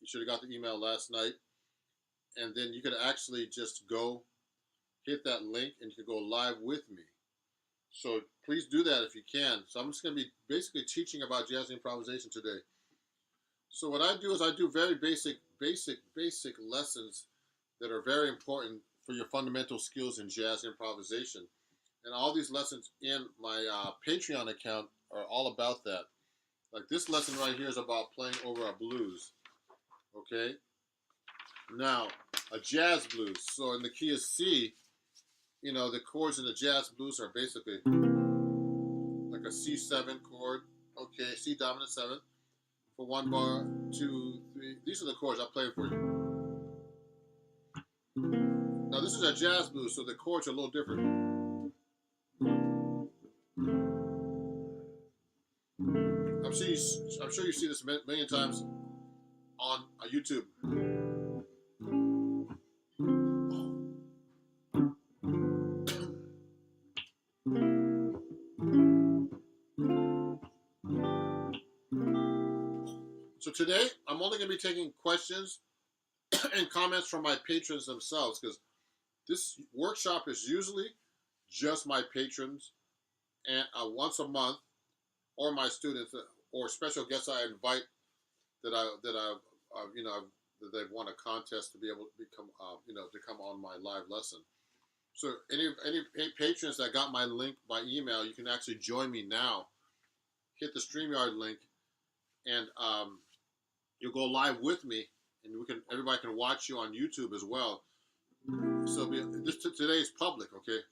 You should have got the email last night. And then you could actually just go hit that link and you can go live with me. So please do that if you can. So I'm just going to be basically teaching about jazz improvisation today. So what I do is I do very basic lessons that are very important for your fundamental skills in jazz improvisation. And all these lessons in my Patreon account are all about that. Like this lesson right here is about playing over a blues. Okay? Now, a jazz blues. So in the key of C, you know, the chords in the jazz blues are basically like a C7 chord. Okay, C dominant 7 for 1 bar, 2, 3. These are the chords I play for you. Now this is a jazz blues, so the chords are a little different. I'm sure you see this a million times on YouTube. So today, I'm only going to be taking questions and comments from my patrons themselves, because this workshop is usually just my patrons, and once a month, or my students, or special guests I invite that they've won a contest to be able to become to come on my live lesson. So any patrons that got my link by email, you can actually join me now. Hit the StreamYard link, and you'll go live with me, and everybody can watch you on YouTube as well. So today is public, okay?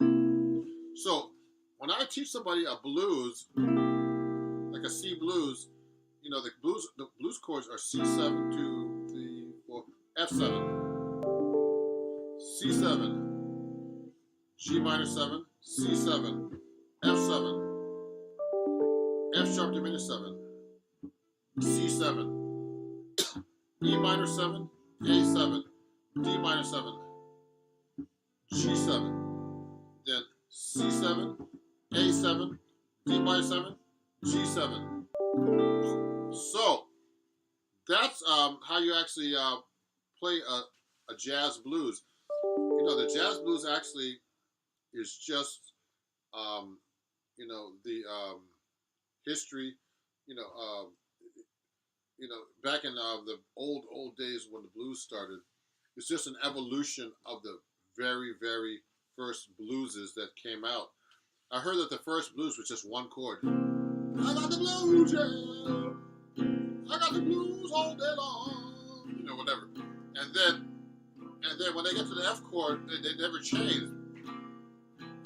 So when I teach somebody a blues, like a C blues, you know, the blues chords are C7, 2, 3, 4, F7, C7, G minor 7, C7, F7, F sharp diminished 7, C7, E minor 7, A7, D minor 7, G7, then C7, A7, D minor 7, G7. So that's how you actually play a jazz blues. You know, the jazz blues actually is just the history. Back in the old days when the blues started, it's just an evolution of the very, very first blueses that came out. I heard that the first blues was just one chord. I got the blues, yeah. I got the blues all day long. You know, whatever. And then when they get to the F chord, they never changed.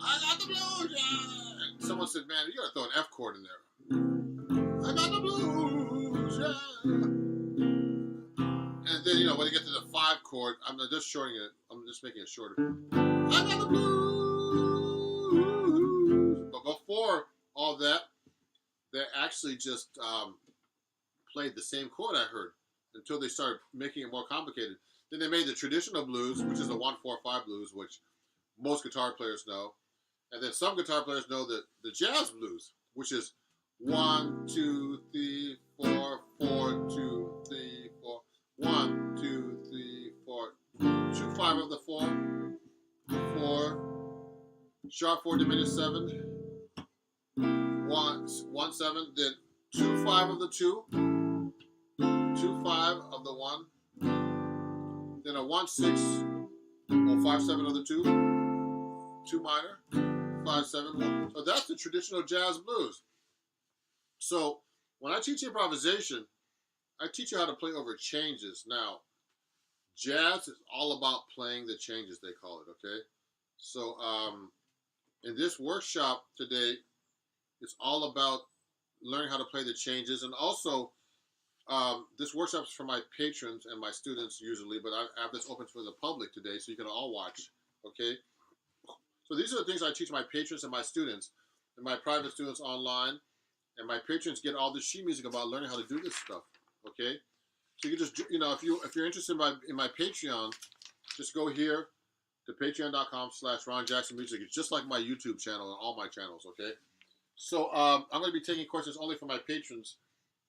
I got the blues, yeah. And someone said, man, you gotta throw an F chord in there. I got the blues, yeah. And then, when they get to the 5 chord, I'm just shortening it. I'm just making it shorter. I got the blues. But before all that, they actually just played the same chord, I heard, until they started making it more complicated. Then they made the traditional blues, which is the 1-4-5 blues, which most guitar players know. And then some guitar players know the jazz blues, which is 1, 2, 3, 4, 4, 2, 3, 4. 1, 2, 3, 4. 2, 5 of the 4. 4. Sharp 4 diminished 7. 1, 7. Then 2, 5 of the 2. 2, 5 of the 1. Then a 1, 6. Or 5, 7 of the 2. 2 minor. 5, 7, 1. So that's the traditional jazz blues. So when I teach improvisation, I teach you how to play over changes. Now, jazz is all about playing the changes, they call it, okay? So in this workshop today, it's all about learning how to play the changes. And also, this workshop is for my patrons and my students usually, but I have this open for the public today, so you can all watch, okay? So these are the things I teach my patrons and my students, and my private students online. And my patrons get all this sheet music about learning how to do this stuff. Okay, so you just if you're interested in my Patreon, just go here to patreon.com/Ron Jackson Music. It's just like my YouTube channel and all my channels. Okay, so I'm going to be taking questions only from my patrons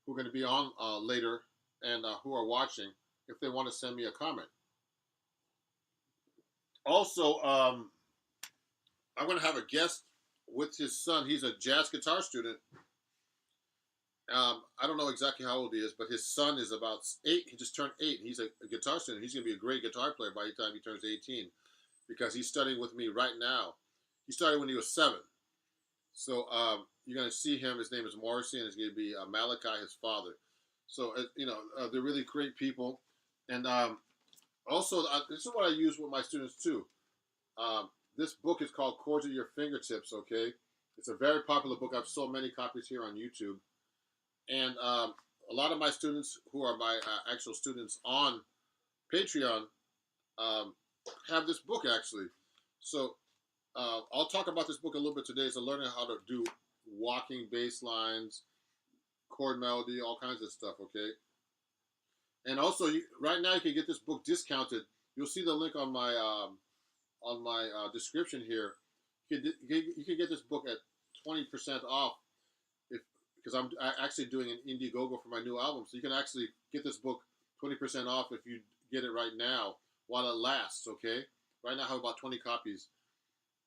who are going to be on later and who are watching. if they want to send me a comment. Also, I'm going to have a guest with his son. He's a jazz guitar student. I don't know exactly how old he is, but his son is about 8. He just turned 8. He's a guitar student. He's going to be a great guitar player by the time he turns 18 because he's studying with me right now. He started when he was 7. So you're going to see him. His name is Morrissey, and it's going to be Malachi, his father. So, they're really great people. And also, this is what I use with my students, too. This book is called Chords at Your Fingertips, okay? It's a very popular book. I have sold many copies here on YouTube. And a lot of my students who are my actual students on Patreon have this book, actually. So I'll talk about this book a little bit today. So learning how to do walking bass lines, chord melody, all kinds of stuff, okay? And also, right now you can get this book discounted. You'll see the link on my description here. You can get this book at 20% off because I'm actually doing an Indiegogo for my new album. So you can actually get this book 20% off if you get it right now while it lasts, okay? Right now I have about 20 copies.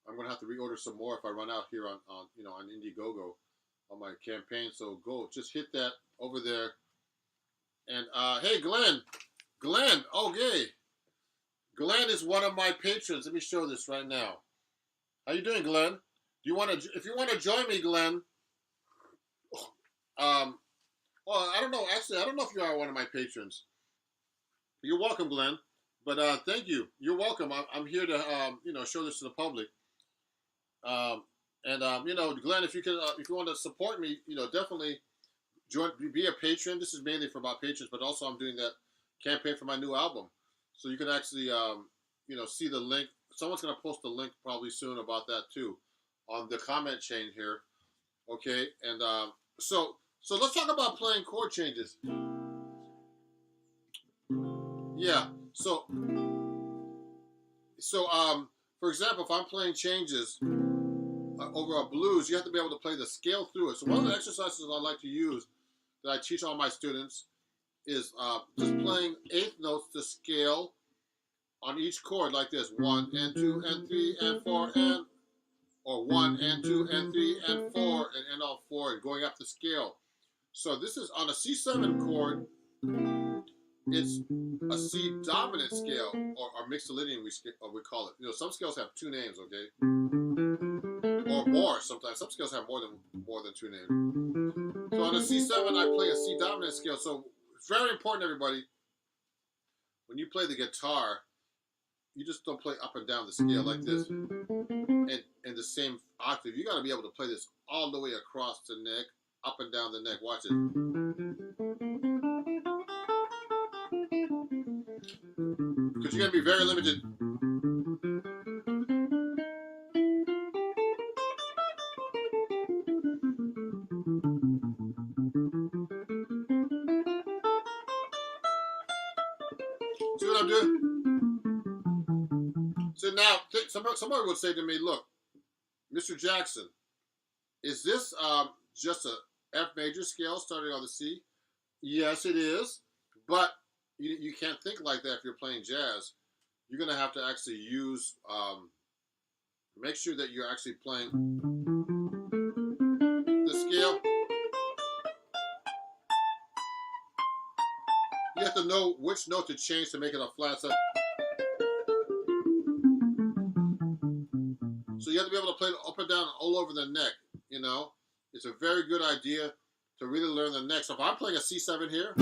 I'm going to have to reorder some more if I run out here on Indiegogo on my campaign. So go, just hit that over there. And hey, Glenn, okay. Glenn is one of my patrons. Let me show this right now. How you doing, Glenn? If you want to join me, Glenn? Well, I don't know. Actually, I don't know if you are one of my patrons. You're welcome, Glenn. But thank you. You're welcome. I'm here to show this to the public. Glenn, if you want to support me, definitely be a patron. This is mainly for my patrons, but also I'm doing that campaign for my new album. So you can actually, see the link. Someone's going to post a link probably soon about that too on the comment chain here. Okay. And so let's talk about playing chord changes. Yeah. So for example, if I'm playing changes over a blues, you have to be able to play the scale through it. So one of the exercises I like to use that I teach all my students is just playing 8th notes to scale on each chord like this: 1 and 2 and 3 and 4 and, or 1 and 2 and 3 and 4 and end on 4 and going up the scale. So this is on a C7 chord. It's a C dominant scale or mixolydian we call it. Some scales have 2 names, okay, or more. Sometimes some scales have more than 2 names. So on a C7, I play a C dominant scale. So it's very important, everybody. When you play the guitar, you just don't play up and down the scale like this in the same octave. You got to be able to play this all the way across the neck, up and down the neck. Watch it. Because you're going to be very limited. See what I'm doing? So now, somebody would say to me, look, Mr. Jackson, is this just a F major scale starting on the C? Yes, it is. But you can't think like that if you're playing jazz. You're going to have to actually use, make sure that you're actually playing the scale. You have to know which note to change to make it a flat set. So you have to be able to play it up and down all over the neck, It's a very good idea to really learn the neck. So if I'm playing a C7 here,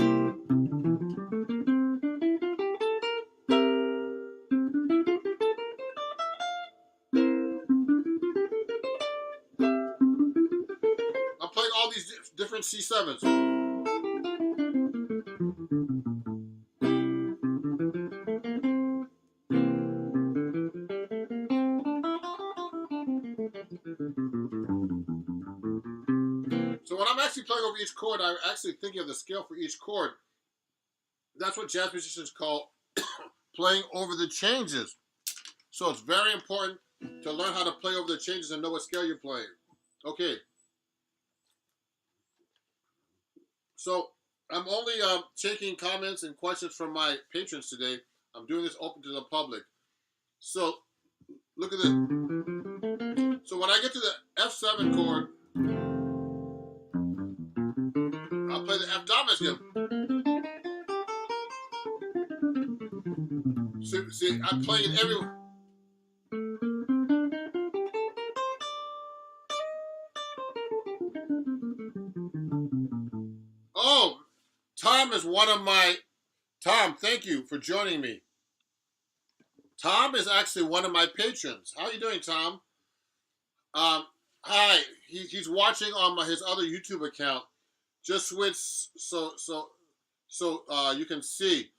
I'm playing all these different C7s. So when I'm actually playing over each chord, I'm actually thinking of the scale for each chord. That's what jazz musicians call playing over the changes. So it's very important to learn how to play over the changes and know what scale you're playing. Okay. So I'm only taking comments and questions from my patrons today. I'm doing this open to the public. So look at this. So when I get to the F7 chord, I'll play the F dominant again. See, I'm playing it everywhere. Oh, Tom is one of my. Tom, thank you for joining me. Tom is actually one of my patrons. How are you doing, Tom? Hi. He's watching on his other YouTube account. Just switch so you can see.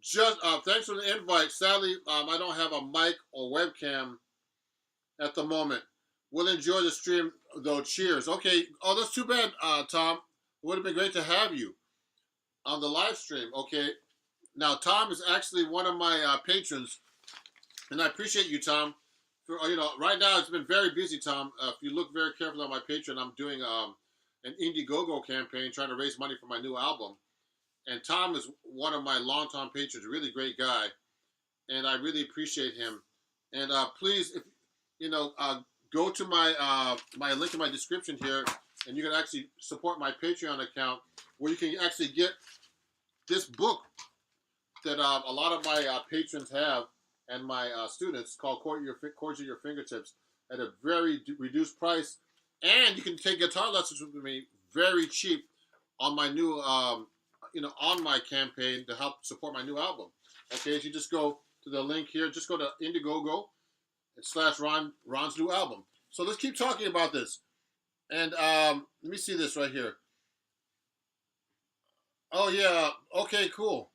Just thanks for the invite. Sadly, I don't have a mic or webcam at the moment. We'll enjoy the stream though. Cheers. Okay. Oh, that's too bad, Tom. It would have been great to have you on the live stream. Okay. Now, Tom is actually one of my patrons, and I appreciate you, Tom. For, right now it's been very busy, Tom. If you look very carefully on my Patreon, I'm doing an Indiegogo campaign trying to raise money for my new album. And Tom is one of my longtime patrons, a really great guy, and I really appreciate him. And please, if go to my link in my description here, and you can actually support my Patreon account, where you can actually get this book that a lot of my patrons have and my students, called Chords at Your Fingertips, at a very reduced price. And you can take guitar lessons with me very cheap on my new, on my campaign to help support my new album. Okay, if you just go to the link here, just go to Indiegogo / Ron's new album. So let's keep talking about this. And let me see this right here. Oh, yeah. Okay, cool.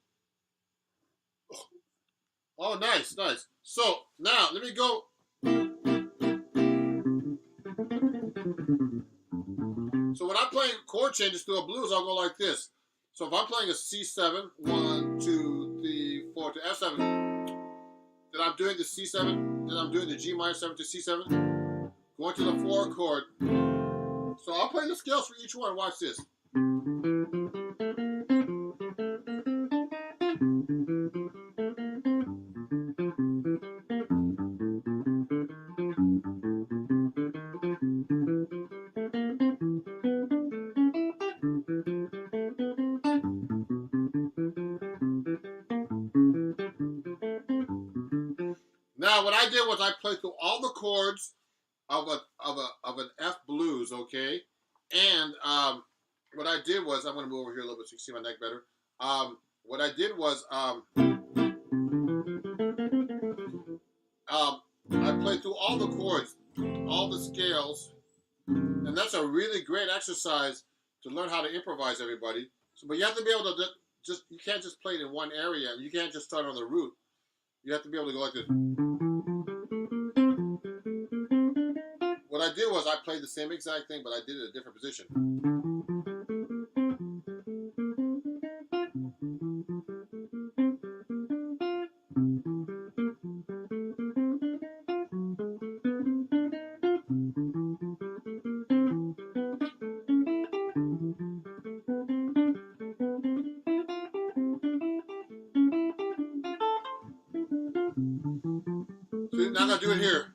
Oh, nice, nice. So now let me go. So when I'm playing chord changes through a blues, I'll go like this. So if I'm playing a C7, 1, 2, 3, 4 to F7, then I'm doing the C7, then I'm doing the G minor 7 to C7, going to the 4 chord. So I'll play the scales for each one. Watch this. Now, what I did was I played through all the chords of an F blues, okay? And what I did was, I'm going to move over here a little bit so you can see my neck better. What I did was I played through all the chords, all the scales, and that's a really great exercise to learn how to improvise, everybody. So, but you have to be able to you can't just play it in one area. You can't just start on the root. You have to be able to go like this. What I did was I played the same exact thing, but I did it in a different position. So now I'm going to do it here.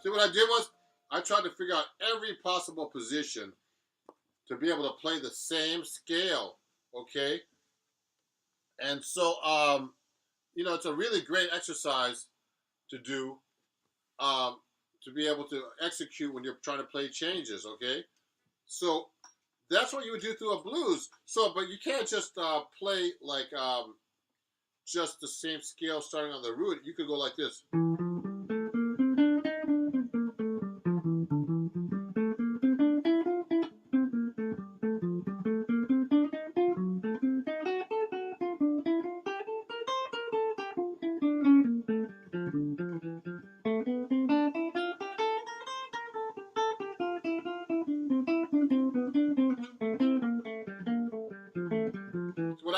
See, what I did was I tried to figure out every possible position to be able to play the same scale, okay? And so, it's a really great exercise to do, to be able to execute when you're trying to play changes, okay? So that's what you would do through a blues. So, but you can't just play like just the same scale starting on the root. You could go like this.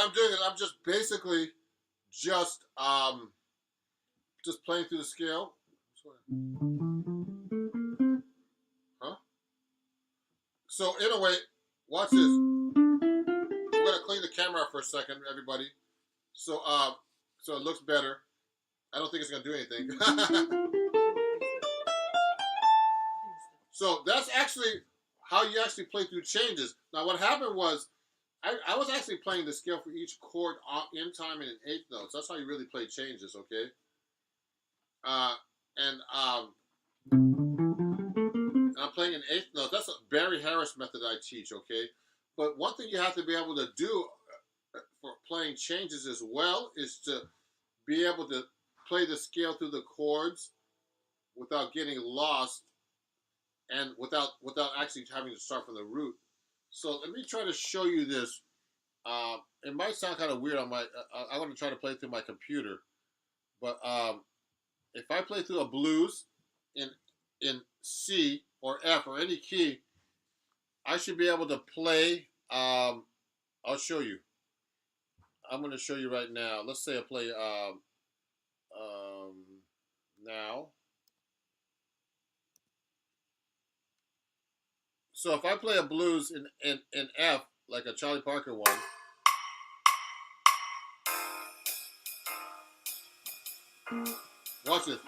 I'm doing is I'm just basically just playing through the scale. Huh? So in a way, watch this. We're gonna clean the camera for a second, everybody. So so it looks better. I don't think it's gonna do anything. So that's actually how you actually play through changes. Now what happened was I was actually playing the scale for each chord in time and in eighth notes. That's how you really play changes, okay? And I'm playing in eighth notes. That's a Barry Harris method I teach, okay? But one thing you have to be able to do for playing changes as well is to be able to play the scale through the chords without getting lost and without actually having to start from the root. So let me try to show you this. It might sound kind of weird on my. I'm going to try to play through my computer, but if I play through a blues in C or F or any key, I should be able to play. I'll show you. I'm going to show you right now. Let's say I play now. So if I play a blues in F, like a Charlie Parker one, watch this.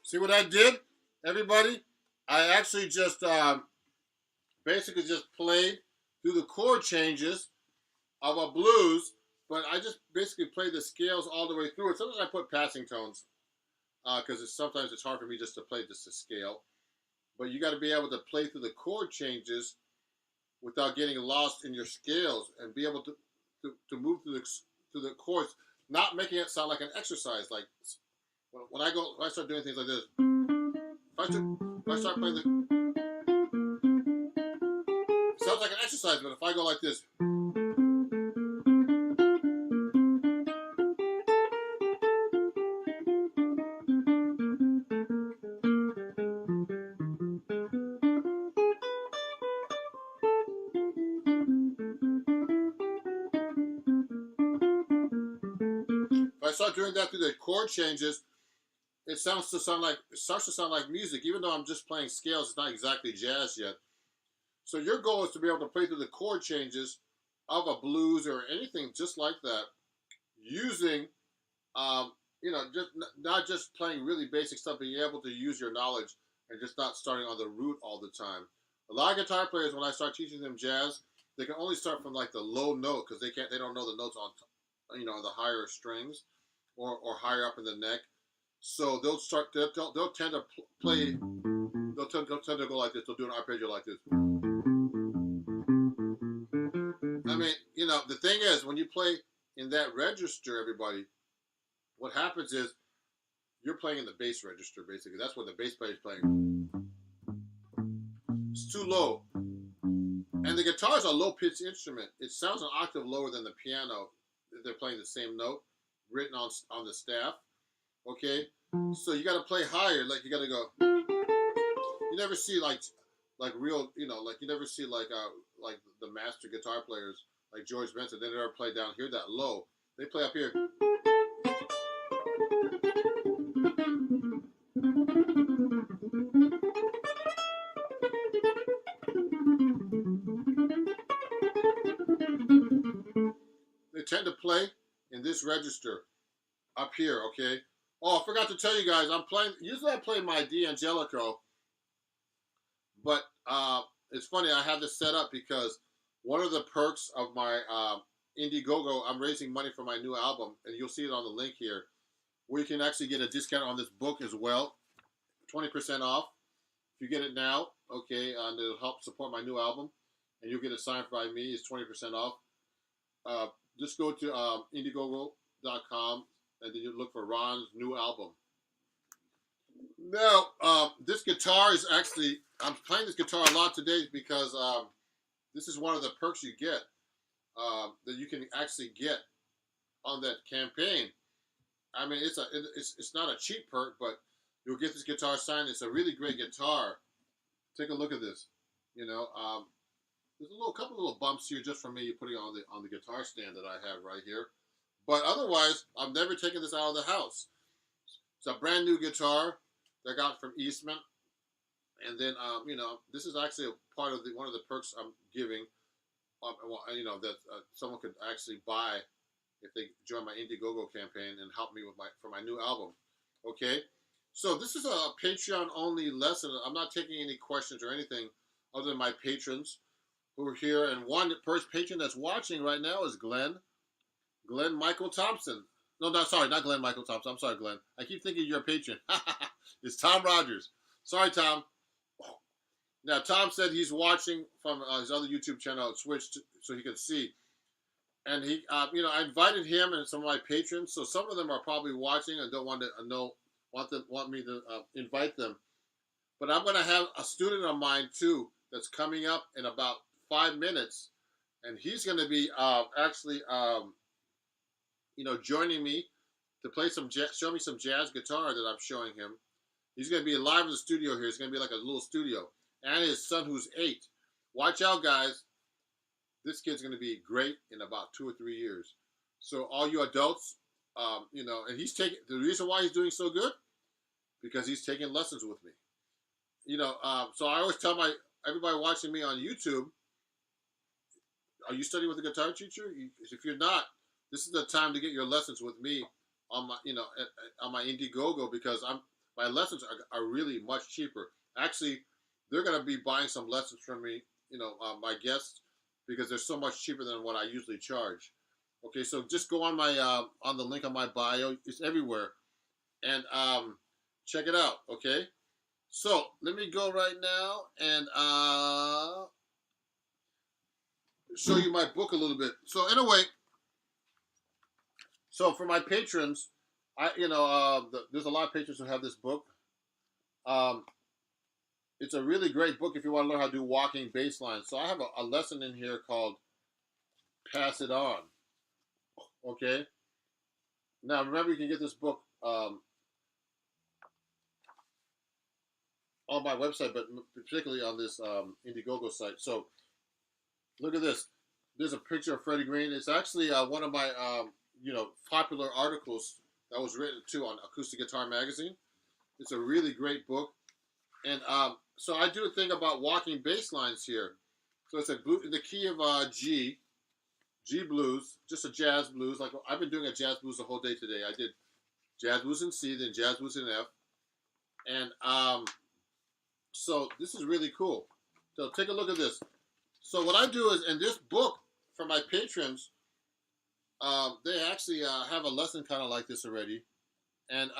See what I did, everybody? I actually just basically just played through the chord changes of a blues, but I just basically played the scales all the way through it. Sometimes I put passing tones because sometimes it's hard for me just to play just a scale. But you got to be able to play through the chord changes without getting lost in your scales and be able to move through the chords, not making it sound like an exercise. Like when I start doing things like this, if I start playing it sounds like an exercise. But if I go like this, if I start doing that through the chord changes, it starts to sound like music, even though I'm just playing scales. It's not exactly jazz yet. So your goal is to be able to play through the chord changes of a blues or anything just like that, using, just not just playing really basic stuff, being able to use your knowledge and just not starting on the root all the time. A lot of guitar players, when I start teaching them jazz, they can only start from like the low note because they don't know the notes on, the higher strings or higher up in the neck. So they'll tend to play. They'll tend to go like this. They'll do an arpeggio like this. I mean, the thing is, when you play in that register, everybody, what happens is you're playing in the bass register, basically. That's what the bass player is playing. It's too low. And the guitar is a low-pitched instrument. It sounds an octave lower than the piano if they're playing the same note written on the staff. Okay? So you got to play higher. Like, you got to go. You never see, like real, like you never see, like the master guitar players, like George Benson. They never play down here that low. They play up here. They tend to play in this register up here, okay? Oh, I forgot to tell you guys, I'm playing. Usually I play my D'Angelico, but it's funny. I have this set up because one of the perks of my Indiegogo, I'm raising money for my new album, and you'll see it on the link here, where you can actually get a discount on this book as well, 20% off if you get it now. Okay, and it'll help support my new album, and you'll get it signed by me. It's 20% off. Just go to Indiegogo.com, and then you look for Ron's new album. Now, this guitar is actually, I'm playing this guitar a lot today because this is one of the perks you get that you can actually get on that campaign. I mean, it's not a cheap perk, but you'll get this guitar signed. It's a really great guitar. Take a look at this. You know, there's a couple little bumps here just from me putting it on the guitar stand that I have right here. But otherwise, I've never taken this out of the house. It's a brand new guitar that I got from Eastman. And then, you know, this is actually a part of one of the perks I'm giving. You know, that someone could actually buy if they join my Indiegogo campaign and help me with for my new album. Okay, so this is a Patreon only lesson. I'm not taking any questions or anything other than my patrons who are here. And one first patron that's watching right now is Glenn Michael Thompson. No, sorry, not Glenn Michael Thompson. I'm sorry, Glenn. I keep thinking you're a patron. It's Tom Rogers. Sorry, Tom. Now, Tom said he's watching from his other YouTube channel, switched so he could see. And he, you know, I invited him and some of my patrons. So some of them are probably watching and don't want me to invite them. But I'm going to have a student of mine too that's coming up in about 5 minutes, and he's going to be actually, you know, joining me to play show me some jazz guitar that I'm showing him. He's going to be live in the studio here. It's going to be like a little studio. And his son, who's 8. Watch out, guys. This kid's going to be great in about 2 or 3 years. So all you adults, you know, and the reason why he's doing so good, because he's taking lessons with me. You know, so I always tell everybody watching me on YouTube, are you studying with a guitar teacher? If you're not, this is the time to get your lessons with me on my, you know, on my Indiegogo, because my lessons are really much cheaper. Actually, they're going to be buying some lessons from me, you know, my guests, because they're so much cheaper than what I usually charge. Okay, so just go on my on the link on my bio. It's everywhere, and check it out. Okay, so let me go right now and show you my book a little bit. So anyway, so for my patrons, there's a lot of patrons who have this book. It's a really great book if you want to learn how to do walking bass lines. So I have a lesson in here called Pass It On. Okay? Now, remember, you can get this book on my website, but particularly on this Indiegogo site. So look at this. There's a picture of Freddie Green. It's actually one of my you know, popular articles that was written too on Acoustic Guitar Magazine. It's a really great book. And so I do a thing about walking bass lines here. So it's in the key of G blues, just a jazz blues. Like I've been doing a jazz blues the whole day today. I did jazz blues in C, then jazz blues in F. And so this is really cool. So take a look at this. So what I do is, in this book, for my patrons, they actually have a lesson kind of like this already. And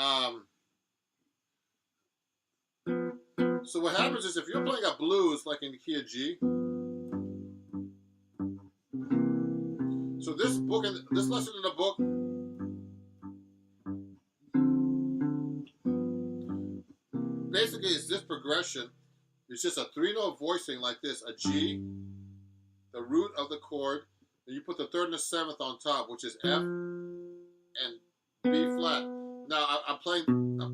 so what happens is, if you're playing a blues, like in the key of G, so this lesson in the book, basically is this progression. It's just a 3-note voicing like this: a G, the root of the chord, and you put the 3rd and the 7th on top, which is F and B flat. Now I'm playing.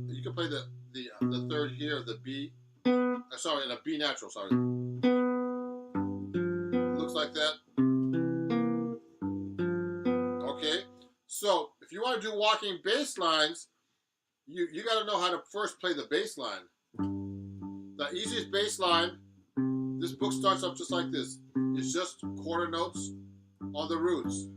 You can play the 3rd here, the B. Sorry, and a B natural. Sorry. Looks like that. Okay. So if you want to do walking bass lines, you got to know how to first play the bass line. The easiest bass line. This book starts up just like this. It's just quarter notes on the roots.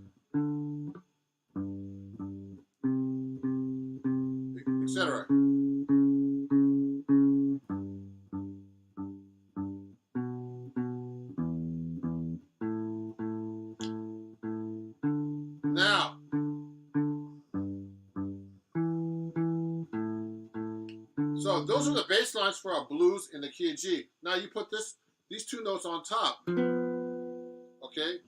Now, so those are the bass lines for a blues in the key of G. Now you put these two notes on top. Okay?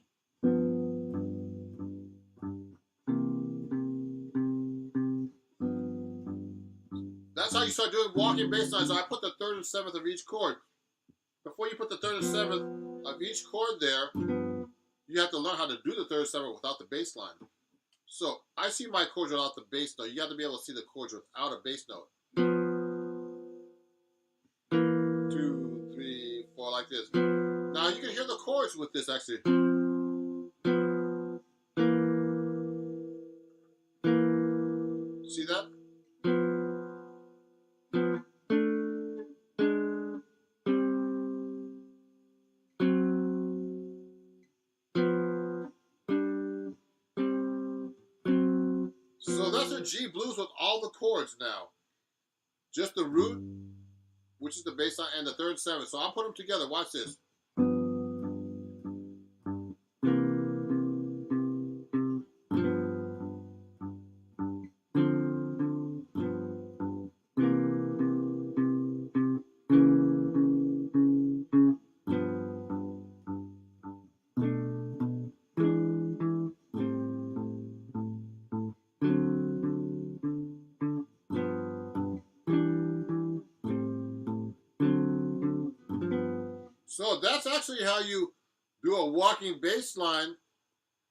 That's how you start doing walking bass lines. So I put the third and seventh of each chord. Before you put the third and seventh of each chord there, you have to learn how to do the third and seventh without the bass line. So I see my chords without the bass note. You have to be able to see the chords without a bass note. 2, 3, 4, like this. Now you can hear the chords with this actually. See that? So that's a G blues with all the chords now. Just the root, which is the bass line, and the third and seventh. So I'll put them together. Watch this. So that's actually how you do a walking bass line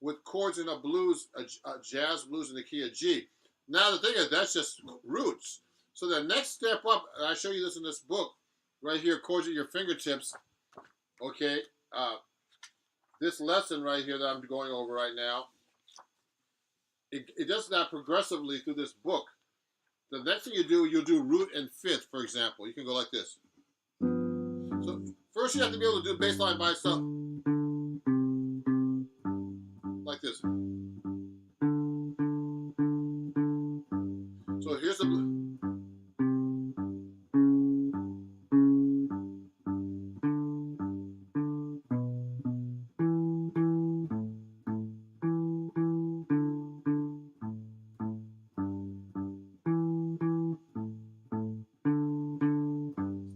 with chords in a blues, a jazz blues in the key of G. Now the thing is, that's just roots. So the next step up, and I show you this in this book, right here, Chords at Your Fingertips. Okay, this lesson right here that I'm going over right now, it does that progressively through this book. The next thing you do, you'll do root and fifth, for example. You can go like this. So first you have to be able to do bass line by itself. Like this. So here's the...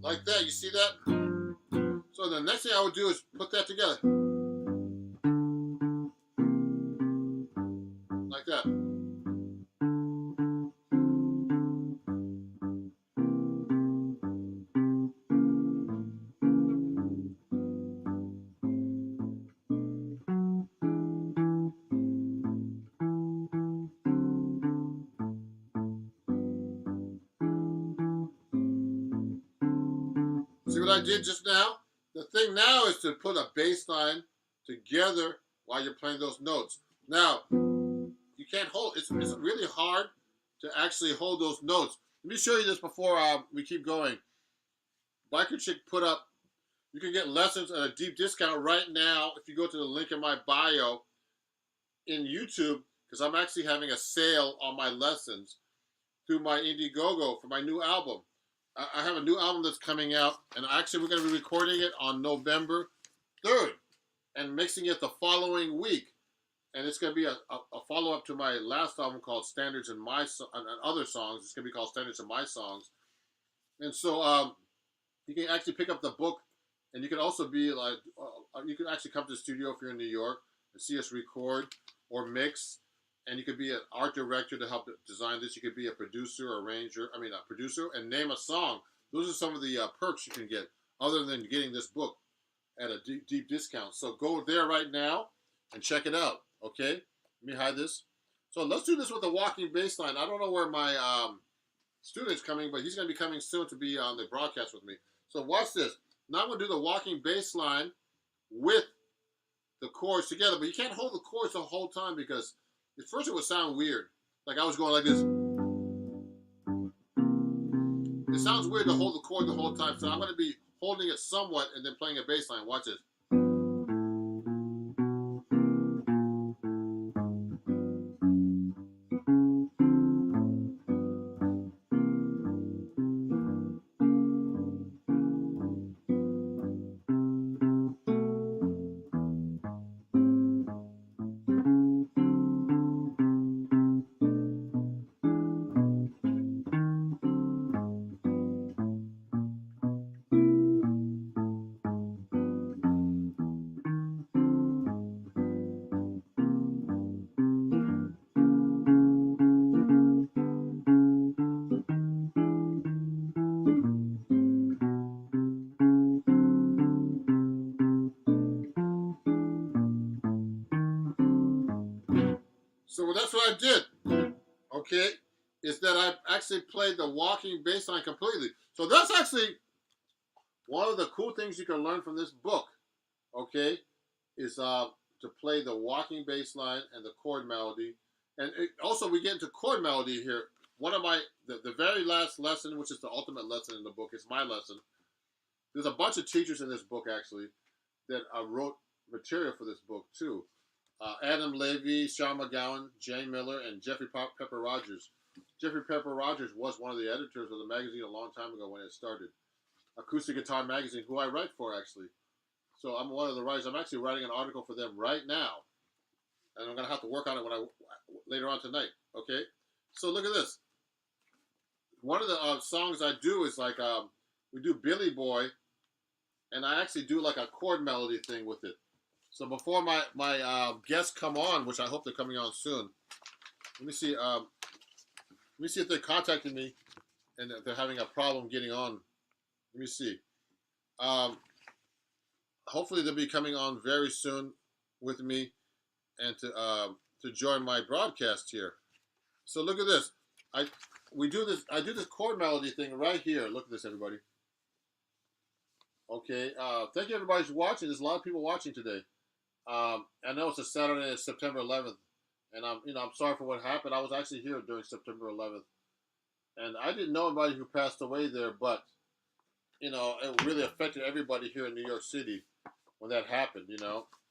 Like that, you see that? So the next thing I would do is put that together. Like that. See what I did just now? The thing now is to put a bass line together while you're playing those notes. Now, you can't hold, it's really hard to actually hold those notes. Let me show you this before we keep going. Biker Chick put up, you can get lessons at a deep discount right now if you go to the link in my bio in YouTube, because I'm actually having a sale on my lessons through my Indiegogo for my new album. I have a new album that's coming out, and actually we're going to be recording it on November 3rd and mixing it the following week. And it's going to be a follow-up to my last album called Standards in My and Other Songs. It's going to be called Standards in My Songs. And so you can actually pick up the book, and you can also be like, you can actually come to the studio if you're in New York and see us record or mix. And you could be an art director to help design this. You could be a producer, a producer, and name a song. Those are some of the perks you can get, other than getting this book at a deep discount. So go there right now and check it out. Okay, let me hide this. So let's do this with a walking bass line. I don't know where my student's coming, but he's going to be coming soon to be on the broadcast with me. So watch this. Now I'm going to do the walking bass line with the chords together, but you can't hold the chords the whole time because at first it would sound weird. Like I was going like this. It sounds weird to hold the chord the whole time, so I'm going to be holding it somewhat and then playing a bass line. Watch this. I did, okay, is that I actually played the walking bass line completely. So that's actually one of the cool things you can learn from this book, okay, is to play the walking bass line and the chord melody. And also we get into chord melody here. One of the very last lesson, which is the ultimate lesson in the book, is my lesson. There's a bunch of teachers in this book actually that wrote material for this book too. Adam Levy, Sean McGowan, Jane Miller, and Jeffrey Pepper Rogers. Jeffrey Pepper Rogers was one of the editors of the magazine a long time ago when it started. Acoustic Guitar Magazine, who I write for actually. So I'm one of the writers. I'm actually writing an article for them right now, and I'm gonna have to work on it later on tonight. Okay. So look at this. One of the songs I do is like we do Billy Boy, and I actually do like a chord melody thing with it. So before my guests come on, which I hope they're coming on soon, let me see. Let me see if they're contacting me and they're having a problem getting on. Let me see. Hopefully they'll be coming on very soon with me and to join my broadcast here. So look at this. I do this chord melody thing right here. Look at this, everybody. Okay. Thank you, everybody, who's watching. There's a lot of people watching today. I know it's a Saturday, it's September 11th, and I'm sorry for what happened. I was actually here during September 11th, and I didn't know anybody who passed away there, but it really affected everybody here in New York City when that happened.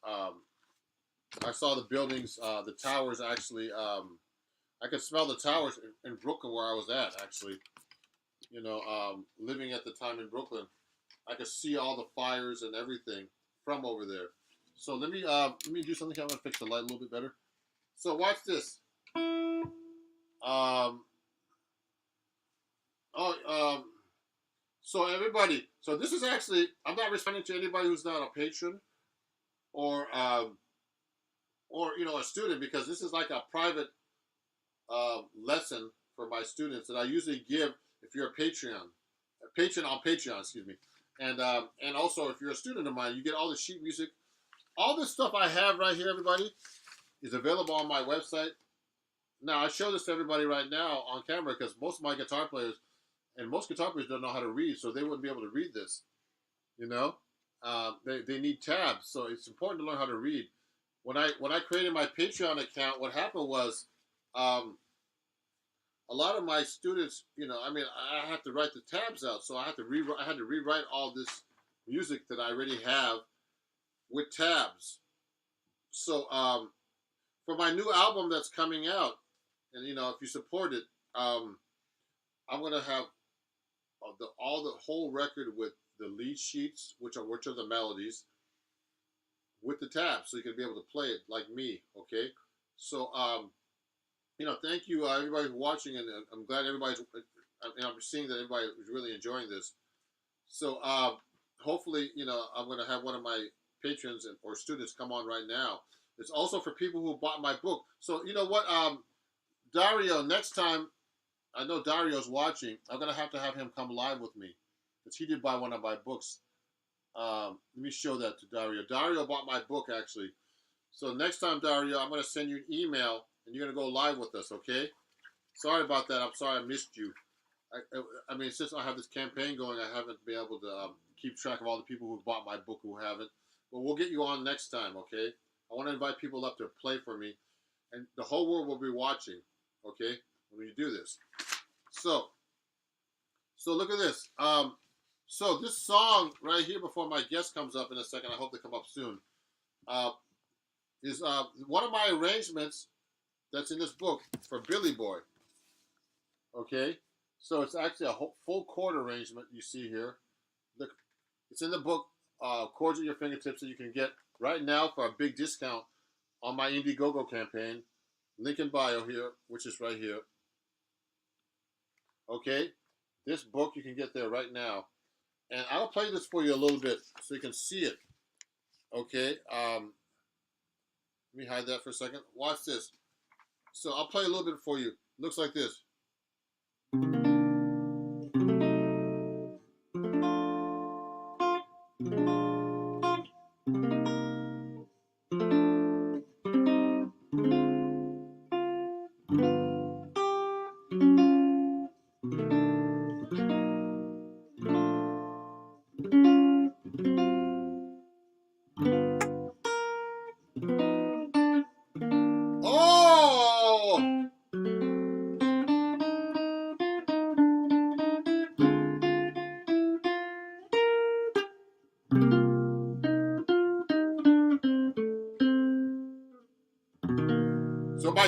I saw the buildings, the towers actually. I could smell the towers in Brooklyn where I was at actually. Living at the time in Brooklyn, I could see all the fires and everything from over there. So let me do something. I'm gonna fix the light a little bit better. So watch this. So everybody. So this is actually. I'm not responding to anybody who's not a patron or a student, because this is like a private lesson for my students that I usually give if you're a patron on Patreon, excuse me, and also if you're a student of mine, you get all the sheet music. All this stuff I have right here, everybody, is available on my website. Now, I show this to everybody right now on camera because most of my guitar players and most guitar players don't know how to read, so they wouldn't be able to read this. They need tabs, so it's important to learn how to read. When I created my Patreon account, what happened was a lot of my students, I have to write the tabs out, so I had to rewrite all this music that I already have with tabs. So for my new album that's coming out, and if you support it, I'm gonna have the whole record with the lead sheets, which are the melodies, with the tabs, so you can be able to play it like me. Okay, so thank you everybody who's watching, and I'm glad everybody's. I'm seeing that everybody is really enjoying this. So hopefully, I'm going to have one of my patrons or students come on right now. It's also for people who bought my book. So you know what, Dario, next time, I know Dario's watching. I'm going to have him come live with me because he did buy one of my books. Let me show that to Dario. Dario bought my book actually. So next time, Dario, I'm going to send you an email and you're going to go live with us. Okay? Sorry about that. I'm sorry I missed you. I mean, since I have this campaign going, I haven't been able to keep track of all the people who bought my book who haven't. But we'll get you on next time, okay? I want to invite people up to play for me, and the whole world will be watching, okay, when you do this. So look at this. So this song right here, before my guest comes up in a second, I hope they come up soon, is one of my arrangements that's in this book for Billy Boy, okay? So it's actually a full chord arrangement you see here. It's in the book, Chords at Your Fingertips, that you can get right now for a big discount on my Indiegogo campaign. Link in bio here, which is right here. Okay? This book you can get there right now. And I'll play this for you a little bit so you can see it. Okay? Let me hide that for a second. Watch this. So I'll play a little bit for you. Looks like this.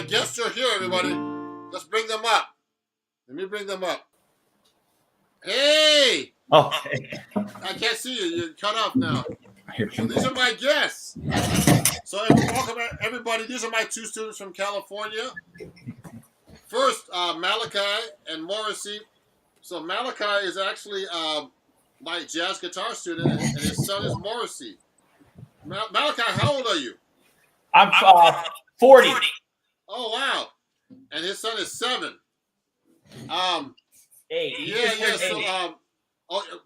my guests are here, everybody. Let's bring them up. Let me bring them up. Hey! Okay. I can't see you. You're cut off now. So these are my guests. So welcome everybody. These are my two students from California. First, Malachi and Morrissey. So Malachi is actually my jazz guitar student, and his son is Morrissey. Malachi, how old are you? I'm 40. Oh, wow. And his son is 7. 8. Yeah. So,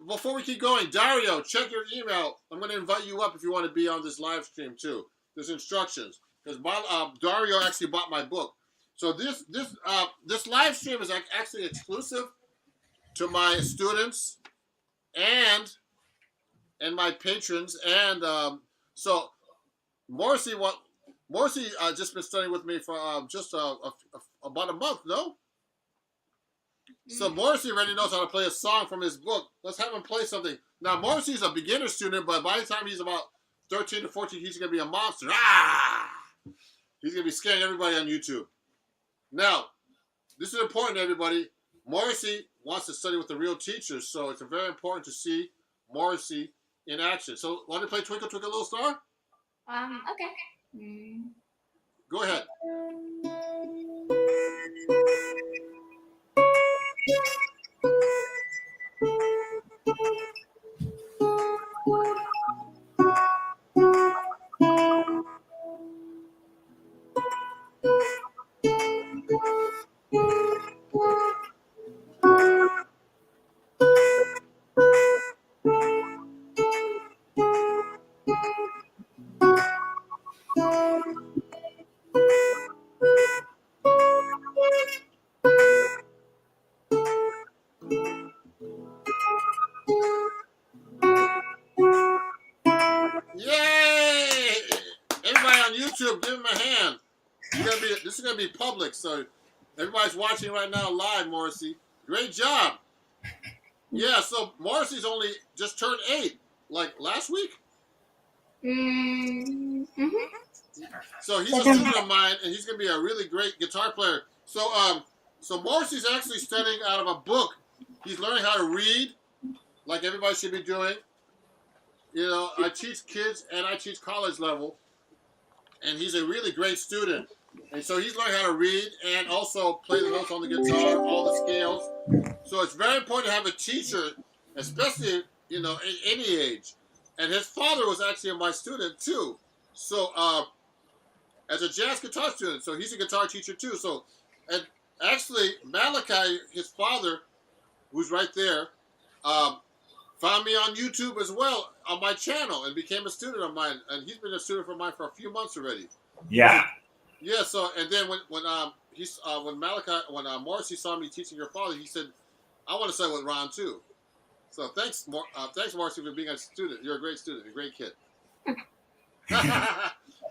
before we keep going, Dario, check your email. I'm going to invite you up if you want to be on this live stream too. There's instructions because Dario actually bought my book. So this live stream is actually exclusive to my students and my patrons. And so Morrissey just been studying with me for about a month. No. So Morrissey already knows how to play a song from his book. Let's have him play something. Now, Morrissey's a beginner student, but by the time he's about 13 to 14, he's going to be a monster. Ah! He's going to be scaring everybody on YouTube. Now, this is important, everybody. Morrissey wants to study with the real teachers, so it's very important to see Morrissey in action. So, want to play Twinkle, Twinkle, Little Star? Okay. Go ahead. Yay! Everybody on YouTube, give him a hand. This is gonna be public, so everybody's watching right now live. Morrissey, great job. Yeah, so Morrissey's only just turned 8, like last week. Mm-hmm. So he's a student of mine, and he's gonna be a really great guitar player. So so Morrissey's actually studying out of a book. He's learning how to read, like everybody should be doing. You know, I teach kids and I teach college level, and he's a really great student. And so he's learning how to read and also play the notes on the guitar, all the scales. So it's very important to have a teacher, especially, you know, at any age. And his father was actually my student too. So as a jazz guitar student, so he's a guitar teacher too. So, and actually Malachi, his father, who's right there, found me on YouTube as well on my channel and became a student of mine. And he's been a student of mine for a few months already. Yeah. Yeah. So and then when Morrissey saw me teaching your father, he said, "I want to study with Ron too." So thanks Morrissey for being a student. You're a great student, a great kid.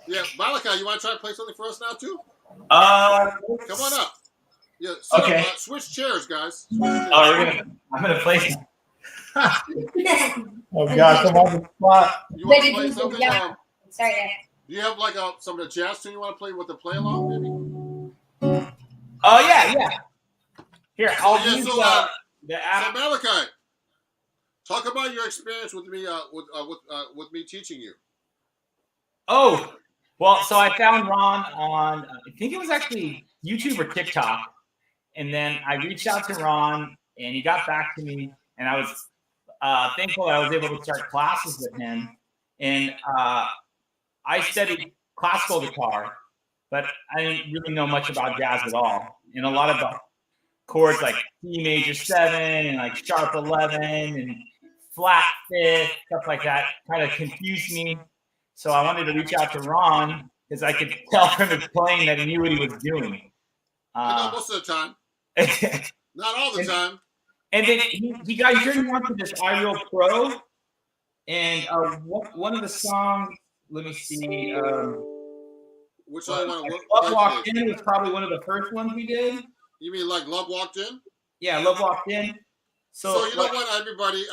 Yeah, Malachi, you want to try to play something for us now too? Come on up. Yeah. Okay. Switch chairs, guys. I'm gonna play. Oh gosh, I'm on the spot. You want to play something? Yeah. Sorry. Do you have like some of the jazz tune you want to play with the play along, maybe? Oh yeah. Here, I'll use so the app. Malachi, talk about your experience with me with me teaching you. Oh, well, so I found Ron on I think it was actually YouTube or TikTok, and then I reached out to Ron, and he got back to me, and I was thankful I was able to start classes with him. And I studied classical guitar, but I didn't really know much about jazz at all. And a lot of the chords like D major 7 and like sharp 11 and flat 5th, stuff like that, kind of confused me. So I wanted to reach out to Ron because I could tell from his playing that he knew what he was doing. I know most of the time. Not all the time. And then he got turned on to this iReal Pro. And one of the songs, let me see. Which I want to Love Walked In was probably one of the first ones we did. You mean like Love Walked In? Yeah, Love Walked In. So you know what, everybody,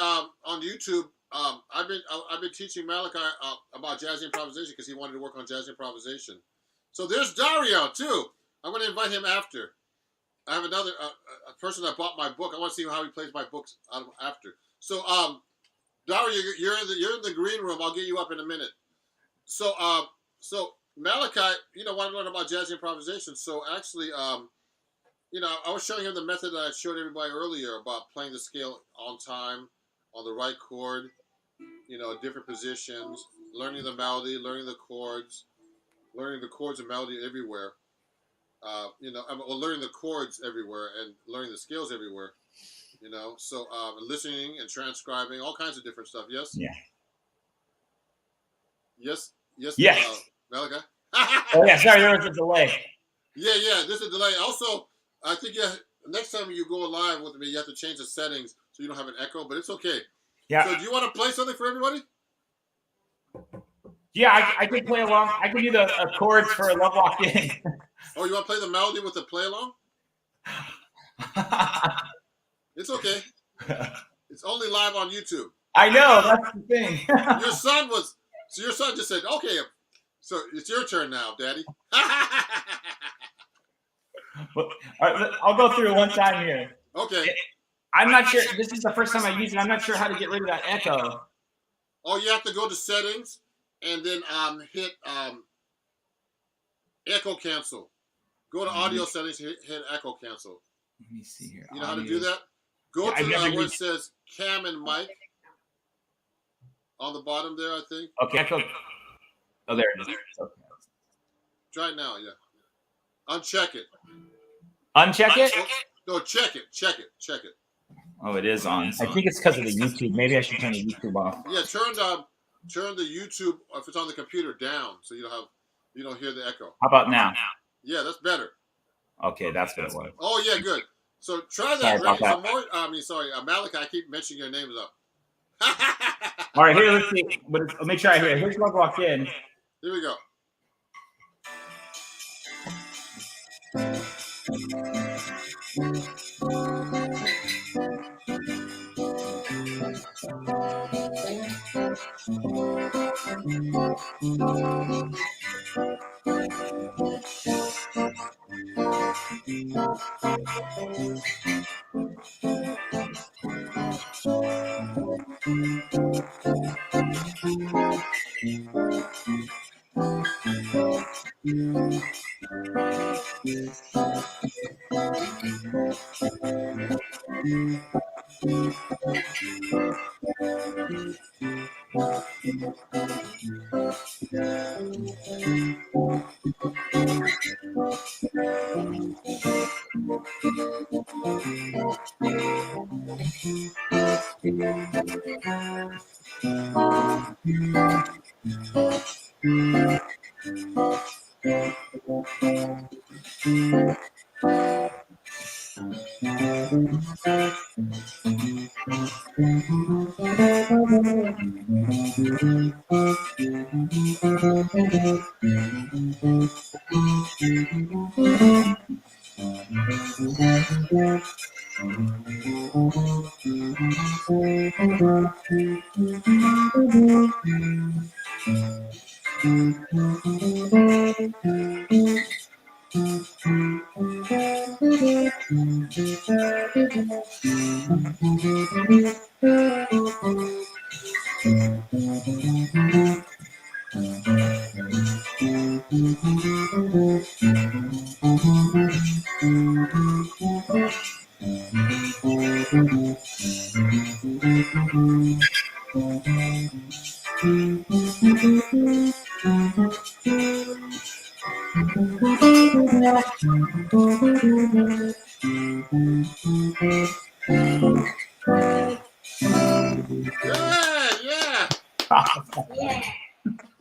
on YouTube, I've been teaching Malachi about jazz improvisation because he wanted to work on jazz improvisation. So there's Dario too. I'm going to invite him after. I have another a person that bought my book. I want to see how he plays my books after. So, Dario, you're in the green room. I'll get you up in a minute. So, so Malachi, want to learn about jazz improvisation. So actually, I was showing him the method that I showed everybody earlier about playing the scale on time, on the right chord, different positions, learning the melody, learning the chords and melody everywhere. Learning the chords everywhere and learning the scales everywhere. So listening and transcribing all kinds of different stuff. Yes. Yeah. Yes. Yes. Malachi. Oh yeah, sorry, there was a delay. Yeah. There's a delay. Also, I think next time you go live with me, you have to change the settings so you don't have an echo. But it's okay. Yeah. So, do you want to play something for everybody? Yeah, I can play along. I can do the chords for Love Walked In. Oh, you want to play the melody with the play along? It's okay. It's only live on YouTube. I know, that's the thing. Your son just said, okay, so it's your turn now, Daddy. All right, I'll go through it one time here. Okay. I'm not sure. This is the first time I use it. I'm not sure how to get rid of that echo. Oh, you have to go to settings and then hit echo cancel. Go to audio settings and hit echo cancel. Let me see here. You know how to do that? Go to where it says cam and mic on the bottom there, I think. Okay, echo. Oh, there it is. Okay. Try it now, yeah. Uncheck it. Uncheck it? No, check it. Oh, it is on. I think it's because of the YouTube. Maybe I should turn the YouTube off. Yeah, turn the YouTube, if it's on the computer, down so you don't hear the echo. How about now? Yeah, that's better. Okay, that's what it was. Oh yeah, good. So try that. Malachi, I keep mentioning your names up. All right, here, let's see. Let me try here. Here's Love Walked In. Here we go.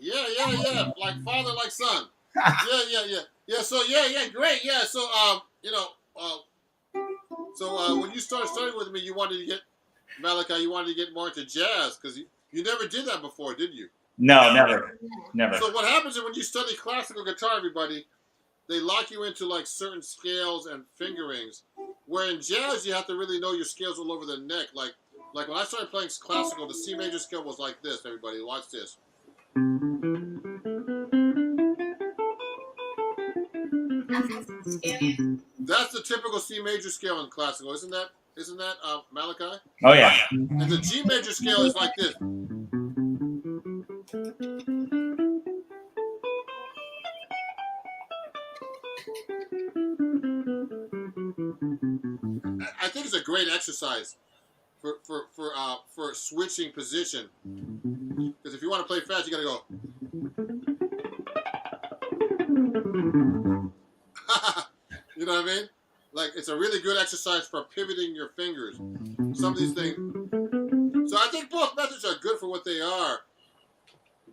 Yeah. Like father, like son. Yeah. So great. Yeah. So when you started studying with me, you wanted to get Malachi. You wanted to get more into jazz because you never did that before, did you? No, never. So what happens is when you study classical guitar, everybody, they lock you into like certain scales and fingerings. Where in jazz, you have to really know your scales all over the neck. Like when I started playing classical, the C major scale was like this. Everybody, watch this. That's the typical C major scale in classical, isn't that? Isn't that Malachi? Oh yeah. And the G major scale is like this. I think it's a great exercise for switching position. Because if you want to play fast, you gotta go. You know what I mean? Like, it's a really good exercise for pivoting your fingers. Some of these things. So I think both methods are good for what they are.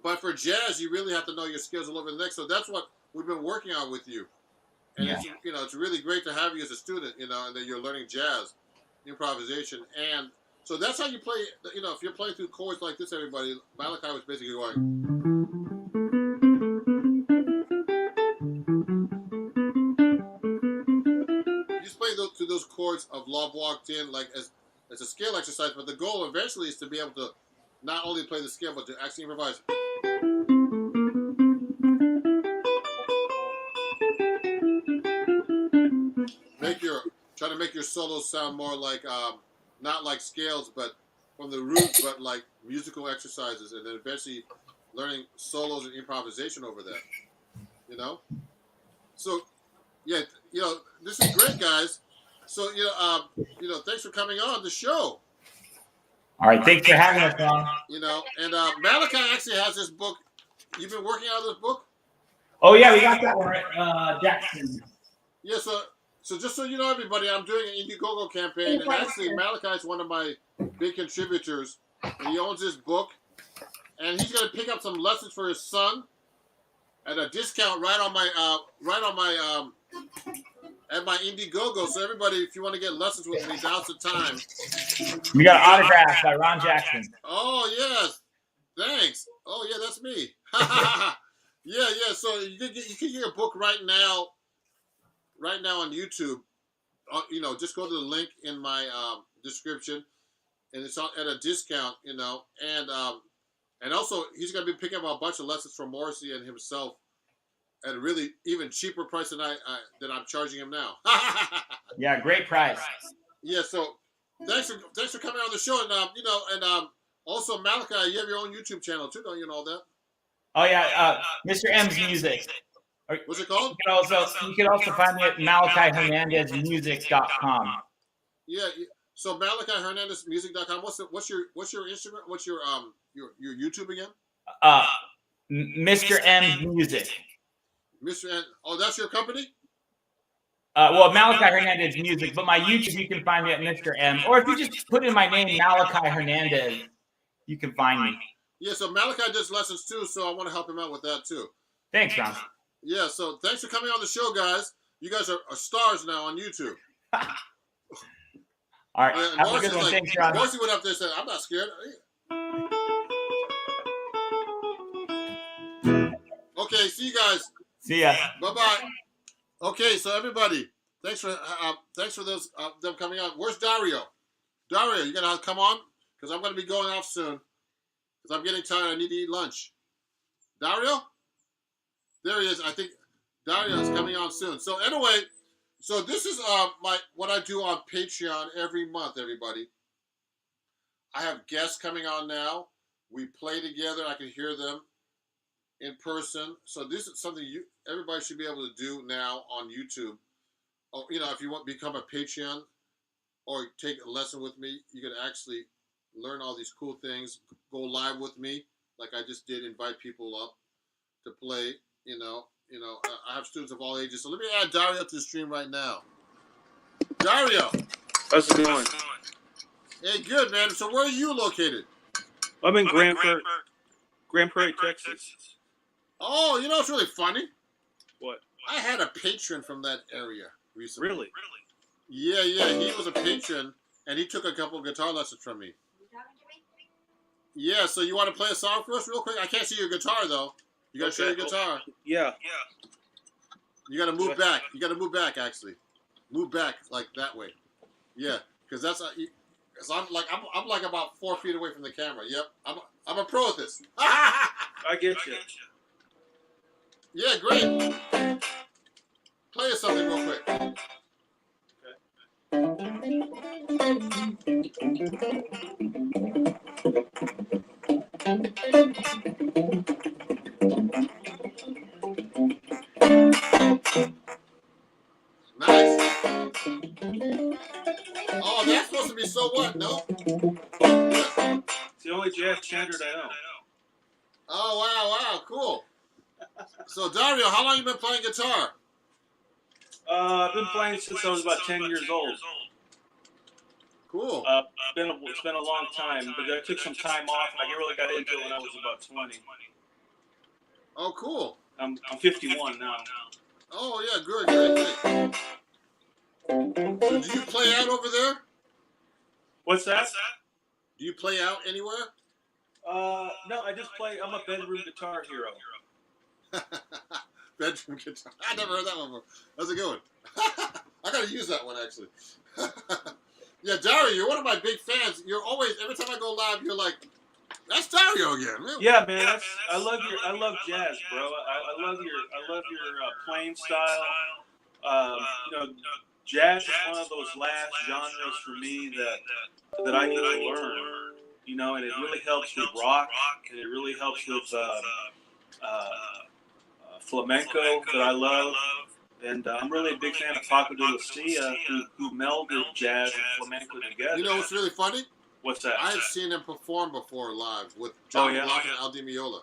But for jazz, you really have to know your skills a little bit next. So that's what we've been working on with you. And Yeah. it's, you know, it's really great to have you as a student, you know, and that you're learning jazz, improvisation. And so that's how you play, you know, if you're playing through chords like this, everybody, Malachi was basically going. Just play through those chords of Love Walked In, like as a scale exercise, but the goal eventually is to be able to not only play the scale, but to actually improvise. Try to make your solos sound more like, not like scales, but from the roots, but like musical exercises, and then eventually learning solos and improvisation over that. You know? So, yeah, you know, this is great, guys. So, you know, thanks for coming on the show. All right, thanks for having us, Ron. You know, and Malachi actually has this book. You've been working on this book? Oh yeah, we got that one right. Jackson. Yeah, so just so you know, everybody, I'm doing an Indiegogo campaign, and actually Malachi is one of my big contributors. And he owns this book, and he's going to pick up some lessons for his son at a discount right on my at my Indiegogo. So everybody, if you want to get lessons with me, now's the time. We got an autograph by Ron Jackson. Oh yes, thanks. Oh yeah, that's me. yeah. So you can get a book right now on YouTube. You know, just go to the link in my description, and it's at a discount. You know, and also he's going to be picking up a bunch of lessons from Morrissey and himself at a really even cheaper price than I'm charging him now. Yeah, great price. Yeah, so thanks for coming on the show, and you know, and also Malachi, you have your own YouTube channel too, don't you know that? Oh yeah, Mr. M's Music. What's it called? You can also find me at MalachiHernandezMusic.com. Yeah, so MalachiHernandezMusic.com. What's your Instagram? What's your YouTube again? Mr. M's Music. Mr. N. Oh, that's your company? Well, Malachi Hernandez Music, but my YouTube, you can find me at Mr. M. Or if you just put in my name, Malachi Hernandez, you can find me. Yeah, so Malachi does lessons too, so I want to help him out with that too. Thanks, Ron. Yeah, so thanks for coming on the show, guys. You guys are stars now on YouTube. All right, have a good one. Thanks, Ron. Marcy went up there and said, I'm not scared. Okay, see you guys. See ya. Bye-bye. Okay, so everybody, thanks for those them coming on. Where's Dario? Dario, you gonna come on? Because I'm gonna be going off soon. Because I'm getting tired. I need to eat lunch. Dario? There he is. I think Dario is coming on soon. So anyway, so this is what I do on Patreon every month, everybody. I have guests coming on now. We play together. I can hear them in person. So this is something everybody should be able to do now on YouTube. Oh, you know, if you want to become a Patreon or take a lesson with me, you can actually learn all these cool things. Go live with me, like I just did. Invite people up to play. You know, I have students of all ages. So let me add Dario to the stream right now. Dario, how's it going? Hey, good man. So where are you located? I'm in Grand Prairie, Texas. Oh, you know it's really funny. What? I had a patron from that area recently. Really? Yeah. He was a patron, and he took a couple of guitar lessons from me. Yeah. So you want to play a song for us real quick? I can't see your guitar though. You gotta show your guitar. Yeah. You gotta move back. You gotta move back. Actually, move back like that way. Yeah, because that's. Cause I'm like about 4 feet away from the camera. Yep. I'm a pro at this. I get you. Yeah, great. play us something real quick. Nice. Oh, that's supposed to be So What? No? Yes. It's the only jazz standard I know. Oh, wow, cool. So, Dario, how long you been playing guitar? I've been playing since I was about 10 years old. Cool. It's been a long time, but I took some time off, and I really got into it when I was about 20. Oh, cool. I'm 51 now. Oh, yeah, great. So, do you play out over there? What's that? Do you play out anywhere? No, I just play. I'm a bedroom guitar hero. Bedroom guitar. I never heard that one before. That's a good one. I gotta use that one actually. Yeah, Dario, you're one of my big fans. You're always, every time I go live, you're like, that's Dario again. Yeah, man. I love jazz, bro. I love your playing style. Jazz is one of those last genres for me that I need to learn. And it really helps with rock, and it really helps with flamenco that I love. And I'm really a big fan of Paco de Lucia, who melded jazz and flamenco together. You know what's really funny? What's that? I have seen him perform before live with John McLaughlin and Al Di Meola.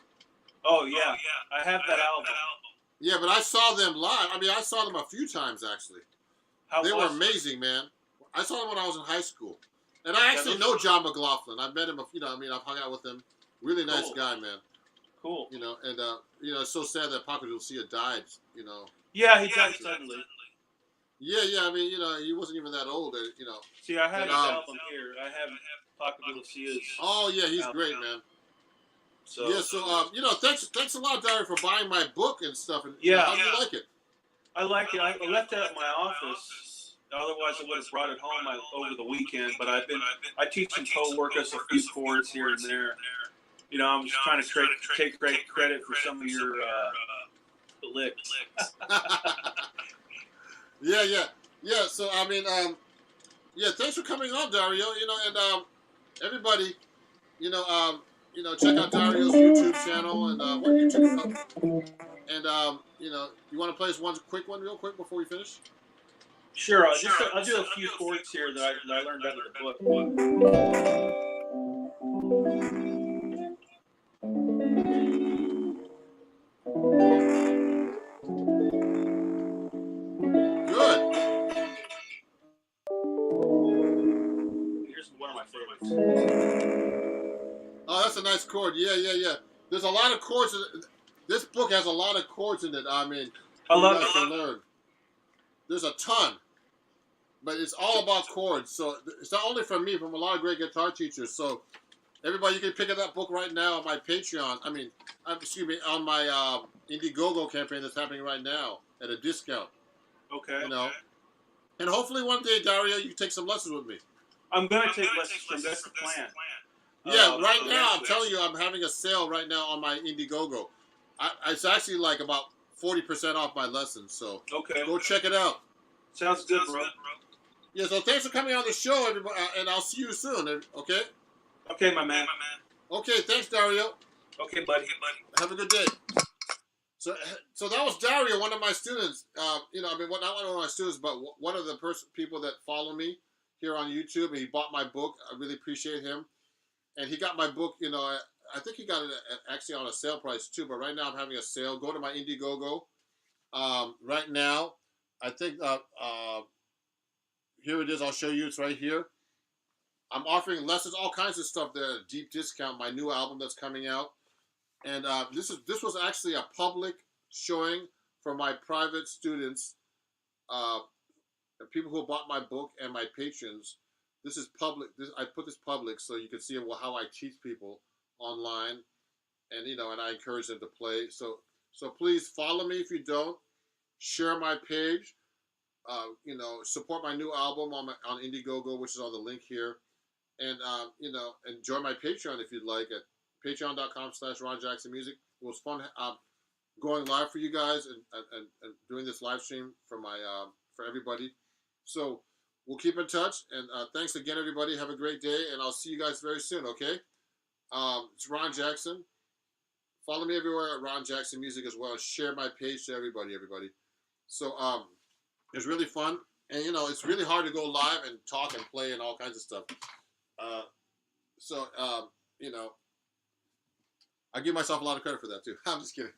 Oh, yeah. I have that album. Yeah, but I saw them live. I mean, I saw them a few times, actually. They were amazing, man. I saw them when I was in high school. And I actually know John McLaughlin. I've met him, I've hung out with him. Really nice guy, man. Cool. And it's so sad that Paco de Lucia died, Yeah, he died suddenly. Yeah, I mean, he wasn't even that old, See, I have his album here. I have Paco de Lucia's. Oh, yeah, he's great, man. So, thanks a lot, Dario, for buying my book and stuff. And, how do you like it? I like it. I left it at my office. Otherwise, I would have brought it home over the weekend. But I teach some co-workers a few chords here and there. I'm just trying to take great credit for some of your licks. Yeah. So I mean, thanks for coming on, Dario. And everybody, check out Dario's YouTube channel and what YouTube. And you want to play us one quick one, real quick, before we finish? Sure. I'll do a few chords here that I learned out of the book. Good. Here's one of my favorites. Oh, that's a nice chord. Yeah. There's a lot of chords. This book has a lot of chords in it. I mean, I love it. To learn. There's a ton, but it's all about chords. So it's not only from me, from a lot of great guitar teachers. So everybody, you can pick up that book right now on my Patreon. On my Indiegogo campaign that's happening right now at a discount. Okay. And hopefully one day, Dario, you can take some lessons with me. I'm gonna take lessons from. That's the plan. Yeah, right now I'm telling you, I'm having a sale right now on my Indiegogo. It's actually like about 40% off my lessons. So go check it out. Sounds good, bro. Yeah. So thanks for coming on the show, everybody, and I'll see you soon. Okay. Okay, my man. Okay. Thanks, Dario. Okay, buddy. Have a good day. So that was Dario, one of my students. Not one of my students, but one of the people that follow me here on YouTube. And he bought my book. I really appreciate him. And he got my book. I think he got it actually on a sale price too. But right now I'm having a sale. Go to my Indiegogo. Right now, I think here it is. I'll show you. It's right here. I'm offering lessons, all kinds of stuff there. Deep discount. My new album that's coming out. And this was actually a public showing for my private students, people who bought my book and my patrons. This is public. I put this public so you can see how I teach people online, and and I encourage them to play. So please follow me if you don't. Share my page. Support my new album on Indiegogo, which is on the link here, and and join my Patreon if you'd like at patreon.com/RonJacksonMusic. It was fun going live for you guys and doing this live stream for my for everybody. So we'll keep in touch, and thanks again, everybody. Have a great day, and I'll see you guys very soon. Okay? It's Ron Jackson. Follow me everywhere at Ron Jackson Music as well. Share my page to everybody. So it's really fun, and it's really hard to go live and talk and play and all kinds of stuff. So I give myself a lot of credit for that too. I'm just kidding.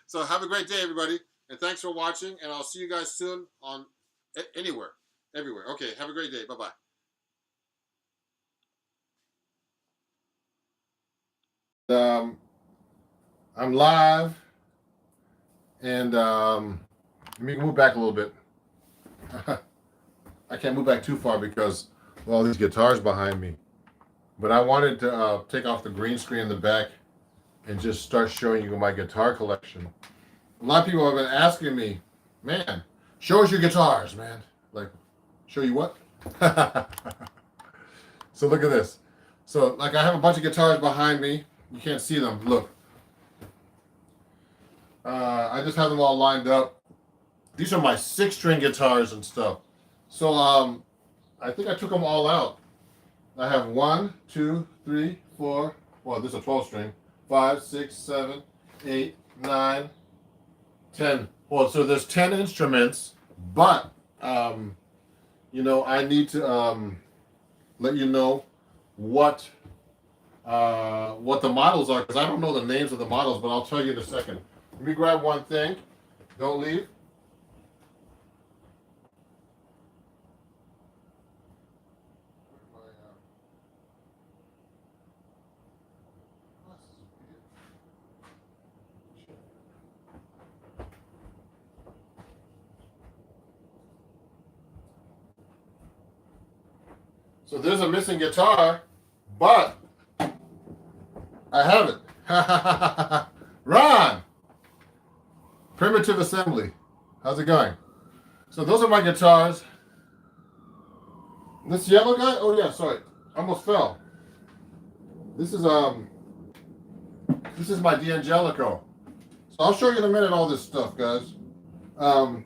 So have a great day, everybody, and thanks for watching. And I'll see you guys soon on everywhere. Okay, have a great day. Bye bye. I'm live, and let me move back a little bit. I can't move back too far because of all these guitars behind me. But I wanted to take off the green screen in the back and just start showing you my guitar collection. A lot of people have been asking me, man, show us your guitars, man. Like, show you what? So look at this. So like I have a bunch of guitars behind me. You can't see them. Look. I just have them all lined up. These are my 6-string guitars and stuff. So I think I took them all out. I have 1, 2, 3, 4. Well, this is a 12-string. 5, 6, 7, 8, 9, 10. Well, so there's 10 instruments, but I need to let you know what the models are, because I don't know the names of the models, but I'll tell you in a second. Let me grab one thing. Don't leave. So there's a missing guitar, but I have it. Ron! Primitive Assembly. How's it going? So those are my guitars. This yellow guy? Oh yeah, sorry. Almost fell. This is my D'Angelico. So I'll show you in a minute all this stuff, guys. I'm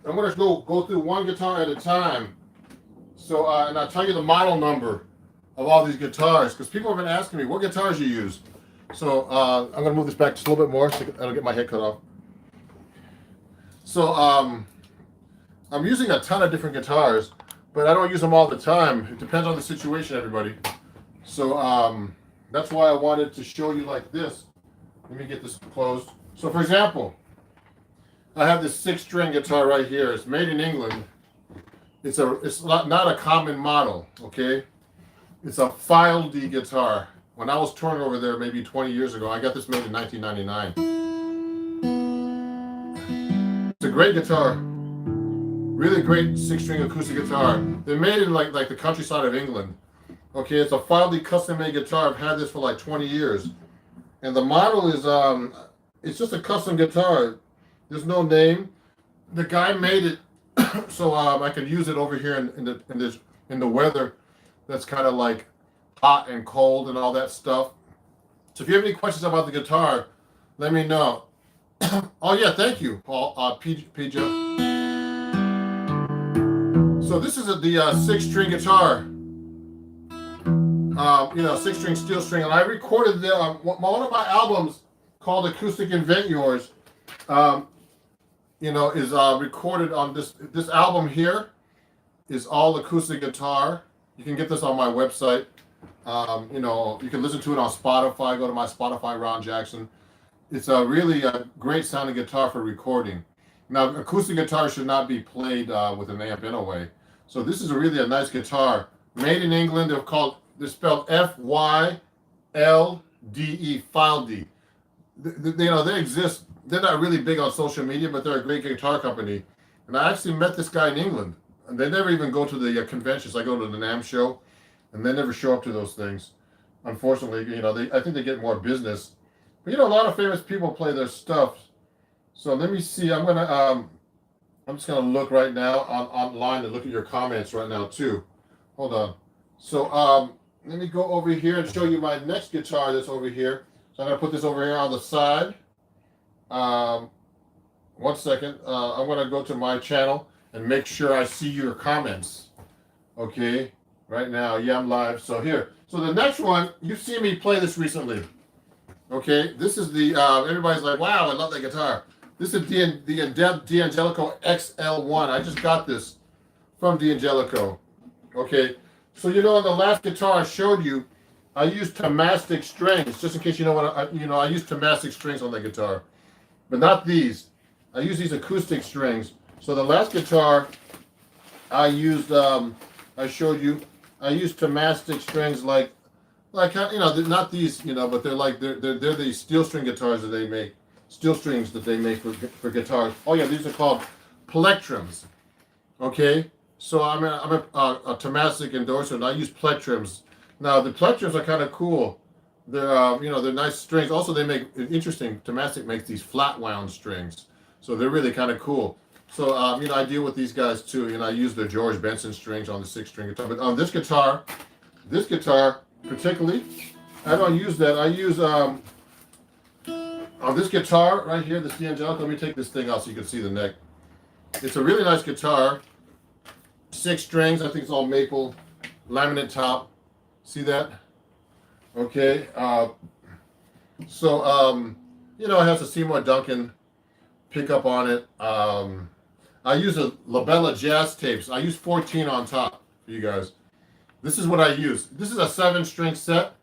gonna go through one guitar at a time. So, and I'll tell you the model number of all these guitars, because people have been asking me what guitars you use. So I'm going to move this back just a little bit more so I don't get my head cut off. So I'm using a ton of different guitars, but I don't use them all the time. It depends on the situation, everybody. So that's why I wanted to show you like this. Let me get this closed. So for example, I have this 6-string guitar right here. It's made in England. It's not a common model, okay? It's a file D guitar. When I was touring over there maybe 20 years ago, I got this made in 1999. It's a great guitar. Really great 6-string acoustic guitar. They're made in like the countryside of England. Okay, it's a file D custom made guitar. I've had this for like 20 years. And the model is it's just a custom guitar. There's no name. The guy made it so I can use it over here in the weather that's kind of like hot and cold and all that stuff. So if you have any questions about the guitar, let me know. Oh yeah, thank you, Paul. PJ. So this is the 6-string guitar. 6-string steel string, and I recorded one of my albums called Acoustic Invent Yours. Is recorded on this album here. Is all acoustic guitar. You can get this on my website. You can listen to it on Spotify. Go to my Spotify, Ron Jackson. It's a really great sounding guitar for recording. Now, acoustic guitar should not be played with an amp anyway. So this is really a nice guitar. Made in England. They're spelled FYLDE, File D. They exist. They're not really big on social media, but they're a great guitar company. And I actually met this guy in England. And they never even go to the conventions. I go to the NAMM show, and they never show up to those things. Unfortunately, I think they get more business. But a lot of famous people play their stuff. So let me see. I'm just gonna look right now online and look at your comments right now too. Hold on. So let me go over here and show you my next guitar that's over here. So I'm gonna put this over here on the side. 1 second. I'm gonna go to my channel and make sure I see your comments. Okay, right now, yeah, I'm live. So here, so the next one, you've seen me play this recently. Okay, this is the everybody's like, wow, I love that guitar. This is the D'Angelico XL1. I just got this from D'Angelico. Okay, so you know, on the last guitar I showed you, I used Tomastic strings, just in case you know what I used Tomastic strings on the guitar, but not these. I use these acoustic strings. So the last guitar I used, I showed you, I used Tomastic strings like you know, they're not these, you know, but they're like they're the steel string guitars that they make, steel strings that they make for guitars. Oh yeah, these are called plectrums. Okay, so I'm a Tomastic endorser, and I use plectrums. Now the plectrums are kind of cool. They're you know, they're nice strings. Also, they make interesting. Tomastic makes these flat wound strings, so they're really kind of cool. So you know, I deal with these guys too. You know, I use the George Benson strings on the 6-string guitar. But on this guitar particularly, I don't use that. I use on this guitar right here, this D'Angelico. Let me take this thing out so you can see the neck. It's a really nice guitar. 6 strings. I think it's all maple, laminate top. See that? Okay. So you know, it has a Seymour Duncan pickup on it. I use a Labella jazz tapes. I use 14 on top for you guys. This is what I use. This is a 7-string set,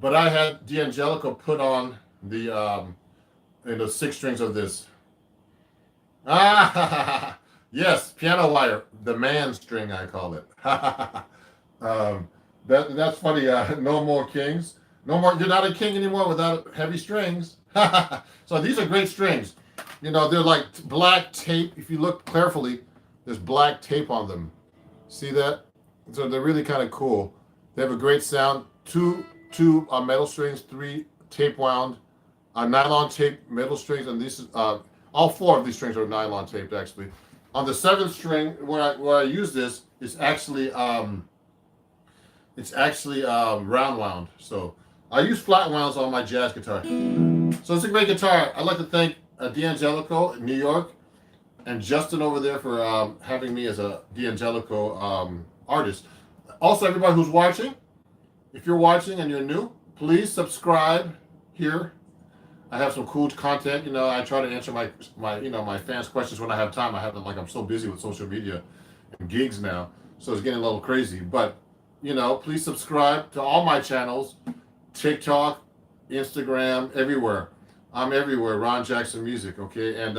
but I had D'Angelico put on the 6 strings of this. Ah, yes, piano wire, the man string I call it. That's funny. No more kings. No more. You're not a king anymore without heavy strings. So these are great strings. You know, they're like black tape. If you look carefully, there's black tape on them. See that? So they're really kind of cool. They have a great sound. Two metal strings, 3 tape wound, nylon tape metal strings, and these all 4 of these strings are nylon taped actually. On the 7th string, where I use this, it's actually round wound. So I use flat wounds on my jazz guitar. So it's a great guitar. I'd like to thank D'Angelico in New York and Justin over there for having me as a D'Angelico artist. Also, everybody who's watching, if you're watching and you're new, please subscribe here. I have some cool content. You know, I try to answer my fans' questions when I have time. I'm so busy with social media and gigs now, so it's getting a little crazy. But you know, please subscribe to all my channels, TikTok, Instagram, everywhere. I'm everywhere. Ron Jackson Music. Okay, and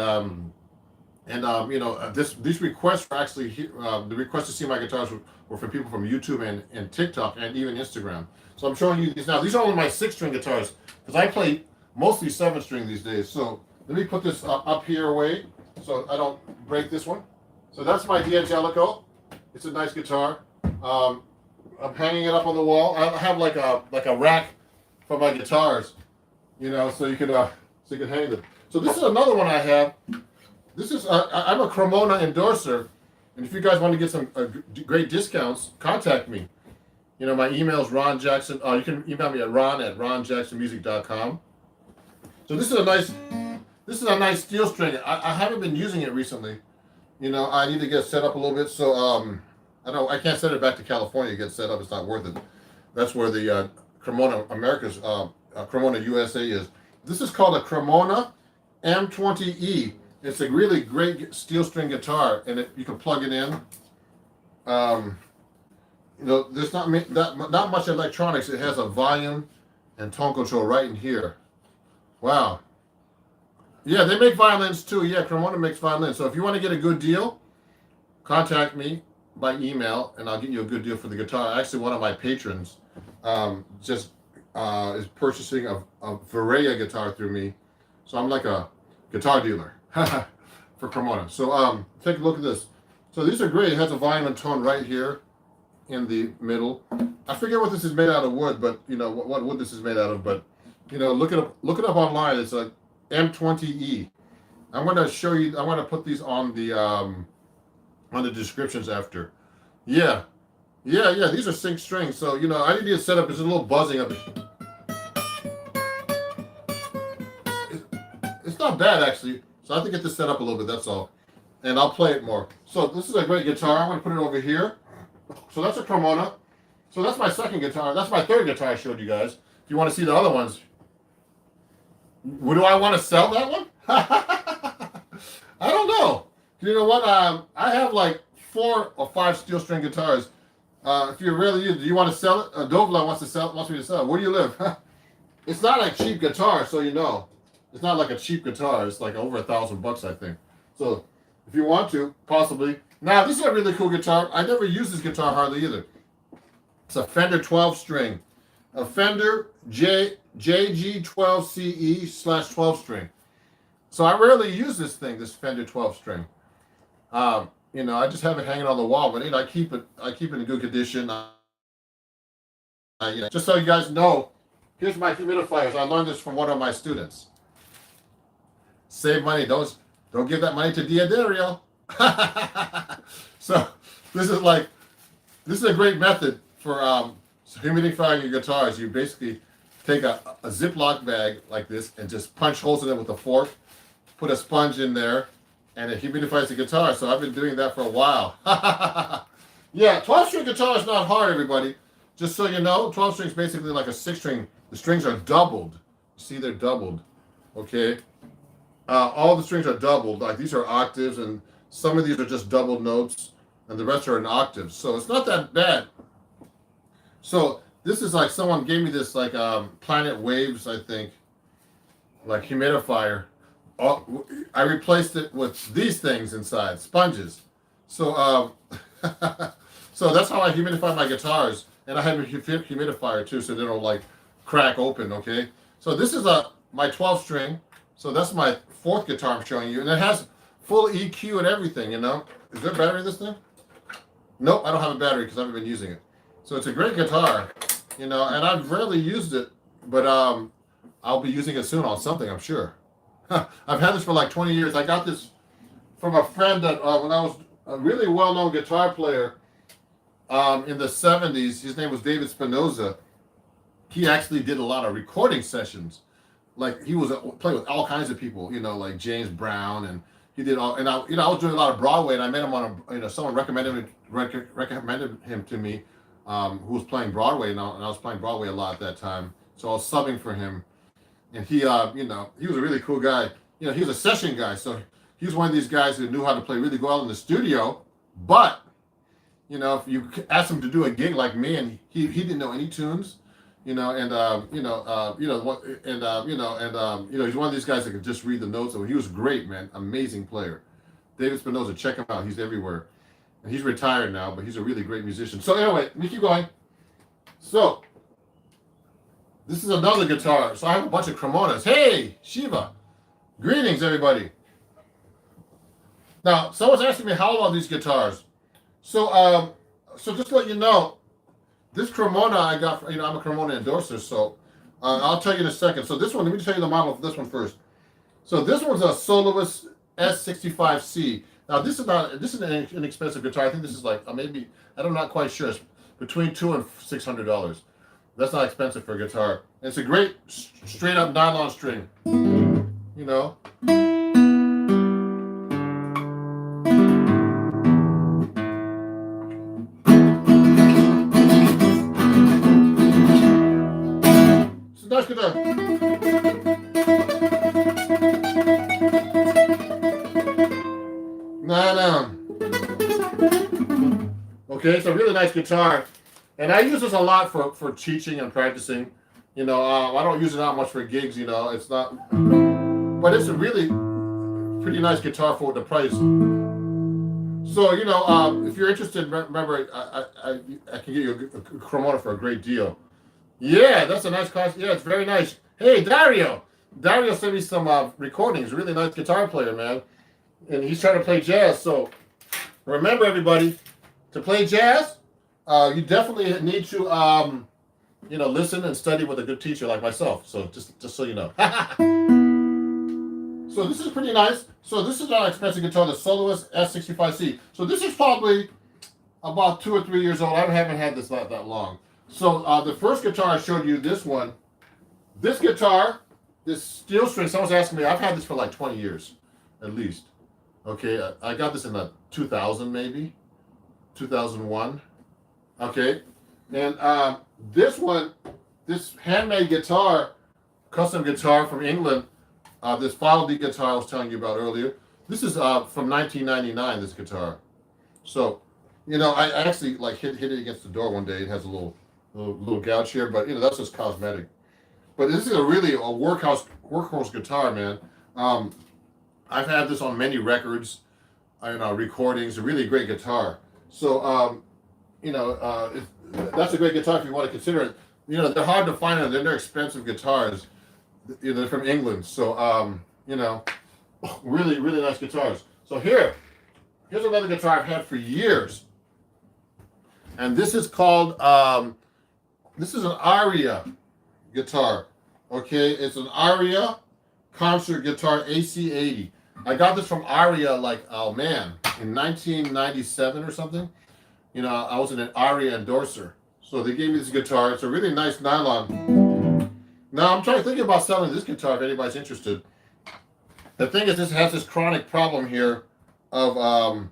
you know, these requests were actually the requests to see my guitars were from people from YouTube and TikTok and even Instagram. So I'm showing you these now. These are only my 6-string guitars because I play mostly 7-string these days. So let me put this up here away so I don't break this one. So that's my D'Angelico. It's a nice guitar. I'm hanging it up on the wall. I have like a rack for my guitars, you know, so you can hang them. So this is another one I have. This is I'm a Cremona endorser, and if you guys want to get some great discounts, contact me. You know, my email is Ron Jackson. You can email me at ron@ronjacksonmusic.com. So this is a nice steel string. I haven't been using it recently. You know, I need to get set up a little bit. So I can't send it back to California to get set up. It's not worth it. That's where the Cremona America's Cremona USA is. This is called a Cremona M20E. It's a really great steel string guitar, and you can plug it in. You know, there's not much electronics. It has a volume and tone control right in here. Wow. Yeah, they make violins too. Yeah, Cremona makes violins. So if you want to get a good deal, contact me by email, and I'll get you a good deal for the guitar. Actually, one of my patrons is purchasing a Varia guitar through me, so I'm like a guitar dealer for Cremona. So take a look at this. So these are great. It has a volume and tone right here in the middle. I forget what this is made out of wood, but you know what wood this is made out of. But you know, look it up online. It's a M20E. I'm going to show you. I want to put these on the descriptions after. Yeah. These are 6 strings. So you know, I need to get set up. There's a little buzzing of it. It's not bad actually. So I have to get this set up a little bit. That's all, and I'll play it more. So this is a great guitar. I'm gonna put it over here. So that's a Cremona. So that's my second guitar. That's my third guitar I showed you guys. If you want to see the other ones, would I want to sell that one? I don't know. You know what? I have like 4 or 5 steel string guitars. If you really do you want to sell it? Dovla wants me to sell it. Where do you live? It's not a cheap guitar, so you know. It's not like a cheap guitar. It's like over $1,000, I think. So if you want to, possibly. Now this is a really cool guitar. I never used this guitar hardly either. It's a Fender 12 string. A Fender JG12CE/12 string. So I rarely use this thing, this Fender 12 string. You know, I just have it hanging on the wall, but you know, I keep it in good condition. You know, just so you guys know, here's my humidifiers. I learned this from one of my students. Save money. Don't give that money to Diadario. So this is a great method for humidifying your guitars. You basically take a Ziploc bag like this and just punch holes in it with a fork, put a sponge in there, and it humidifies the guitar. So I've been doing that for a while. Yeah, 12-string guitar is not hard, everybody. Just so you know, 12 string is basically like a 6-string. The strings are doubled. See, they're doubled. Okay? All the strings are doubled. Like these are octaves, and some of these are just doubled notes, and the rest are in octaves. So it's not that bad. So this is like someone gave me this like Planet Waves, I think, like humidifier. I replaced it with these things inside, sponges. So so that's how I humidify my guitars, and I have a humidifier too, so they don't like crack open. Okay. So this is my 12 string. So that's my 4th guitar I'm showing you, and it has full EQ and everything. You know, is there a battery in this thing? Nope, I don't have a battery because I haven't been using it. So it's a great guitar, you know, and I've rarely used it, but I'll be using it soon on something, I'm sure. I've had this for like 20 years. I got this from a friend that when I was a really well-known guitar player in the 70s. His name was David Spinoza. He actually did a lot of recording sessions. Like he was playing with all kinds of people, you know, like James Brown, and he did all. And I was doing a lot of Broadway, and I met him on someone recommended him to me, who was playing Broadway, and I was playing Broadway a lot at that time. So I was subbing for him, and he, he was a really cool guy. You know, he was a session guy, so he was one of these guys who knew how to play really well in the studio. But you know, if you asked him to do a gig like me, and he didn't know any tunes. You know, and he's one of these guys that can just read the notes. So he was great, man, amazing player. David Spinoza, check him out. He's everywhere, and he's retired now, but he's a really great musician. So anyway, let me keep going. So this is another guitar. So I have a bunch of Cremonas. Hey, Shiva, greetings, everybody. Now, someone's asking me how old are these guitars. So just to let you know. This Cremona I got, I'm a Cremona endorser, so I'll tell you in a second. So this one, let me tell you the model for this one first. So this one's a Soloist S65C. Now this is an inexpensive guitar. I think this is like maybe, I'm not quite sure. It's between $200 and $600. That's not expensive for a guitar. And it's a great straight up nylon string. You know. Nice guitar. Okay, it's a really nice guitar, and I use this a lot for teaching and practicing. You know, I don't use it that much for gigs. You know, it's not, but it's a really pretty nice guitar for the price. So you know, if you're interested, remember I can get you a Cremona for a great deal. Yeah, that's a nice cost. Yeah, it's very nice. Hey, Dario. Dario sent me some recordings. Really nice guitar player, man. And he's trying to play jazz. So remember, everybody, to play jazz, you definitely need to, listen and study with a good teacher like myself. So just so you know. So this is pretty nice. So this is not an expensive guitar, the Soloist S65C. So this is probably about 2 or 3 years old. I haven't had this that long. So the first guitar I showed you, this one, this guitar this steel string. Someone's asking me. I've had this for like 20 years, at least. Okay, I got this in the 2000 maybe, 2001. Okay, and this one, this handmade guitar, custom guitar from England, this File D guitar I was telling you about earlier. This is from 1999. This guitar. So, I actually like hit it against the door one day. It has a little gouge here, but that's just cosmetic. But this is a workhorse guitar, man. I've had this on many records, recordings. A really great guitar. So, that's a great guitar if you want to consider it. They're hard to find, and they're expensive guitars. They're from England, so really, really nice guitars. So here's another guitar I've had for years, and this is called this is an Aria guitar. Okay, it's an Aria concert guitar AC80. I got this from Aria in 1997 or something. I was an Aria endorser, so they gave me this guitar. It's a really nice nylon. Now I'm trying to think about selling this guitar if anybody's interested. The thing is, this has this chronic problem here of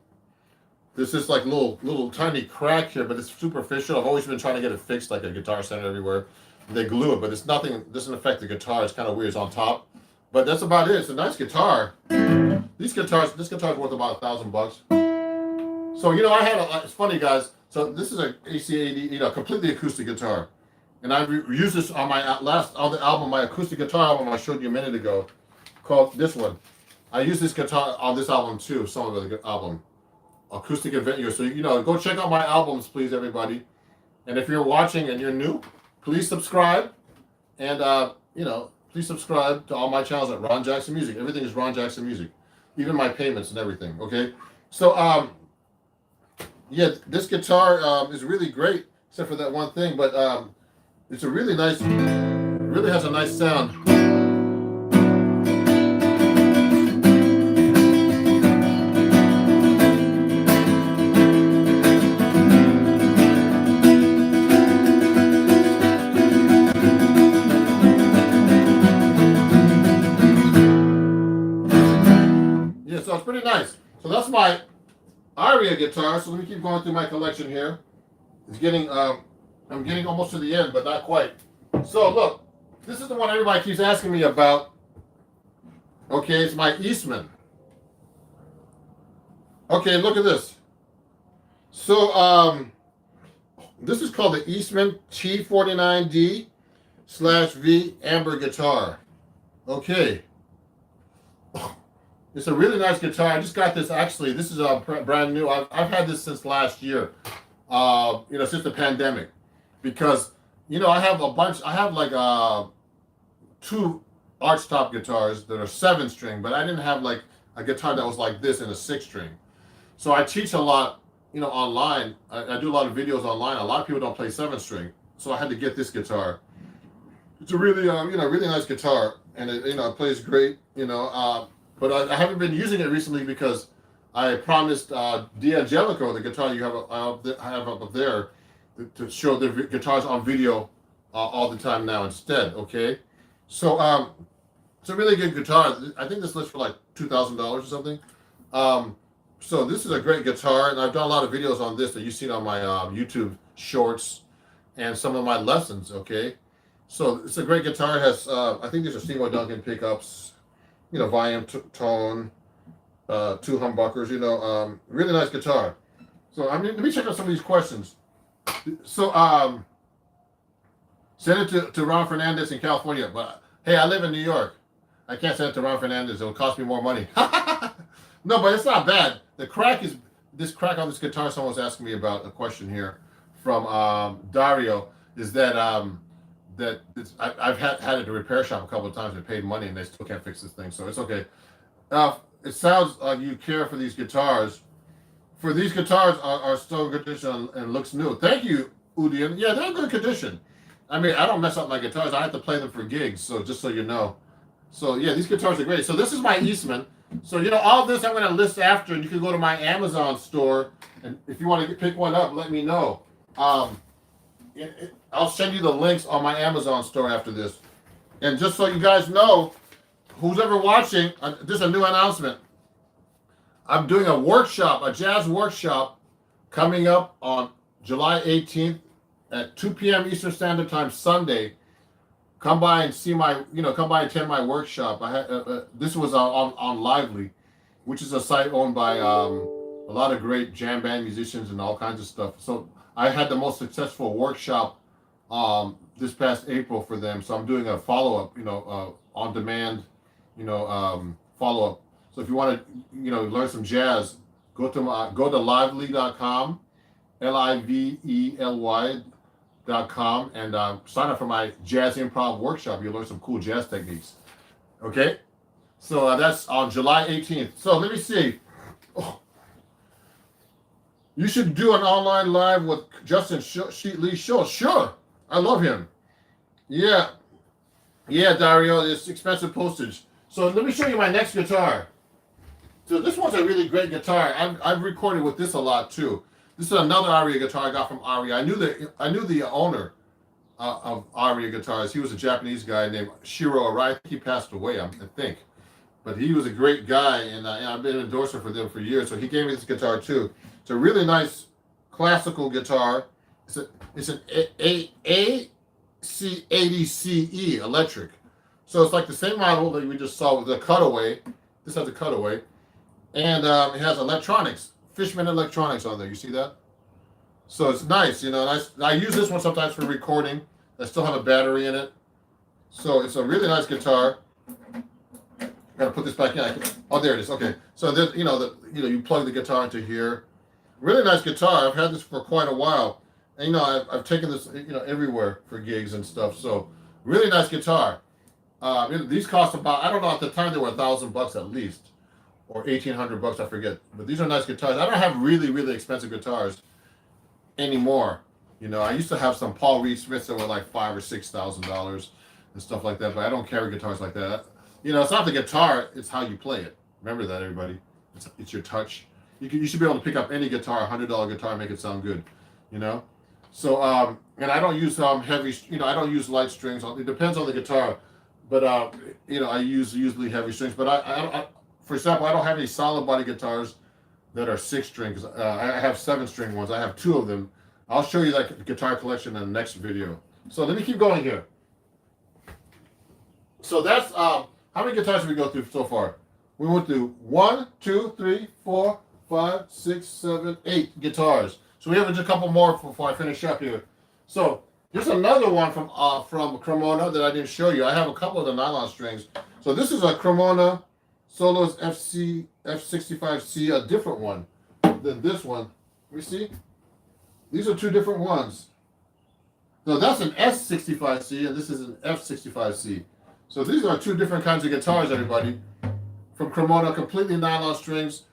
there's this like little tiny crack here, but it's superficial. I've always been trying to get it fixed, like a Guitar Center everywhere. They glue it, but it's nothing. It doesn't affect the guitar. It's kind of weird. It's on top, but that's about it. It's a nice guitar. This guitar's worth about $1,000. So I had it's funny, guys. So this is a AC80, completely acoustic guitar, and I used this on my on the album, my acoustic guitar album I showed you a minute ago, called this one. I use this guitar on this album too. Some of the album, Acoustic Adventure. So go check out my albums, please, everybody. And if you're watching and you're new, please subscribe, and please subscribe to all my channels at Ron Jackson Music. Everything is Ron Jackson Music, even my payments and everything. Okay, so yeah, this guitar is really great, except for that one thing. But it's a really nice, really has a nice sound. So it's pretty nice. So that's my Aria guitar. So let me keep going through my collection here. It's getting, I'm getting almost to the end, but not quite. So look, this is the one everybody keeps asking me about. Okay, it's my Eastman. Okay, look at this. So this is called the Eastman T49D/V Amber guitar. Okay. It's a really nice guitar. I just got this actually. This is brand new. I've had this since last year. Since the pandemic, because I have a bunch. I have like 2 archtop guitars that are 7-string, but I didn't have like a guitar that was like this in a 6-string. So I teach a lot, online. I do a lot of videos online. A lot of people don't play 7-string, so I had to get this guitar. It's a really, really nice guitar, and it plays great. But I haven't been using it recently because I promised D'Angelico, the guitar you I have up there, to show the guitars on video all the time now instead. Okay, so it's a really good guitar. I think this lists for like $2,000 or something. So this is a great guitar, and I've done a lot of videos on this that you've seen on my YouTube shorts and some of my lessons. Okay, so it's a great guitar. It has I think these are Seymour Duncan pickups. Volume, tone, 2 humbuckers, really nice guitar. So, let me check out some of these questions. So, send it to Ron Fernandez in California. But, hey, I live in New York. I can't send it to Ron Fernandez. It'll cost me more money. No, but it's not bad. This crack on this guitar, someone's asking me about a question here from Dario, is that I've had it to repair shop a couple of times and paid money, and they still can't fix this thing, so it's okay. It sounds like you care for these guitars. For these guitars are still in good condition and looks new. Thank you, Udian. Yeah, they're in good condition. I mean, I don't mess up my guitars. I have to play them for gigs, so just so you know. So yeah, these guitars are great. So this is my Eastman. So all this I'm going to list after, and you can go to my Amazon store, and if you want to pick one up, let me know. I'll send you the links on my Amazon store after this. And just so you guys know, who's ever watching, this is a new announcement. I'm doing a workshop, a jazz workshop, coming up on July 18th at 2 p.m. Eastern Standard Time, Sunday. Come by and see my, come by and attend my workshop. I had this was on Lively, which is a site owned by a lot of great jam band musicians and all kinds of stuff. So I had the most successful workshop this past April for them. So I'm doing a follow-up, on demand, follow-up. So if you want to, learn some jazz, go to lively.com, lively.com, and sign up for my jazz improv workshop. You'll learn some cool jazz techniques. Okay? So that's on July 18th. So let me see. Oh. You should do an online live with Justin Sheetley's show. Sure. I love him. Yeah. Yeah, Dario, it's expensive postage. So let me show you my next guitar. So this one's a really great guitar. I've recorded with this a lot too. This is another Aria guitar I got from Aria. I knew the owner of Aria Guitars. He was a Japanese guy named Shiro Arai. He passed away, I think. But he was a great guy, and I've been an endorser for them for years. So he gave me this guitar too. It's a really nice classical guitar. It's an AC80CE electric. So it's like the same model that we just saw with the cutaway. This has a cutaway. And it has electronics, Fishman electronics on there. You see that? So it's nice, And I use this one sometimes for recording. I still have a battery in it. So it's a really nice guitar. Gotta put this back in. Oh, there it is. Okay. So then, you plug the guitar into here. Really nice guitar. I've had this for quite a while. And, I've taken this, everywhere for gigs and stuff. So really nice guitar. These cost about, I don't know, at the time they were $1,000 at least. Or $1,800, I forget. But these are nice guitars. I don't have really, really expensive guitars anymore. I used to have some Paul Reed Smiths that were like $5,000 or $6,000 and stuff like that. But I don't carry guitars like that. It's not the guitar; it's how you play it. Remember that, everybody. It's your touch. You should be able to pick up any guitar, $100 guitar, and make it sound good. So and I don't use heavy. I don't use light strings. It depends on the guitar, but I use usually heavy strings. But I for example, I don't have any solid body guitars that are 6-string. I have 7-string ones. I have 2 of them. I'll show you that guitar collection in the next video. So let me keep going here. So that's how many guitars did we go through so far? We went through 1, 2, 3, 4, 5, 6, 7, 8 guitars. So we have just a couple more before I finish up here. So there's another one from Cremona that I didn't show you. I have a couple of the nylon strings. So this is a Cremona Solos F65C, a different one than this one. Let me see. These are 2 different ones. So that's an S65C and this is an F65C. So these are 2 different kinds of guitars, everybody. From Cremona, completely nylon strings.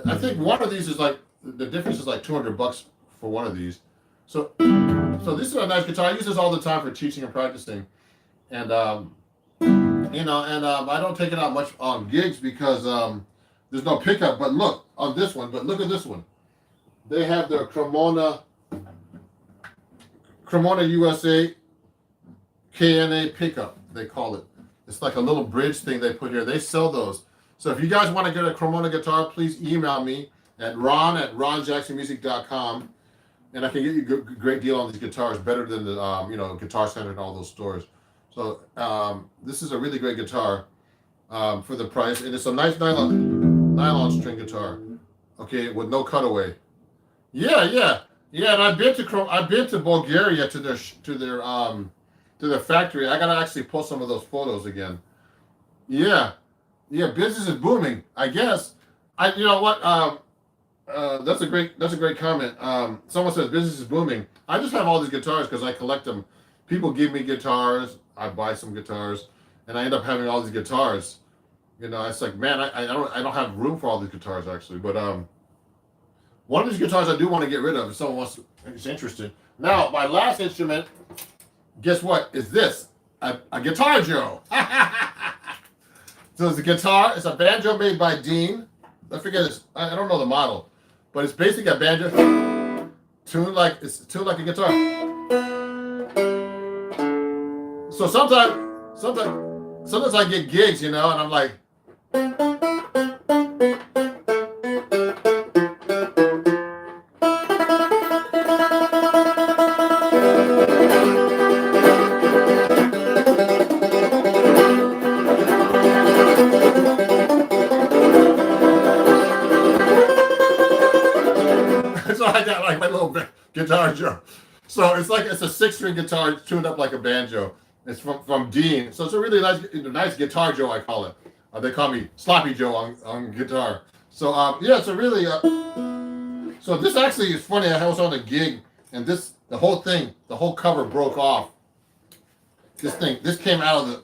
I think one of these is like, the difference is like $200 for one of these. So this is a nice guitar. I use this all the time for teaching and practicing. And, I don't take it out much on gigs because there's no pickup. But look at this one. They have their Cremona USA KNA pickup, they call it. It's like a little bridge thing they put here. They sell those. So if you guys want to get a Cremona guitar, please email me at ron@ronjacksonmusic.com, and I can get you a great deal on these guitars, better than the Guitar Center and all those stores. So this is a really great guitar for the price, and it's a nice nylon string guitar. Okay, with no cutaway. Yeah. And I've been to Bulgaria to their factory. I gotta actually post some of those photos again. Yeah, business is booming. I guess. You know what? That's a great comment. Someone says business is booming. I just have all these guitars because I collect them. People give me guitars. I buy some guitars, and I end up having all these guitars. It's like, man, I don't have room for all these guitars actually. But one of these guitars I do want to get rid of if someone is interested. Now, my last instrument, guess what? Is this a Guitar Joe? So it's a guitar. It's a banjo made by Dean. I forget this. I don't know the model, but it's basically a banjo tuned like a guitar. So sometimes sometimes I get gigs, you know, and I'm like, so I got like my little guitar Joe. So it's like it's a 6-string guitar tuned up like a banjo. It's from Dean. So it's a really nice guitar Joe, I call it. They call me Sloppy Joe on guitar. So yeah, it's a really so this actually is funny. I was on a gig and the whole cover broke off. This came out of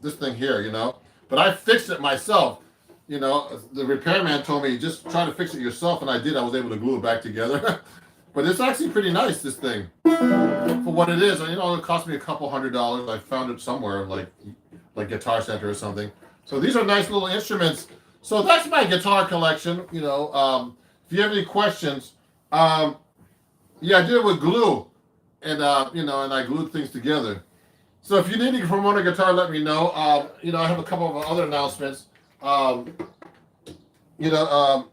this thing here, you know. But I fixed it myself. You know, the repairman told me just try to fix it yourself, and I did. I was able to glue it back together. But it's actually pretty nice, this thing, for what it is. You know, it cost me a couple $100. I found it somewhere, like Guitar Center or something. So these are nice little instruments. So that's my guitar collection. You know, if you have any questions, yeah, I did it with glue, and you know, and I glued things together. So if you need to promote a guitar, let me know. You know, I have a couple of other announcements. You know,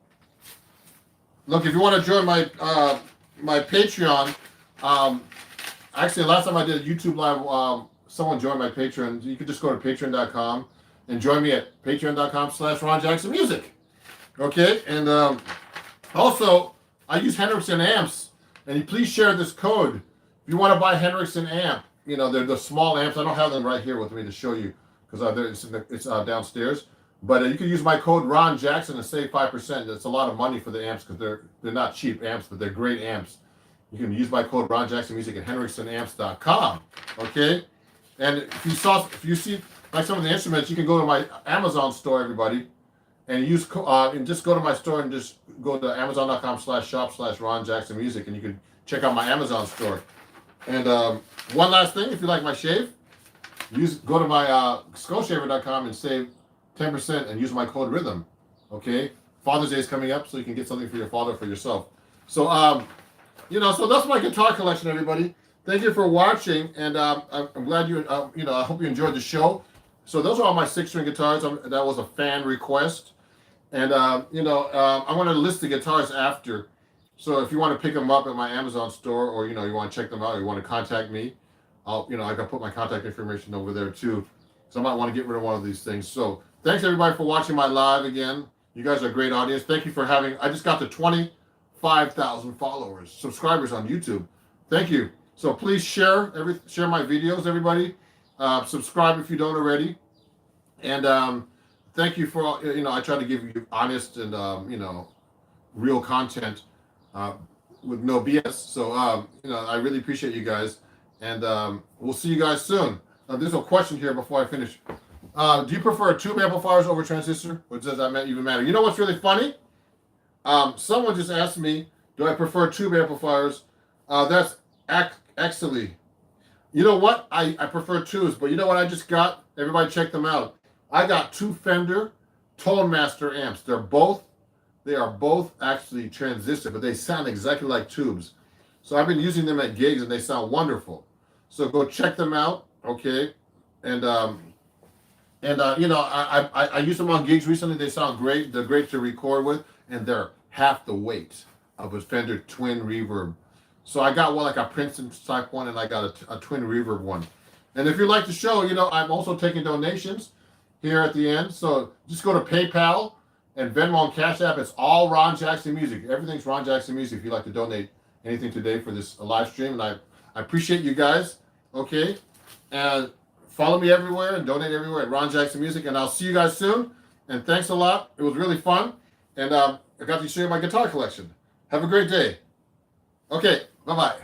look, if you want to join my my Patreon, actually last time I did a YouTube live, someone joined my Patreon. You can just go to patreon.com and join me at patreon.com/Ron Jackson Music. Okay, and also I use Hendrickson amps, and please share this code if you want to buy Hendrickson amp. You know, they're the small amps. I don't have them right here with me to show you because it's downstairs. But you can use my code Ron Jackson and save 5%. It's a lot of money for the amps because they're not cheap amps, but they're great amps. You can use my code Ron Jackson Music at HenricksonAmps.com. Okay, and if you see like some of the instruments, you can go to my Amazon store, everybody, and and just go to my store and just go to Amazon.com/shop/Ron Jackson Music, and you can check out my Amazon store. And one last thing, if you like my shave, go to my skullshaver.com and save 10% and use my code RHYTHM. Okay, Father's Day is coming up, so you can get something for your father or for yourself. So you know, so that's my guitar collection, everybody. Thank you for watching, and I'm glad you you know, I hope you enjoyed the show. So those are all my 6-string guitars. That was a fan request, and you know, I'm going to list the guitars after. So if you want to pick them up at my Amazon store, or you know, you want to check them out, or you want to contact me, you know, I can put my contact information over there too. So I might want to get rid of one of these things. So thanks everybody for watching my live again. You guys are a great audience. Thank you for having. I just got to 25,000 followers, subscribers on YouTube. Thank you. So please share my videos, everybody. Subscribe if you don't already. And thank you for, you know, I try to give you honest and you know, real content with no BS. So you know, I really appreciate you guys, and we'll see you guys soon. There's a question here before I finish. Do you prefer tube amplifiers over transistor, or does that even matter? You know what's really funny? Someone just asked me, do I prefer tube amplifiers? That's actually, you know what? I prefer tubes, but you know what I just got? Everybody check them out. I got 2 Fender Tone Master amps. They are both actually transistor, but they sound exactly like tubes. So I've been using them at gigs, and they sound wonderful. So go check them out, okay? And you know, I used them on gigs recently. They sound great. They're great to record with, and they're half the weight of a Fender Twin Reverb. So I got one like a Princeton type one, and I got a Twin Reverb one. And if you like the show, you know, I'm also taking donations here at the end. So just go to PayPal and Venmo and Cash App. It's all Ron Jackson Music. Everything's Ron Jackson Music if you'd like to donate anything today for this live stream. And I appreciate you guys, okay? And follow me everywhere and donate everywhere at Ron Jackson Music. And I'll see you guys soon. And thanks a lot. It was really fun. And I got to show you my guitar collection. Have a great day. Okay, bye-bye.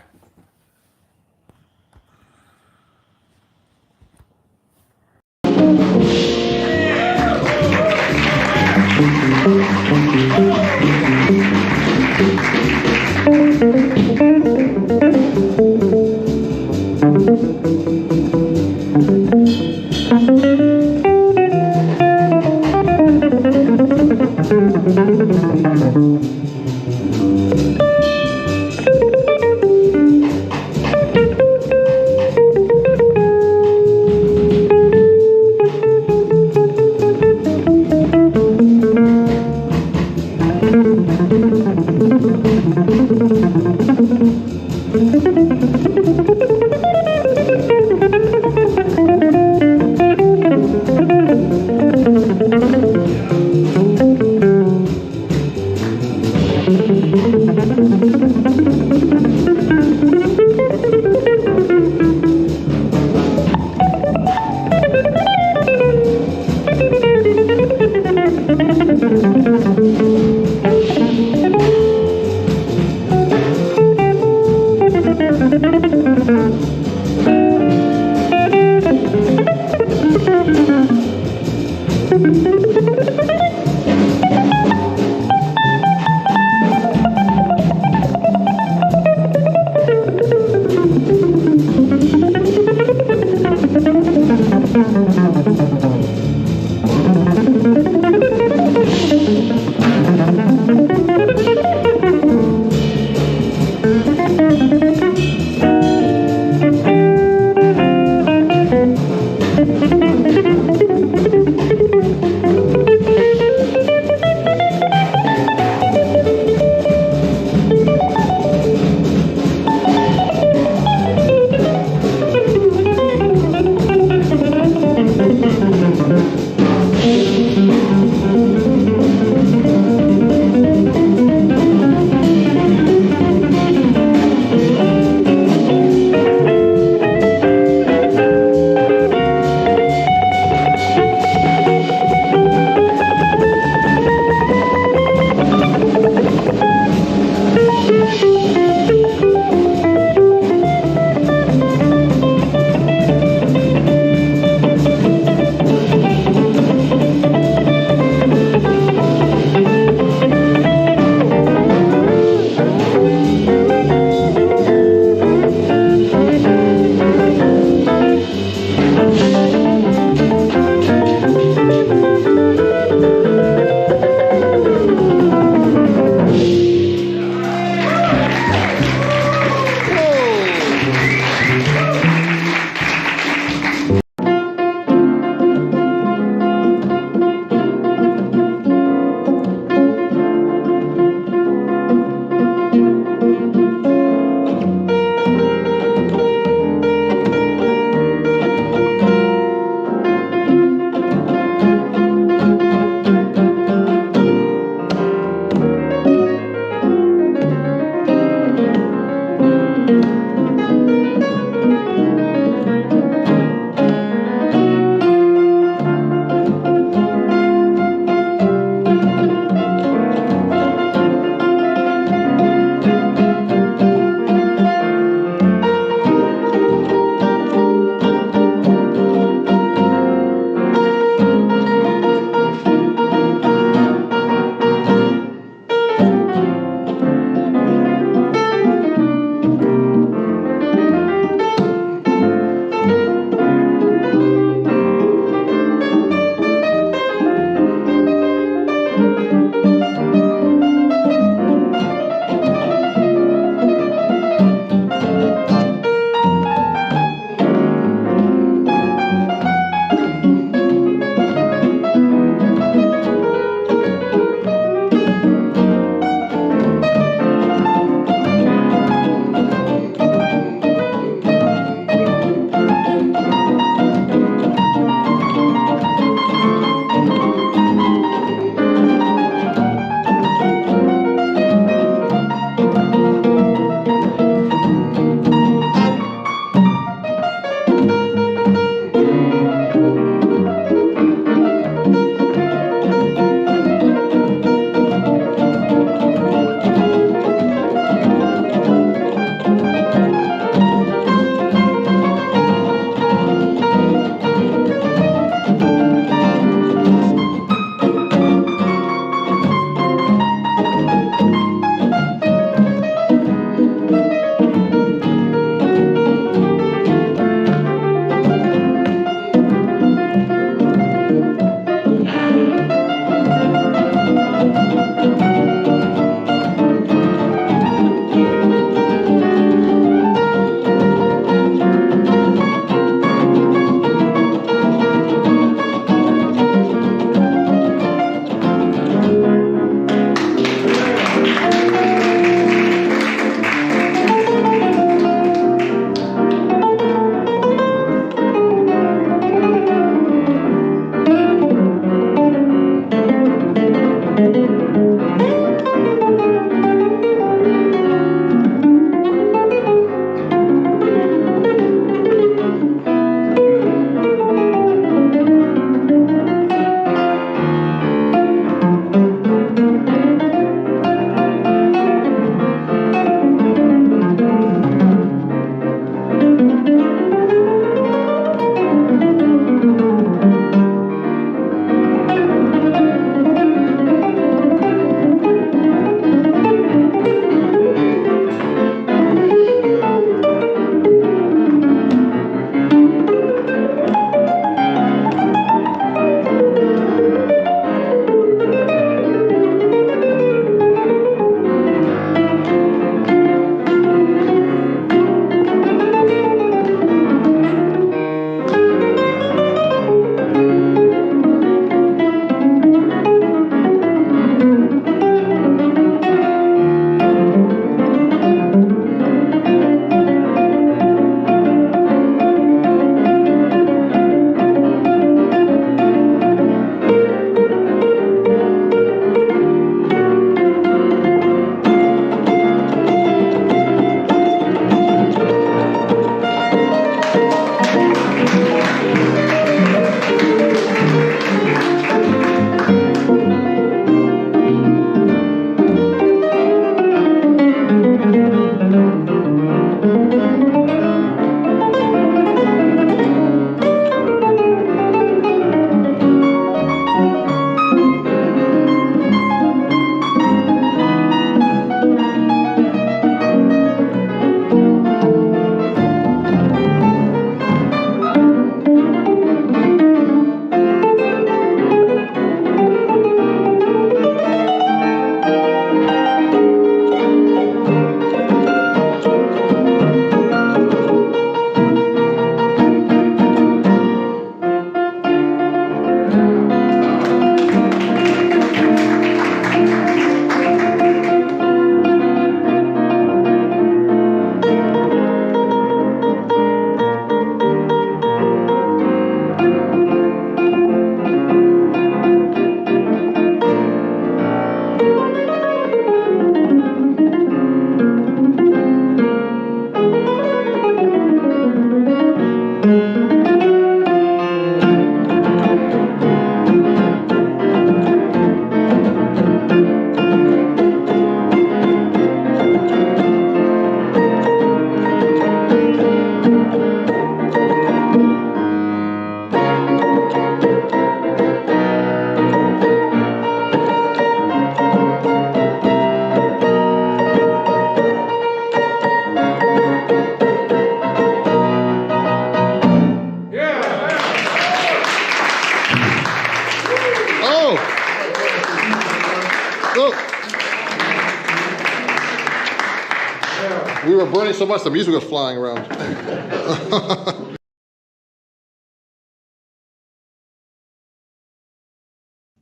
We were burning so much, the music was flying around.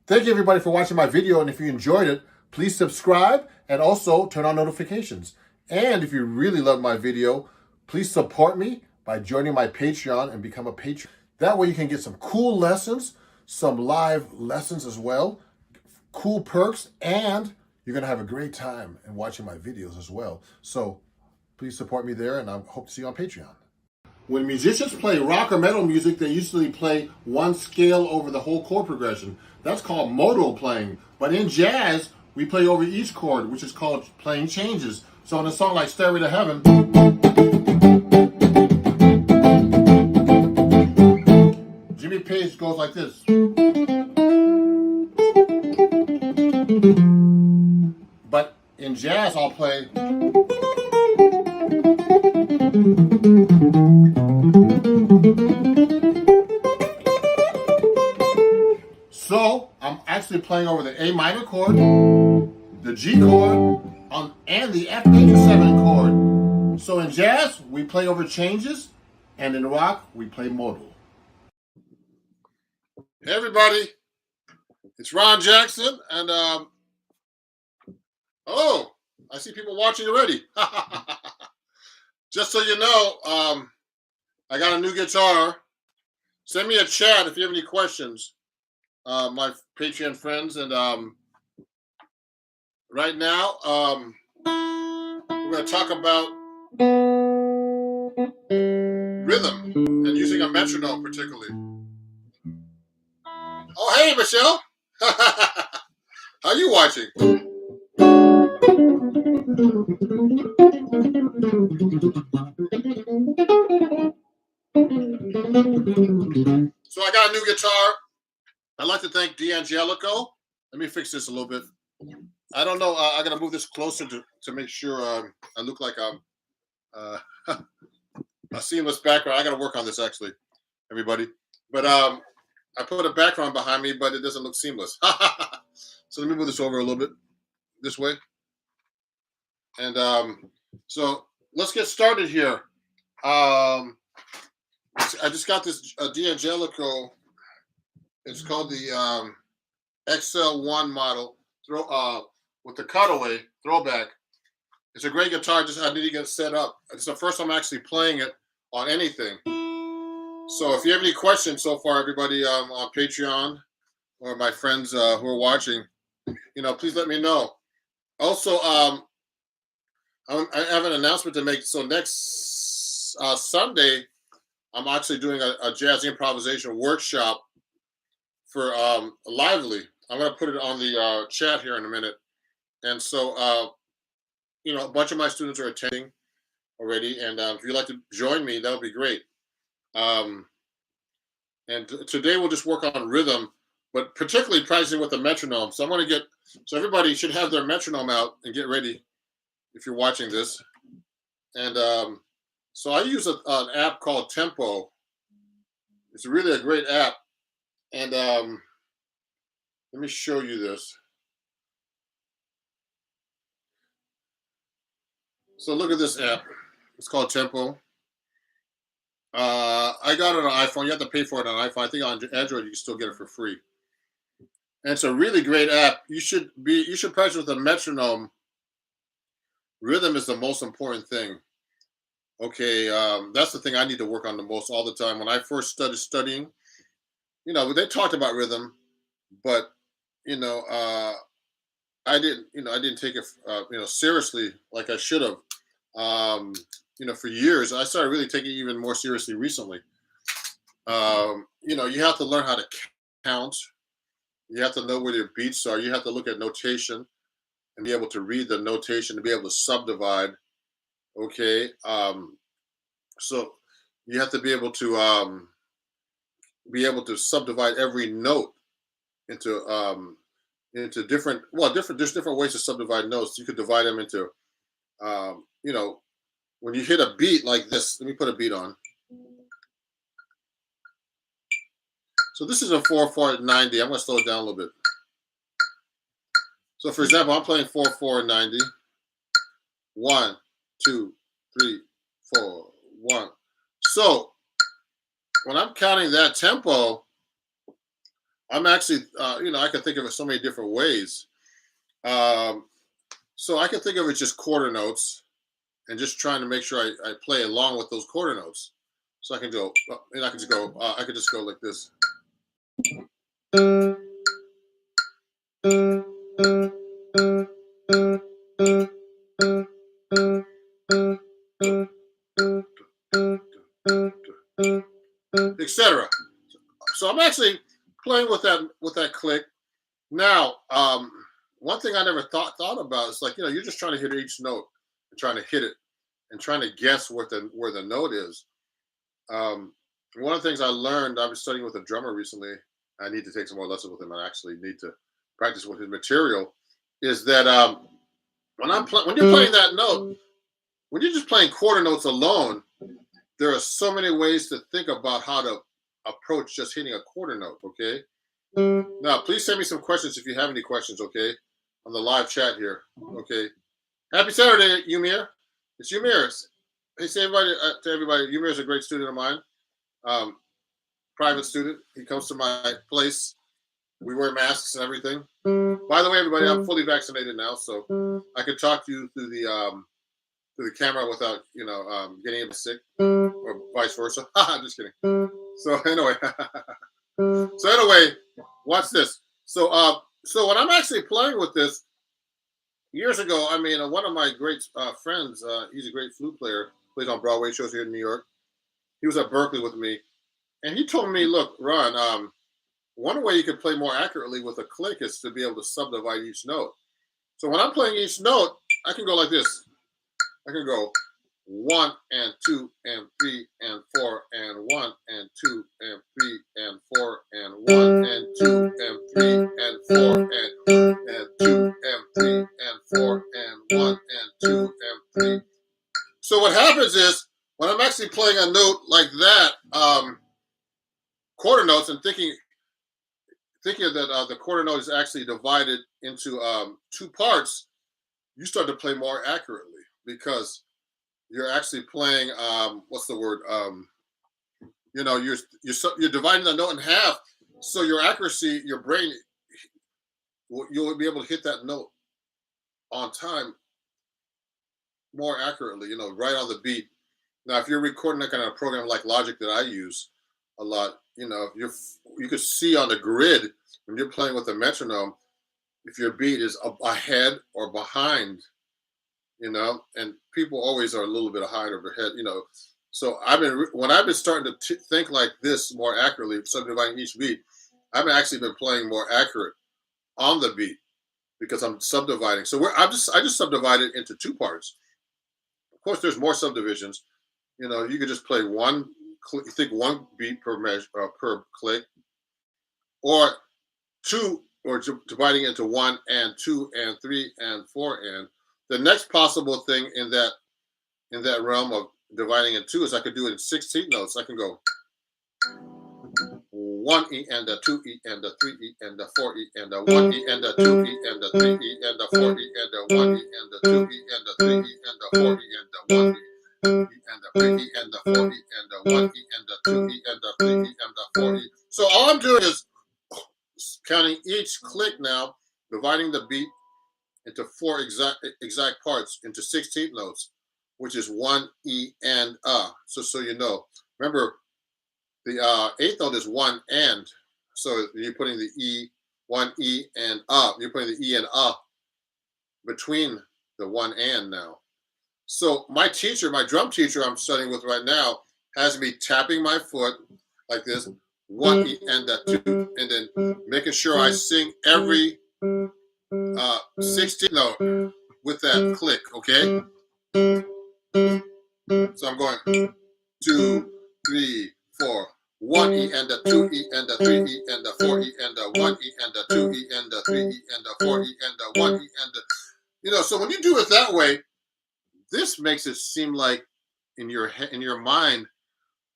Thank you everybody for watching my video, and if you enjoyed it, please subscribe and also turn on notifications. And if you really love my video, please support me by joining my Patreon and become a patron. That way you can get some cool lessons, some live lessons as well, cool perks, and you're going to have a great time in watching my videos as well. So please support me there, and I hope to see you on Patreon. When musicians play rock or metal music, they usually play one scale over the whole chord progression. That's called modal playing. But in jazz, we play over each chord, which is called playing changes. So in a song like Stairway to Heaven, Jimmy Page goes like this. But in jazz, I'll play. So I'm actually playing over the A minor chord, the G chord, and the F major 7 chord. So in jazz, we play over changes, and in rock, we play modal. Hey everybody, it's Ron Jackson, and oh, I see people watching already. Just so you know, I got a new guitar. Send me a chat if you have any questions, my Patreon friends. And right now, we're going to talk about rhythm and using a metronome particularly. Oh, hey, Michelle. How are you watching? So I got a new guitar. I'd like to thank D'Angelico. Let me fix this a little bit. I don't know. I got to move this closer to make sure I look like I'm a seamless background. I got to work on this actually, everybody. But I put a background behind me, but it doesn't look seamless. So let me move this over a little bit this way. And so let's get started here. I just got this D'Angelico. It's called the XL1 model with the cutaway throwback. It's a great guitar. Just I need to get set up. It's the first time I'm actually playing it on anything. So if you have any questions so far, everybody on Patreon or my friends who are watching, please let me know. Also, I have an announcement to make. So next Sunday, I'm actually doing a jazz improvisation workshop for Lively. I'm going to put it on the chat here in a minute. And so, a bunch of my students are attending already. And if you'd like to join me, that would be great. And today we'll just work on rhythm, but particularly practicing with the metronome. So so everybody should have their metronome out and get ready if you're watching this. And so I use an app called Tempo. It's really a great app. And let me show you this. So look at this app. It's called Tempo. I got it on iPhone. You have to pay for it on iPhone. I think on Android you can still get it for free. And it's a really great app. You should practice with a metronome. Rhythm is the most important thing. Okay, that's the thing I need to work on the most all the time. When I first started studying, they talked about rhythm, but I didn't take it seriously like I should have. For years. I started really taking it even more seriously recently. You have to learn how to count. You have to know where your beats are. You have to look at notation and be able to read the notation, to be able to subdivide. Okay. So you have to be able to subdivide every note into different. There's different ways to subdivide notes. You could divide them into, when you hit a beat like this. Let me put a beat on. So this is a 4/4 90. I'm going to slow it down a little bit. So for example, I'm playing 4/4 90. 1, 2, 3, 4, 1. So when I'm counting that tempo, I'm actually, I can think of it so many different ways. So I can think of it just quarter notes and just trying to make sure I play along with those quarter notes. So I can go, and I can just go, I could just go like this. Etc. So I'm actually playing with that click. Now, one thing I never thought about is like, you're just trying to hit each note and trying to hit it and trying to guess where the note is. One of the things I learned, I've been studying with a drummer recently. I need to take some more lessons with him. I actually need to practice with his material. Is that when you're playing that note, when you're just playing quarter notes alone, there are so many ways to think about how to approach just hitting a quarter note. Okay. Now, please send me some questions if you have any questions. Okay, on the live chat here. Okay. Happy Saturday, Umir. It's Umir. Hey, say everybody to everybody. Umir is a great student of mine. Private student. He comes to my place. We wear masks and everything. By the way, everybody, I'm fully vaccinated now, so I can talk to you through the camera without getting sick or vice versa. I'm just kidding. So anyway, watch this. So when I'm actually playing with this, years ago, one of my great friends, he's a great flute player, plays on Broadway shows here in New York. He was at Berkeley with me, and he told me, look, Ron, one way you can play more accurately with a click is to be able to subdivide each note. So when I'm playing each note, I can go like this. I can go 1 and 2 and 3 and 4 and 1 and 2 and 3 and 4 and 1 and 2 and 3 and 4 and 2 and 3 and 4 and 1 and 2 and 3. So what happens is when I'm actually playing a note like that, quarter notes, and thinking that the quarter note is actually divided into two parts, you start to play more accurately because you're actually playing what's the word? You're dividing the note in half, so your accuracy, your brain, you'll be able to hit that note on time more accurately. Right on the beat. Now, if you're recording that kind of program like Logic that I use a lot, you could see on the grid when you're playing with a metronome if your beat is ahead or behind. And people always are a little bit behind or ahead. So when I've been starting to think like this more accurately, subdividing each beat, I've actually been playing more accurate on the beat because I'm subdividing. So I just subdivided into two parts. Of course, there's more subdivisions. You could just play one beat per measure per click, or two, or dividing into 1 and 2 and 3 and 4 and. The next possible thing in that realm of dividing in two is I could do it in 16 notes. I can go 1 E and a 2 E and a 3 E and a 4 E and a 1 E and a 2 E and a 3 E and a 4 E and a 1 E and a 2 E and a 3 E and a 4 E and a 1 E and a 3 E and a 4 E and a 1 E and a 2 E and a 3 E and a 4 E. So all I'm doing is counting each click now, dividing the beat into 4 exact parts into 16 notes, which is 1 E and a. So you know. Remember, the eighth note is 1 and. So you're putting the E, 1 E and a. You're putting the E and a between the 1 and now. So my drum teacher I'm studying with right now, has me tapping my foot like this, 1 E and a 2, and then making sure I sing every 16th note with that click, okay? So I'm going 2, 3, 4, 1 E and a 2 E and a 3 E and a 4 E and a 1 E and a 2 E and a 3 E and a 4 E and a 1 E and a, so when you do it that way, this makes it seem like in your mind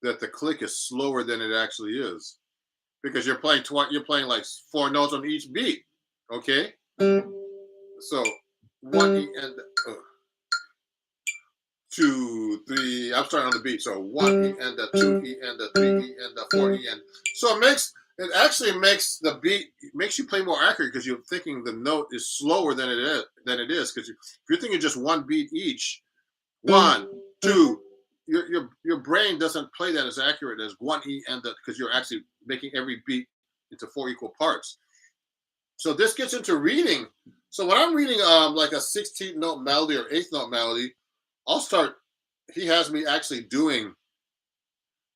that the click is slower than it actually is, because you're playing like 4 notes on each beat, okay? So 1 E and 2, the, I'm starting on the beat. So 1 E and a 2 E and a 3 E and a 4 E and. So it actually makes the beat, makes you play more accurate because you're thinking the note is slower than it is. Because if you're thinking just one beat each, 1, 2, your brain doesn't play that as accurate as 1 E and the, because you're actually making every beat into 4 equal parts. So this gets into reading. So when I'm reading like a 16th note melody or 8th note melody, I'll start. He has me actually doing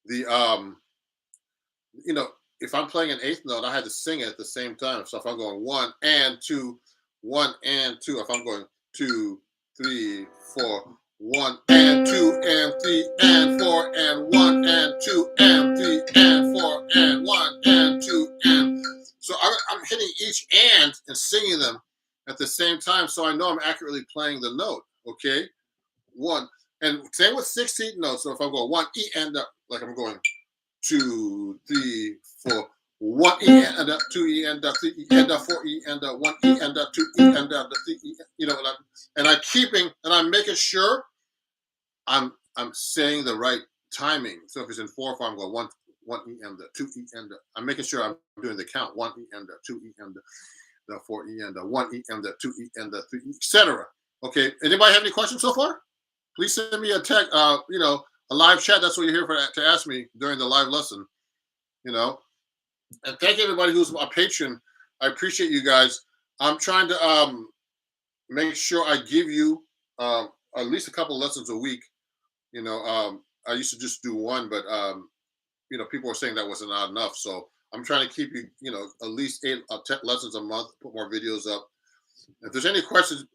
the if I'm playing an 8th note, I had to sing it at the same time. So if I'm going 1 and 2, 1 and 2, if I'm going 2, 3, 4, 1 and 2 and 3 and 4 and 1 and 2 and 3 and 4 and 1 and 2 and. So I'm hitting each and singing them at the same time, so I know I'm accurately playing the note. Okay, 1 and same with 16th notes. So if I'm going 1 E and up, like I'm going 2, 3, 4, 1 E and up, 2 E and up, 3 E and up, 4 E and up, 1 E and up, 2 E and up, 3 E, and I'm making sure I'm saying the right timing. So if it's in 4/4, I'm going 1 E and up, 2 E and up. I'm making sure I'm doing the count. 1 E and up, 2 E and up, the 4 E and up, 1 E and up, 2 E and up, 3 E, etc. Okay. Anybody have any questions so far? Please send me a text. A live chat. That's what you're here for, to ask me during the live lesson. And thank everybody who's a patron. I appreciate you guys. I'm trying to make sure I give you at least a couple of lessons a week. I used to just do one, but people were saying that wasn't not enough. So I'm trying to keep you, at least 8 10 lessons a month. Put more videos up. If there's any questions,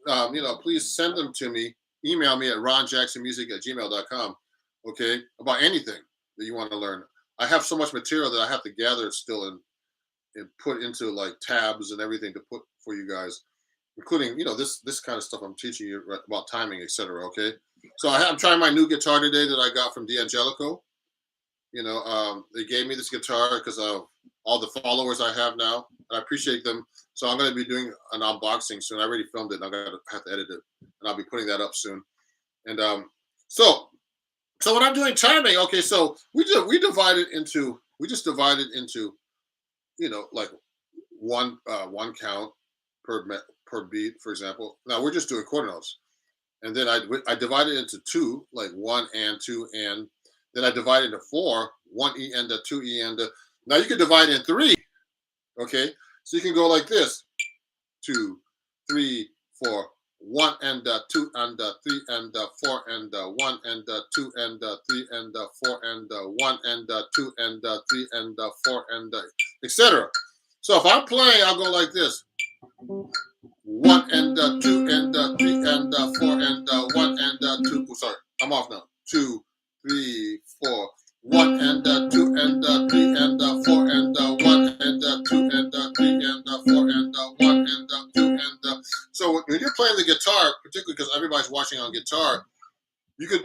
please send them to me. Email me at ronjacksonmusic@gmail.com. Okay, about anything that you want to learn. I have so much material that I have to gather still and put into like tabs and everything to put for you guys, including this kind of stuff I'm teaching you about timing, etc. Okay, so I'm trying my new guitar today that I got from D'Angelico. They gave me this guitar because of all the followers I have now, and I appreciate them. So I'm going to be doing an unboxing soon. I already filmed it, and I'm going to have to edit it, and I'll be putting that up soon. And so when I'm doing timing, okay, so we just divided into like one count per beat, for example. Now we're just doing quarter notes, and then I divided into 2, like 1 and 2 and. Then I divide into 4, 1 E and a 2 E and a. Now you can divide in 3. Okay, so you can go like this: 2, 3, 4, 1 and 2 and 3 and 4 and 1 and 2 and 3 and 4 and 1 and 2 and 3 and 4 and etc. So if I'm playing, I'll go like this: 1 and 2 and 3 and 4 and 1 and 2. Sorry, I'm off now. 2, 3, 4, 1 and 2 and 3 and 4 and 1 and 2 and 3 and 4 and 1 and 2 and. So when you're playing the guitar, particularly because everybody's watching on guitar, you could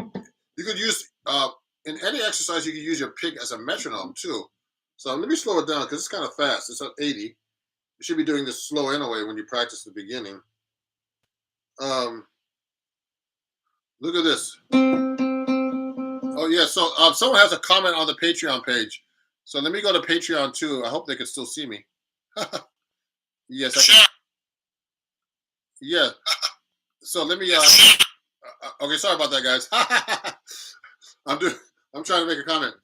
use in any exercise you could use your pick as a metronome too. So let me slow it down because it's kind of fast. It's at 80. You should be doing this slow anyway when you practice the beginning. Look at this. Oh yeah, so someone has a comment on the Patreon page. So let me go to Patreon too. I hope they can still see me. Yes, I can. Yeah. So let me okay, sorry about that, guys. I'm trying to make a comment.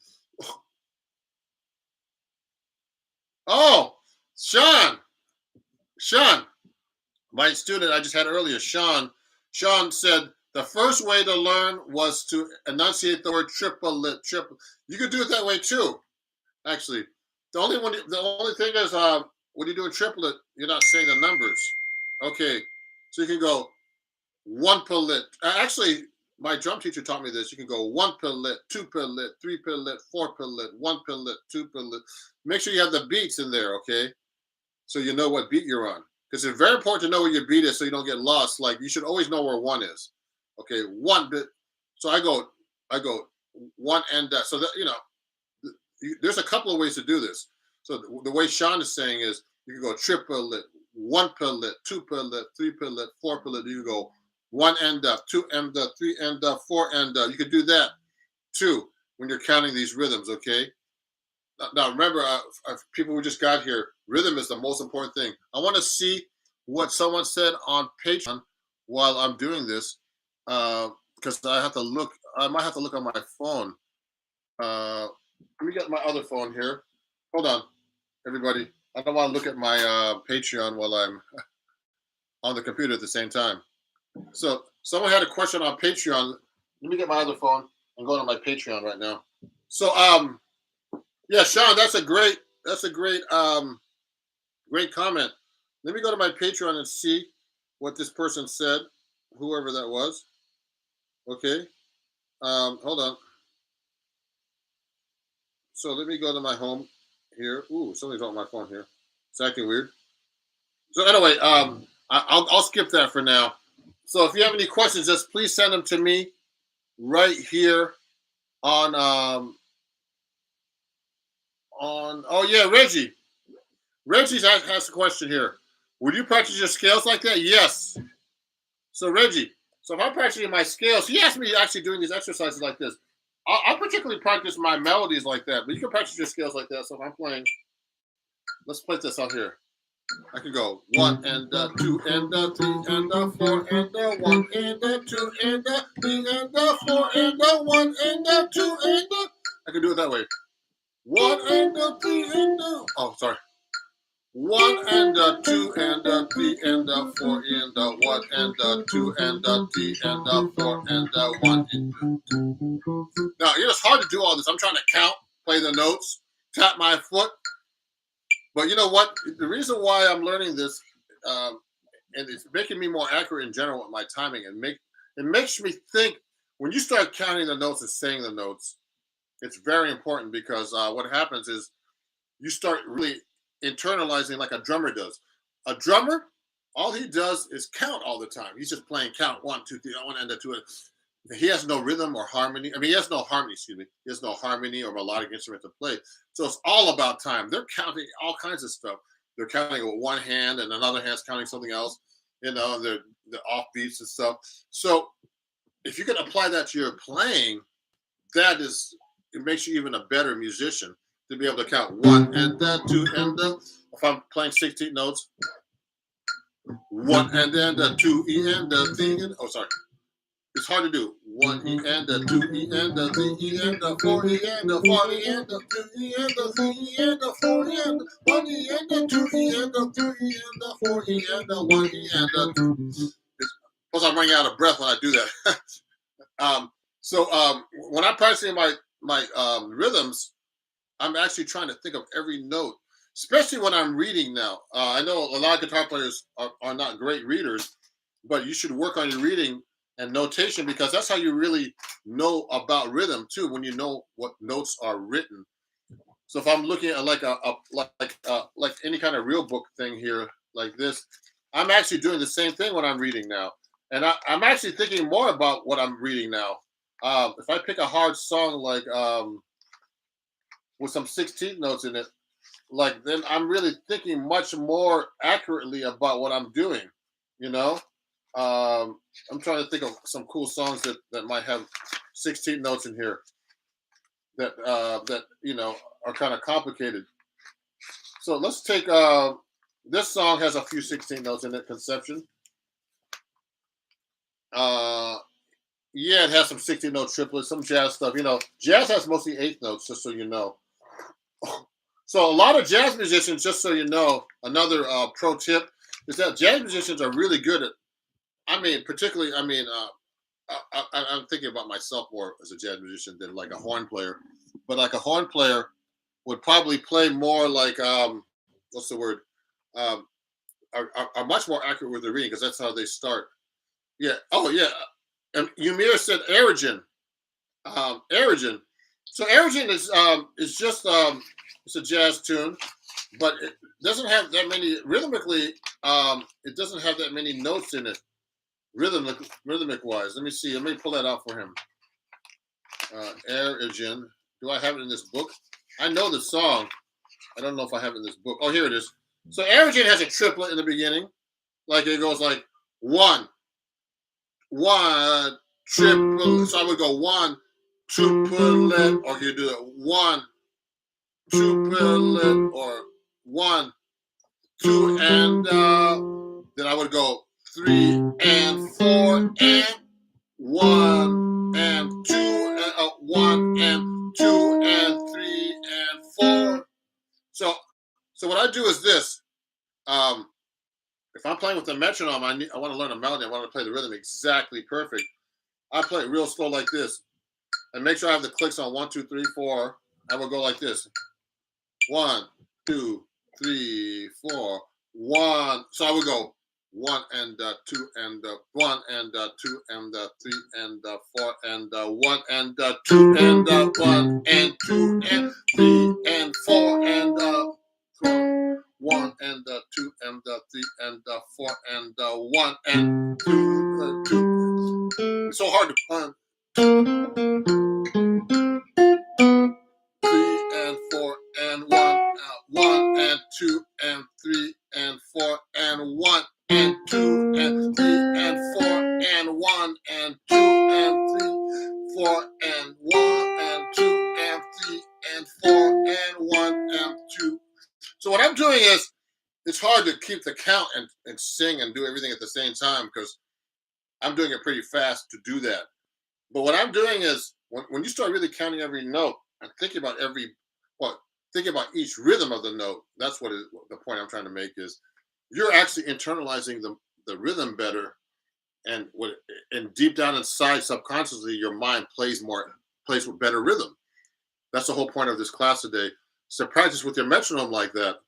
Oh, Sean, my student I just had earlier, Sean said the first way to learn was to enunciate the word triplet. You could do it that way too. Actually, the only thing is when you're doing triplet, you're not saying the numbers. Okay, so you can go 1 pellet. Actually, my drum teacher taught me this. You can go 1 pellet, 2 pellet, 3 pellet, 4 pellet, 1 pellet, 2 pellet. Make sure you have the beats in there, okay? So you know what beat you're on. Because it's very important to know where your beat is so you don't get lost. Like you should always know where 1 is. Okay, 1 bit. So I go 1 and so that there's a couple of ways to do this. So the way Sean is saying is you can go triplet, 1 pellet, 2 pellet, 3 pellet, 4 pellet. You can go 1 and 2 and 3 and 4 and you could do that. too when you're counting these rhythms. Okay. Now remember, people who just got here, rhythm is the most important thing. I want to see what someone said on Patreon while I'm doing this, because I have to look. I might have to look on my phone. Let me get my other phone here. Hold on, everybody. I don't want to look at my Patreon while I'm on the computer at the same time. So someone had a question on Patreon. Let me get my other phone. I'm going on my Patreon right now. So yeah, Sean, that's a great great comment. Let me go to my Patreon and see what this person said, whoever that was. Okay. Hold on. So let me go to my home here. Ooh, somebody's on my phone here. It's acting weird. So anyway, I'll skip that for now. So if you have any questions, just please send them to me right here on oh yeah, Reggie. Reggie has a question here. Would you practice your scales like that? Yes. So Reggie, so if I'm practicing my scales, he asked me actually doing these exercises like this. I'll particularly practice my melodies like that, but you can practice your scales like that. So if I'm playing, let's play this out here. I can go 1 and 2 and 3 and 4 and 1 and 2 and 3 and 4 and 1 and 2 and I can do it that way. 1 and 3 and oh sorry. 1 and 2 and 3 and 4 and 1 and 2 and 3 and 4 and 1 and 2. Now it's hard to do all this. I'm trying to count, play the notes, tap my foot. But you know what? The reason why I'm learning this, and it's making me more accurate in general with my timing, and it makes me think. When you start counting the notes and saying the notes, it's very important because what happens is you start really internalizing like a drummer does. A drummer, all he does is count all the time. He's just playing count 1, 2, 3, 1 and 2. He has no rhythm or harmony. I mean, he has no harmony. Excuse me. He has no harmony or melodic instrument to play. So it's all about time. They're counting all kinds of stuff. They're counting with one hand, and another hand's counting something else. You know, the offbeats and stuff. So if you can apply that to your playing, it makes you even a better musician to be able to count 1 and 2 and if I'm playing 16 notes, 1 and 2 E and 3 and oh sorry. It's hard to do. 1 E and 2 E and 3 E and 4 E and 5 E and 2 E and 3 E and 4 E and 1 E and 2 E and 3 E and 4 E and 1 E and 2. Plus, I'm running out of breath when I do that. So when I'm practicing my rhythms, I'm actually trying to think of every note, especially when I'm reading now. I know a lot of guitar players are not great readers, but you should work on your reading and notation because that's how you really know about rhythm too. When you know what notes are written. So if I'm looking at like any kind of real book thing here like this, I'm actually doing the same thing when I'm reading now, and I'm actually thinking more about what I'm reading now. If I pick a hard song like with some 16th notes in it, like then I'm really thinking much more accurately about what I'm doing. You know. I'm trying to think of some cool songs that might have 16 notes in here that are kind of complicated. So let's take this song has a few 16 notes in it, Conception. Yeah, it has some 16 note triplets, some jazz stuff. Jazz has mostly 8th notes, just so you know. So a lot of jazz musicians, just so you know, another pro tip is that jazz musicians are really good at I'm thinking about myself more as a jazz musician than like a horn player. But like a horn player would probably play more like what's the word? Are much more accurate with the reading because that's how they start. Yeah. Oh yeah. And Ymir said Aerogen. Aerogen. So Aerogen is just it's a jazz tune, but it doesn't have that many rhythmically. It doesn't have that many notes in it. Rhythmic wise, let me see. Let me pull that out for him. Aerogen. Do I have it in this book? I know the song. I don't know if I have it in this book. Oh, here it is. So Aerogen has a triplet in the beginning. Like it goes like 1, triple. So I would go 1, triplet, or you do it 1, triplet, or 1, 2, and then I would go 3 and 4 and 1 and 2 and 1 and 2 and 3 and 4. So what I do is this. If I'm playing with the metronome, I want to learn a melody. I want to play the rhythm exactly perfect. I play it real slow like this, and make sure I have the clicks on 1, 2, 3, 4. I will go like this: 1, 2, 3, 4, 1. So I would go 1 and 2 and 1 and 2 and 3 and 4 and 1 and 2 and 1 and 2 and 3 and 4 and 1 and 2 and 3 and 4 and 1 and 2. It's so hard to 3 and 4 and 1 and 2 and 3 and 4 and 1 and 2 and 3 and 4 and 1 and 2 and 3, 4 and 1 and 2 and 3 and 4 and 1 and 2. So what I'm doing is, it's hard to keep the count and sing and do everything at the same time because I'm doing it pretty fast to do that. But what I'm doing is, when you start really counting every note and thinking about thinking about each rhythm of the note, that's the point I'm trying to make is, you're actually internalizing the rhythm better, and deep down inside, subconsciously, your mind plays with better rhythm. That's the whole point of this class today. So practice with your metronome like that.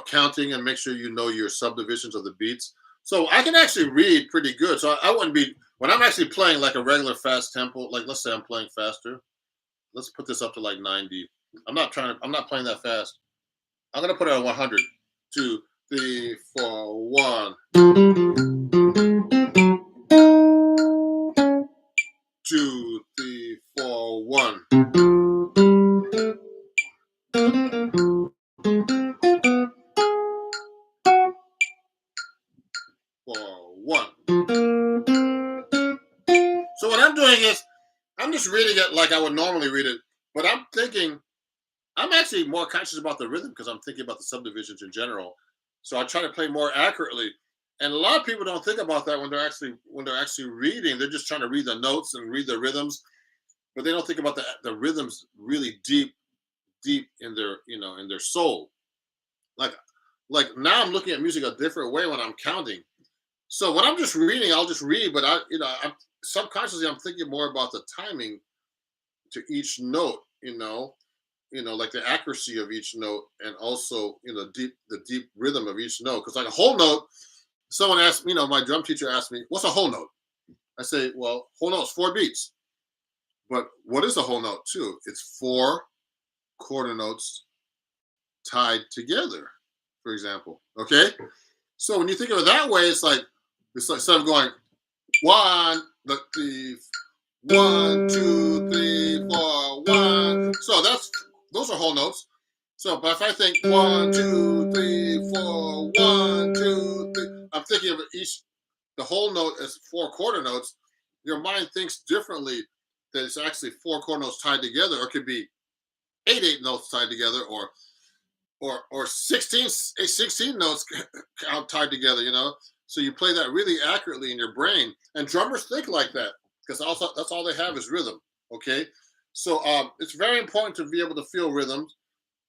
Counting, and make sure you know your subdivisions of the beats. So I can actually read pretty good. So I wouldn't be, when I'm actually playing like a regular fast tempo, like let's say I'm playing faster. Let's put this up to like 90. I'm not playing that fast. I'm gonna put it at 100. 2, 3, 4, 1. 2, 3, 4, 1. 4, 1. So what I'm doing is, I'm just reading it like I would normally read it, but I'm actually more conscious about the rhythm because I'm thinking about the subdivisions in general. So I try to play more accurately. And a lot of people don't think about that when they're actually reading. They're just trying to read the notes and read the rhythms, but they don't think about the rhythms really deep in their soul. Like now I'm looking at music a different way when I'm counting. So when I'm just reading, I'll just read, but I'm subconsciously I'm thinking more about the timing to each note, like the accuracy of each note, and also the deep rhythm of each note. Because like a whole note, someone asked, my drum teacher asked me, "What's a whole note?" I say, "Well, whole note's 4 beats." But what is a whole note too? It's 4 quarter notes tied together, for example. Okay, so when you think of it that way, it's like instead of going 1, 2, 3, 4, 1. So those are whole notes. So, but if I think 1, 2, 3, 4, 1, 2, 3, I'm thinking of the whole note as 4 quarter notes. Your mind thinks differently, that it's actually 4 quarter notes tied together, or it could be 8 notes tied together, or 16 notes tied together. So you play that really accurately in your brain, and drummers think like that because also that's all they have is rhythm. Okay, so it's very important to be able to feel rhythms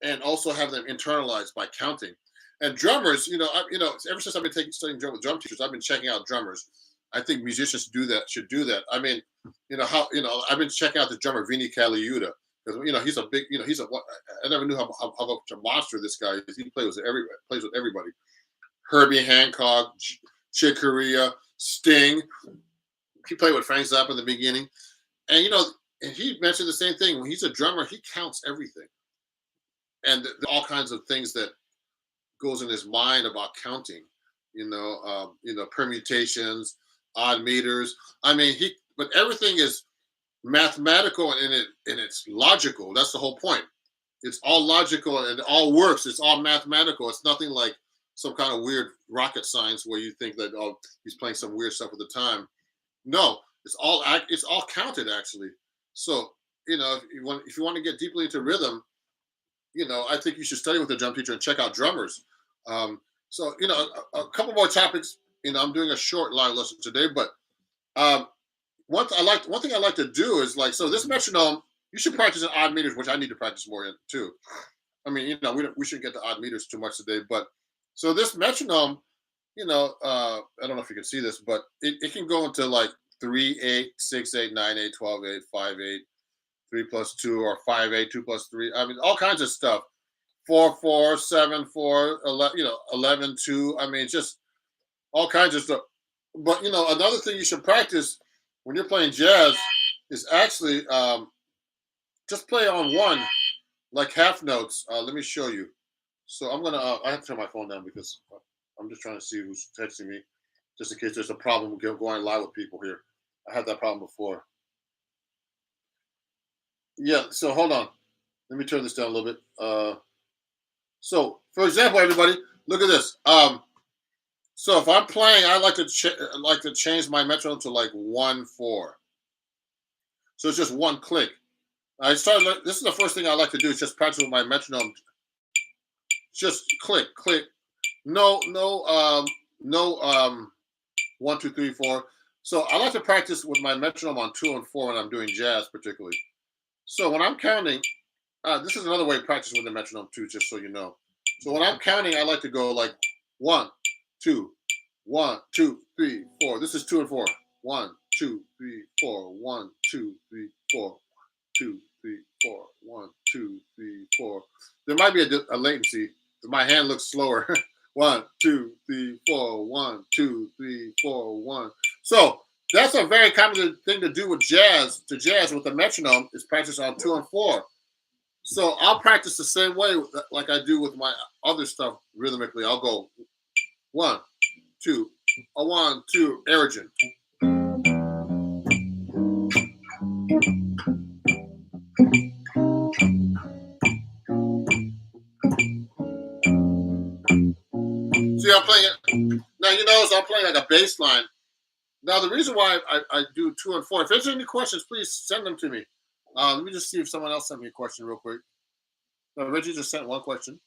and also have them internalized by counting. And drummers, ever since I've been studying drum with drum teachers, I've been checking out drummers. I think musicians should do that. I mean, I've been checking out the drummer Vinny Caliuta because he's a big, I never knew how much a monster this guy is. He plays with everybody. Herbie Hancock, Chick Corea, Sting. He played with Frank Zappa in the beginning, and and he mentioned the same thing. When he's a drummer, he counts everything, and all kinds of things that goes in his mind about counting. Permutations, odd meters. I mean, but everything is mathematical and it's logical. That's the whole point. It's all logical and it all works. It's all mathematical. It's nothing like some kind of weird rocket science where you think that he's playing some weird stuff at the time. No, It's all counted actually. So if you want to get deeply into rhythm, I think you should study with a drum teacher and check out drummers. So a couple more topics. I'm doing a short live lesson today, but um, one thing I like to do is so this metronome. You should practice in odd meters, which I need to practice more in too. I mean, we shouldn't get to odd meters too much today, but so this metronome, I don't know if you can see this, but it can go into 3/8, 6/8, 9/8, 12/8, 5/8, 3 plus 2, or 5/8, 2 plus 3. I mean, all kinds of stuff. 4/4, 7/4, 11/2. I mean, just all kinds of stuff. But another thing you should practice when you're playing jazz is actually just play on one, like half notes. Let me show you. So I'm gonna. I have to turn my phone down because I'm just trying to see who's texting me, just in case there's a problem going live with people here. I had that problem before. Yeah. So hold on. Let me turn this down a little bit. So for example, everybody, look at this. So if I'm playing, I like to change my metronome to 1/4. So it's just one click. This is the first thing I like to do is just practice with my metronome. Just click, click. No, 1, 2, 3, 4. So I like to practice with my metronome on 2 and 4 when I'm doing jazz, particularly. So when I'm counting, this is another way to practice with the metronome too, just so you know. So when I'm counting, I like to go 1, 2, 1, 2, 3, 4. This is 2 and 4. 1, 2, 3, 4. 1, 2, 3, 4. 2, 3, 4. 1, 2, 3, 4. There might be a latency. My hand looks slower. 1, 2, 3, 4. 1, 2, 3, 4. 1. So that's a very common thing to do with jazz with the metronome is practice on 2 and 4. So I'll practice the same way like I do with my other stuff rhythmically. I'll go 1, 2, 1, 2, Aerogen. See, I'm playing it. Now, so I'm playing like a bass line. Now, the reason why I do 2 and 4, if there's any questions, please send them to me. Let me just see if someone else sent me a question real quick. No, Reggie just sent one question.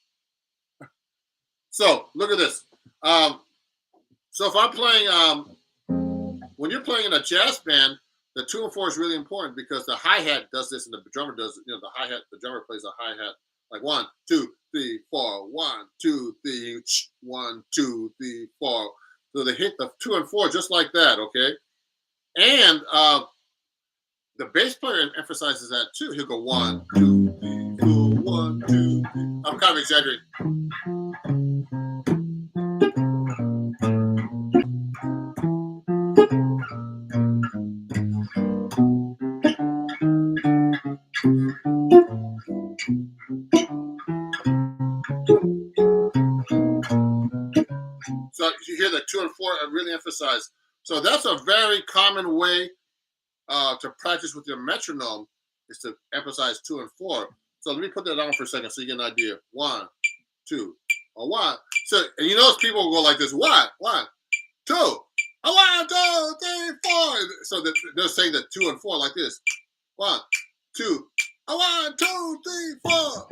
So, look at this. So, if I'm playing, when you're playing in a jazz band, the 2 and 4 is really important because the hi-hat does this and the drummer does it. The hi-hat, the drummer plays a hi-hat. Like 1, 2, 3, 4. 1, 2, 3. 1, 2, 3, 4. So they hit the 2 and 4 just like that, okay? And the bass player emphasizes that too. He'll go 1, 2, 3, 4. 1, 2, 3. I'm kind of exaggerating. So you hear the 2 and 4 are really emphasized. So that's a very common way to practice with your metronome is to emphasize 2 and 4. So let me put that on for a second so you get an idea. 1, 2, or 1. So and people will go like this. 1, 2, 1, 2, 3, 4. So they're saying the 2 and 4 like this. 1, 2, 1, 2, 3, 4.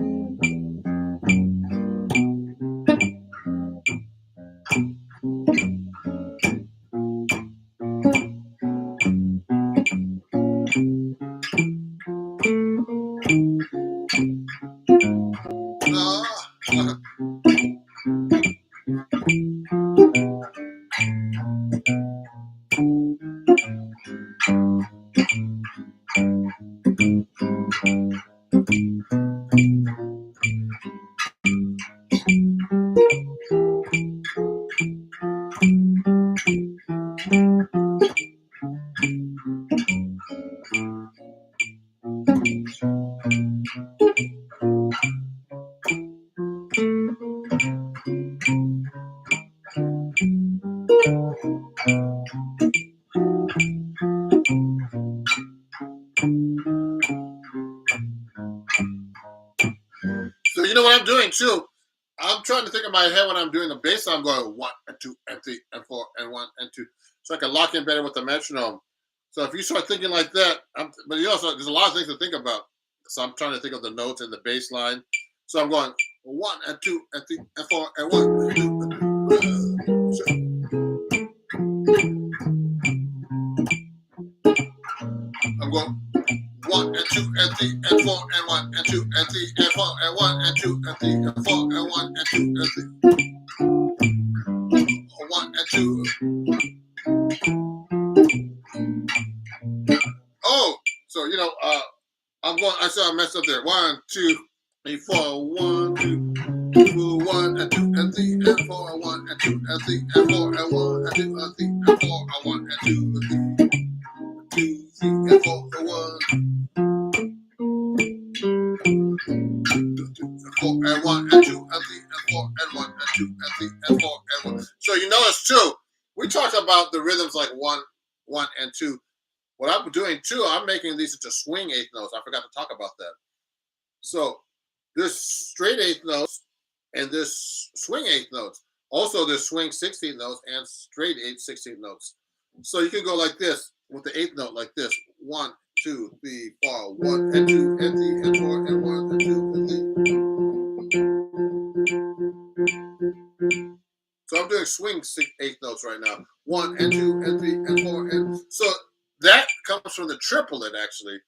So you know what I'm doing too? I'm trying to think in my head when I'm doing the bass. I'm going 1 and 2 and 3 and 4 and 1 and 2, so I can lock in better with the metronome. So if you start thinking like that, but you also there's a lot of things to think about. So I'm trying to think of the notes and the bass line. So I'm going 1 and 2 and 3 and 4 and 1 2. I'm going 1 and 2 and 3 and 4 and 1 and 2 and 3 and 4 and 1 and 2 and 3 and 4 and 1 and 2 and 3. 1 and 2. Oh, so I'm going. I saw I messed up there. 1, 2, 3, 4. 1, 2, 1 and 2 and 3 and 4 and 1 and 2 and 3 and 4 and 1 and 2 and 3 and 4 and 1 and 2 and 3, 2, 3 and 4 and 1. 4 and 1 and 2 and 3 and 4 and 1 and 2 and 3 and 4 and 1. So it's too. We talked about the rhythms like 1, 1 and 2. What I'm doing too, I'm making these into swing eighth notes. I forgot to talk about that. So there's straight eighth notes and there's swing eighth notes. Also, there's swing 16th notes and straight 16th notes. So you can go like this with the eighth note, like this: 1, 2, 3, 4, 1 and 2 and 3 and 4 and 1 and 2 and 3. So I'm doing swing 8th notes right now: 1 and 2 and 3 and 4 and so that comes from the triplet actually.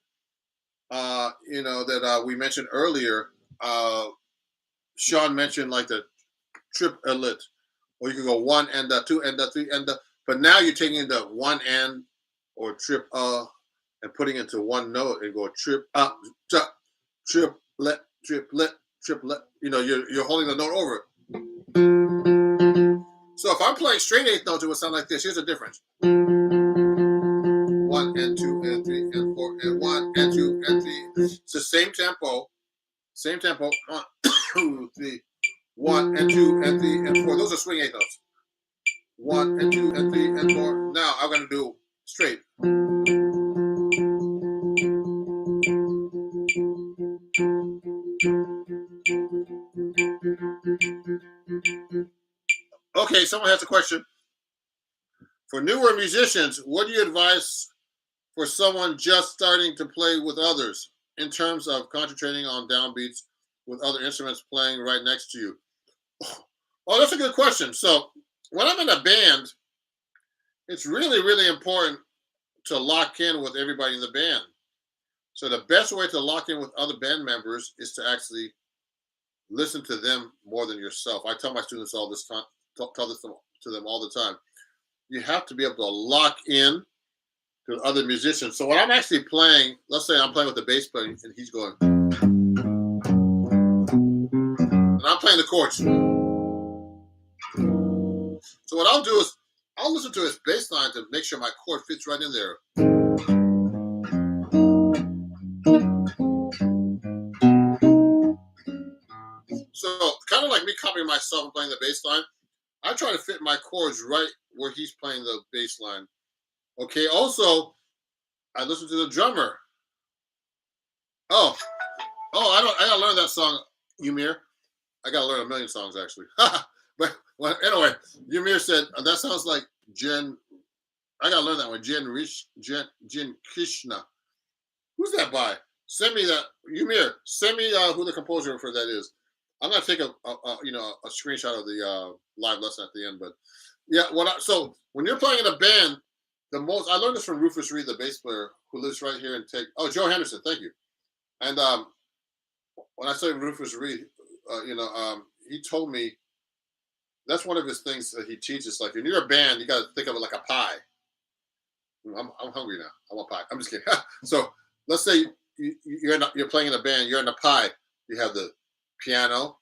That we mentioned earlier. Sean mentioned like the triplet, or you can go 1 and 2 and 3 and but now you're taking the 1 and or trip and putting it into one note and go triplet. You're holding the note over it. So if I'm playing straight eighth notes, it would sound like this. Here's the difference: 1 and 2 and 3 and 4 and 1 and 2 and 3. It's the same tempo. 1, 2, 3. 1 and 2 and 3 and 4. Those are swing eighth notes. 1 and 2 and 3 and 4. Now I'm going to do straight. Okay, someone has a question. For newer musicians, what do you advise for someone just starting to play with others in terms of concentrating on downbeats with other instruments playing right next to you? Oh, that's a good question. So when I'm in a band, it's really, really important to lock in with everybody in the band. So the best way to lock in with other band members is to actually listen to them more than yourself. I tell my students all this time, tell this to them all the time. You have to be able to lock in to other musicians. So when I'm actually playing, let's say I'm playing with the bass player and he's going, and I'm playing the chords. So what I'll do is I'll listen to his bass line to make sure my chord fits right in there. So kind of like me copying myself and playing the bass line, I try to fit my chords right where he's playing the bass line. Okay, also, I listen to the drummer. I gotta learn that song, Ymir. I gotta learn a million songs actually. But anyway, Ymir said that sounds like Jen. I gotta learn that one. Jen Krishna. Who's that by? Send me that, Ymir. Send me who the composer for that is. I'm gonna take a screenshot of the live lesson at the end. But yeah, so when you're playing in a band, I learned this from Rufus Reed, the bass player who lives right here in Joe Henderson. Thank you. And when I say Rufus Reed, he told me that's one of his things that he teaches. Like, when you're a band, you got to think of it like a pie. I'm hungry now. I want pie. I'm just kidding. So let's say you're playing in a band. You're in a pie. You have the piano,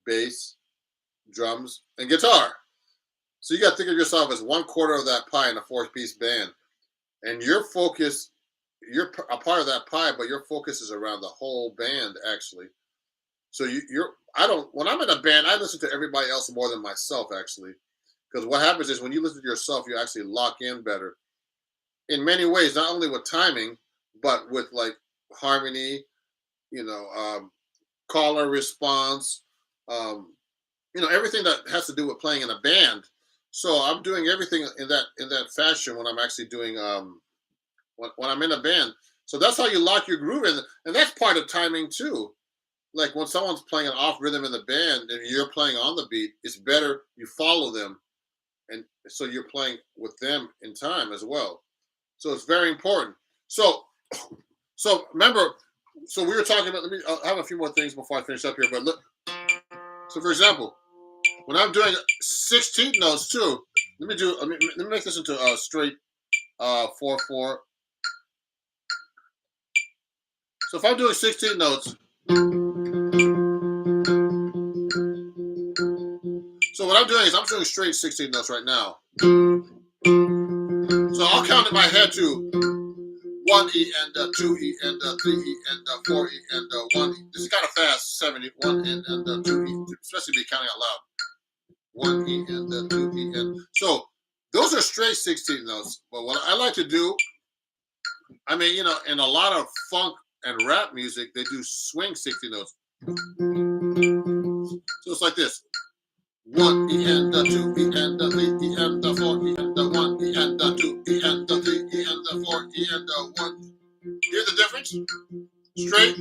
bass, drums, and guitar. So you got to think of yourself as 1/4 of that pie in a 4-piece band, and your focus. You're a part of that pie, but your focus is around the whole band, actually. So when I'm in a band, I listen to everybody else more than myself, actually. Because what happens is when you listen to yourself, you actually lock in better. In many ways, not only with timing, but with like harmony, caller response, everything that has to do with playing in a band. So I'm doing everything in that fashion when I'm actually doing when I'm in a band. So that's how you lock your groove in, and that's part of timing too. Like when someone's playing an off rhythm in the band and you're playing on the beat, it's better you follow them, and so you're playing with them in time as well. So it's very important. So remember, so we were talking about. Let me. I have a few more things before I finish up here. But look. So for example, when I'm doing 16th notes too, let me make this into a straight 4/4. So if I'm doing 16 notes, so what I'm doing is I'm doing straight 16 notes right now. So I'll count in my head to 1 E and 2 E and 3 E and 4 E and 1 E. This is kind of fast. 1 E and 2 E, especially be counting out loud. 1 E and 2 E and so those are straight 16 notes. But what I like to do, I mean, you know, in a lot of funk and rap music, they do swing 16 notes. So it's like this. 1 E and 2 E and 3 E and 4 E and 1 E and 2 E and 3 E and 4 E and 1. Hear the difference? Straight.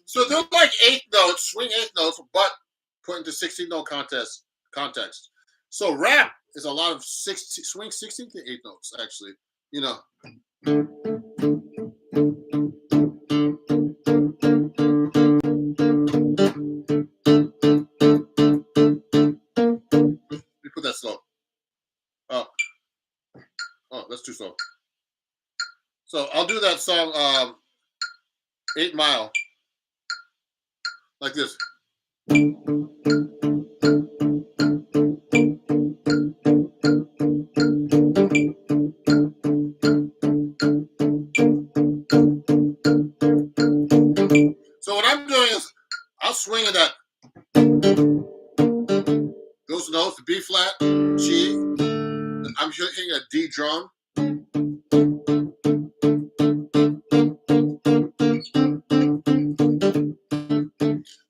So they're like 8 notes, swing 8 notes, but put into 16 note context. So rap is a lot of swing 16 to 8 notes, actually. You know. Let me put that slow. Oh, that's too slow. So I'll do that song 8 Mile. Like this. So what I'm doing is I'll swing at that. Those notes, the B flat, G. I'm hitting a D drum.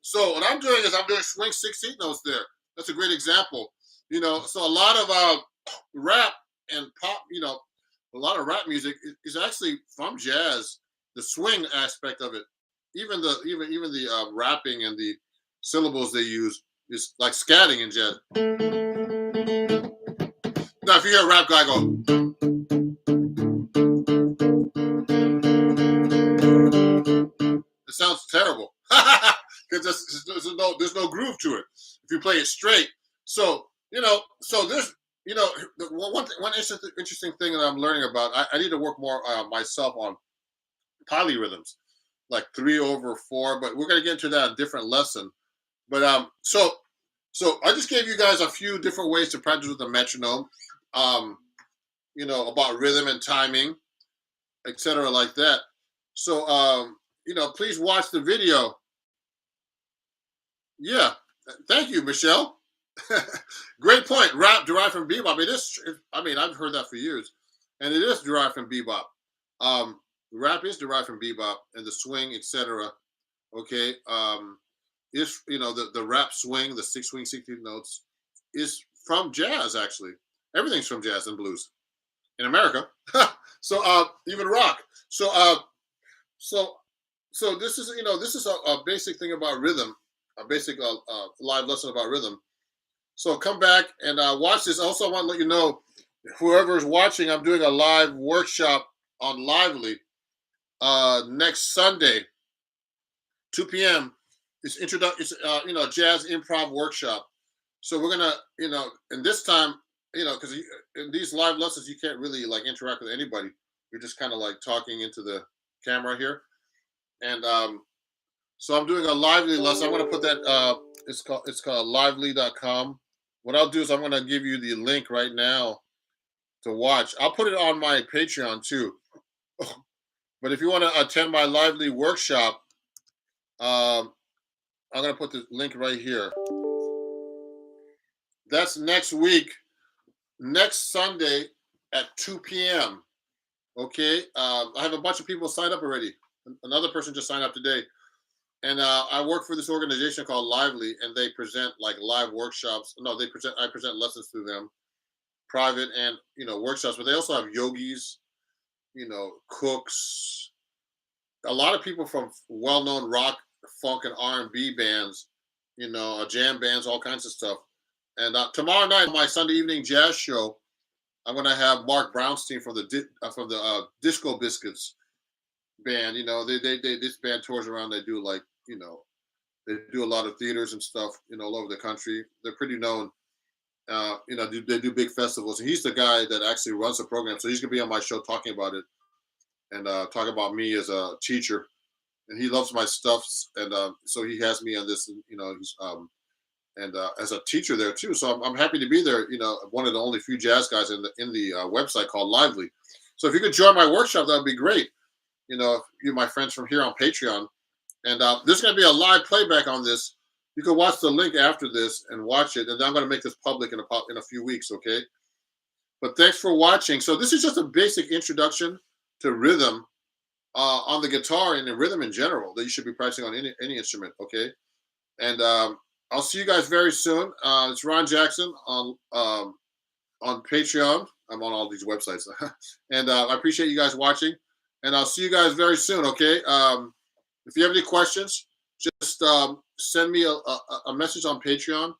So what I'm doing is I'm doing swing 16 notes there. That's a great example. You know, so a lot of rap and pop, you know, a lot of rap music is actually from jazz. The swing aspect of it, even the rapping and the syllables they use is like scatting in jazz. Now, if you hear a rap guy go, it sounds terrible because there's no groove to it. If you play it straight, so you know, so this, you know, one interesting thing that I'm learning about. I need to work more myself on polyrhythms, like 3/4. But we're gonna get into that in a different lesson. But so I just gave you guys a few different ways to practice with the metronome. You know, about rhythm and timing, etc., like that. So you know, please watch the video. Yeah, thank you, Michelle. Great point. Rap derived from bebop. It is. I mean, I've heard that for years, and it is derived from bebop. Rap is derived from bebop and the swing, etc. Okay. Is, you know, the rap swing, the 6 swing 16 notes, is from jazz. Actually, everything's from jazz and blues in America. So even rock. So this is, you know, this is a basic thing about rhythm, a basic live lesson about rhythm. So come back and watch this. Also, I want to let you know, whoever is watching, I'm doing a live workshop on Lively next Sunday, 2 p.m. It's you know, jazz improv workshop. So we're gonna, you know, and this time, you know, because in these live lessons you can't really like interact with anybody. You're just kind of like talking into the camera here, and so I'm doing a Lively lesson. I'm gonna put that. It's called lively.com. What I'll do is I'm going to give you the link right now to watch. I'll put it on my Patreon too. But if you want to attend my Lively workshop, I'm going to put the link right here. That's next week, next Sunday at 2 p.m. Okay. I have a bunch of people signed up already. Another person just signed up today. And I work for this organization called Lively, and they present like live workshops. No, I present lessons through them. private and workshops, but they also have yogis, cooks, a lot of people from well-known rock, funk, and R&B bands, jam bands, all kinds of stuff. And tomorrow night, my Sunday evening jazz show, I'm going to have Mark Brownstein from the Disco Biscuits band. This band tours around. They do they do a lot of theaters and stuff, all over the country. They're pretty known. They do big festivals. And he's the guy that actually runs the program. So he's going to be on my show talking about it and talk about me as a teacher. And he loves my stuff, and so he has me on this. He's as a teacher there too. So I'm happy to be there. One of the only few jazz guys in the website called Lively. So if you could join my workshop, that would be great. You, my friends from here on Patreon, and there's going to be a live playback on this. You can watch the link after this and watch it, and then I'm going to make this public in a few weeks. Okay. But thanks for watching. So this is just a basic introduction to rhythm on the guitar and the rhythm in general that you should be practicing on any instrument. Okay. And I'll see you guys very soon. It's Ron Jackson on Patreon. I'm on all these websites. And I appreciate you guys watching. And I'll see you guys very soon, okay? If you have any questions, just send me a message on Patreon,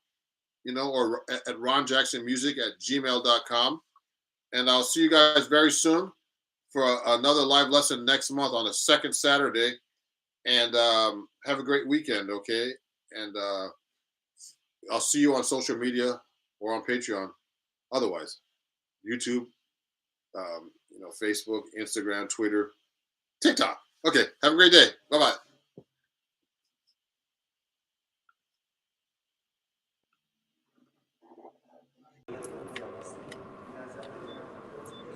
or at ronjacksonmusic@gmail.com. And I'll see you guys very soon for another live lesson next month on the second Saturday. And have a great weekend, okay? And I'll see you on social media or on Patreon. Otherwise, YouTube, Facebook, Instagram, Twitter, TikTok. Okay, have a great day. Bye-bye.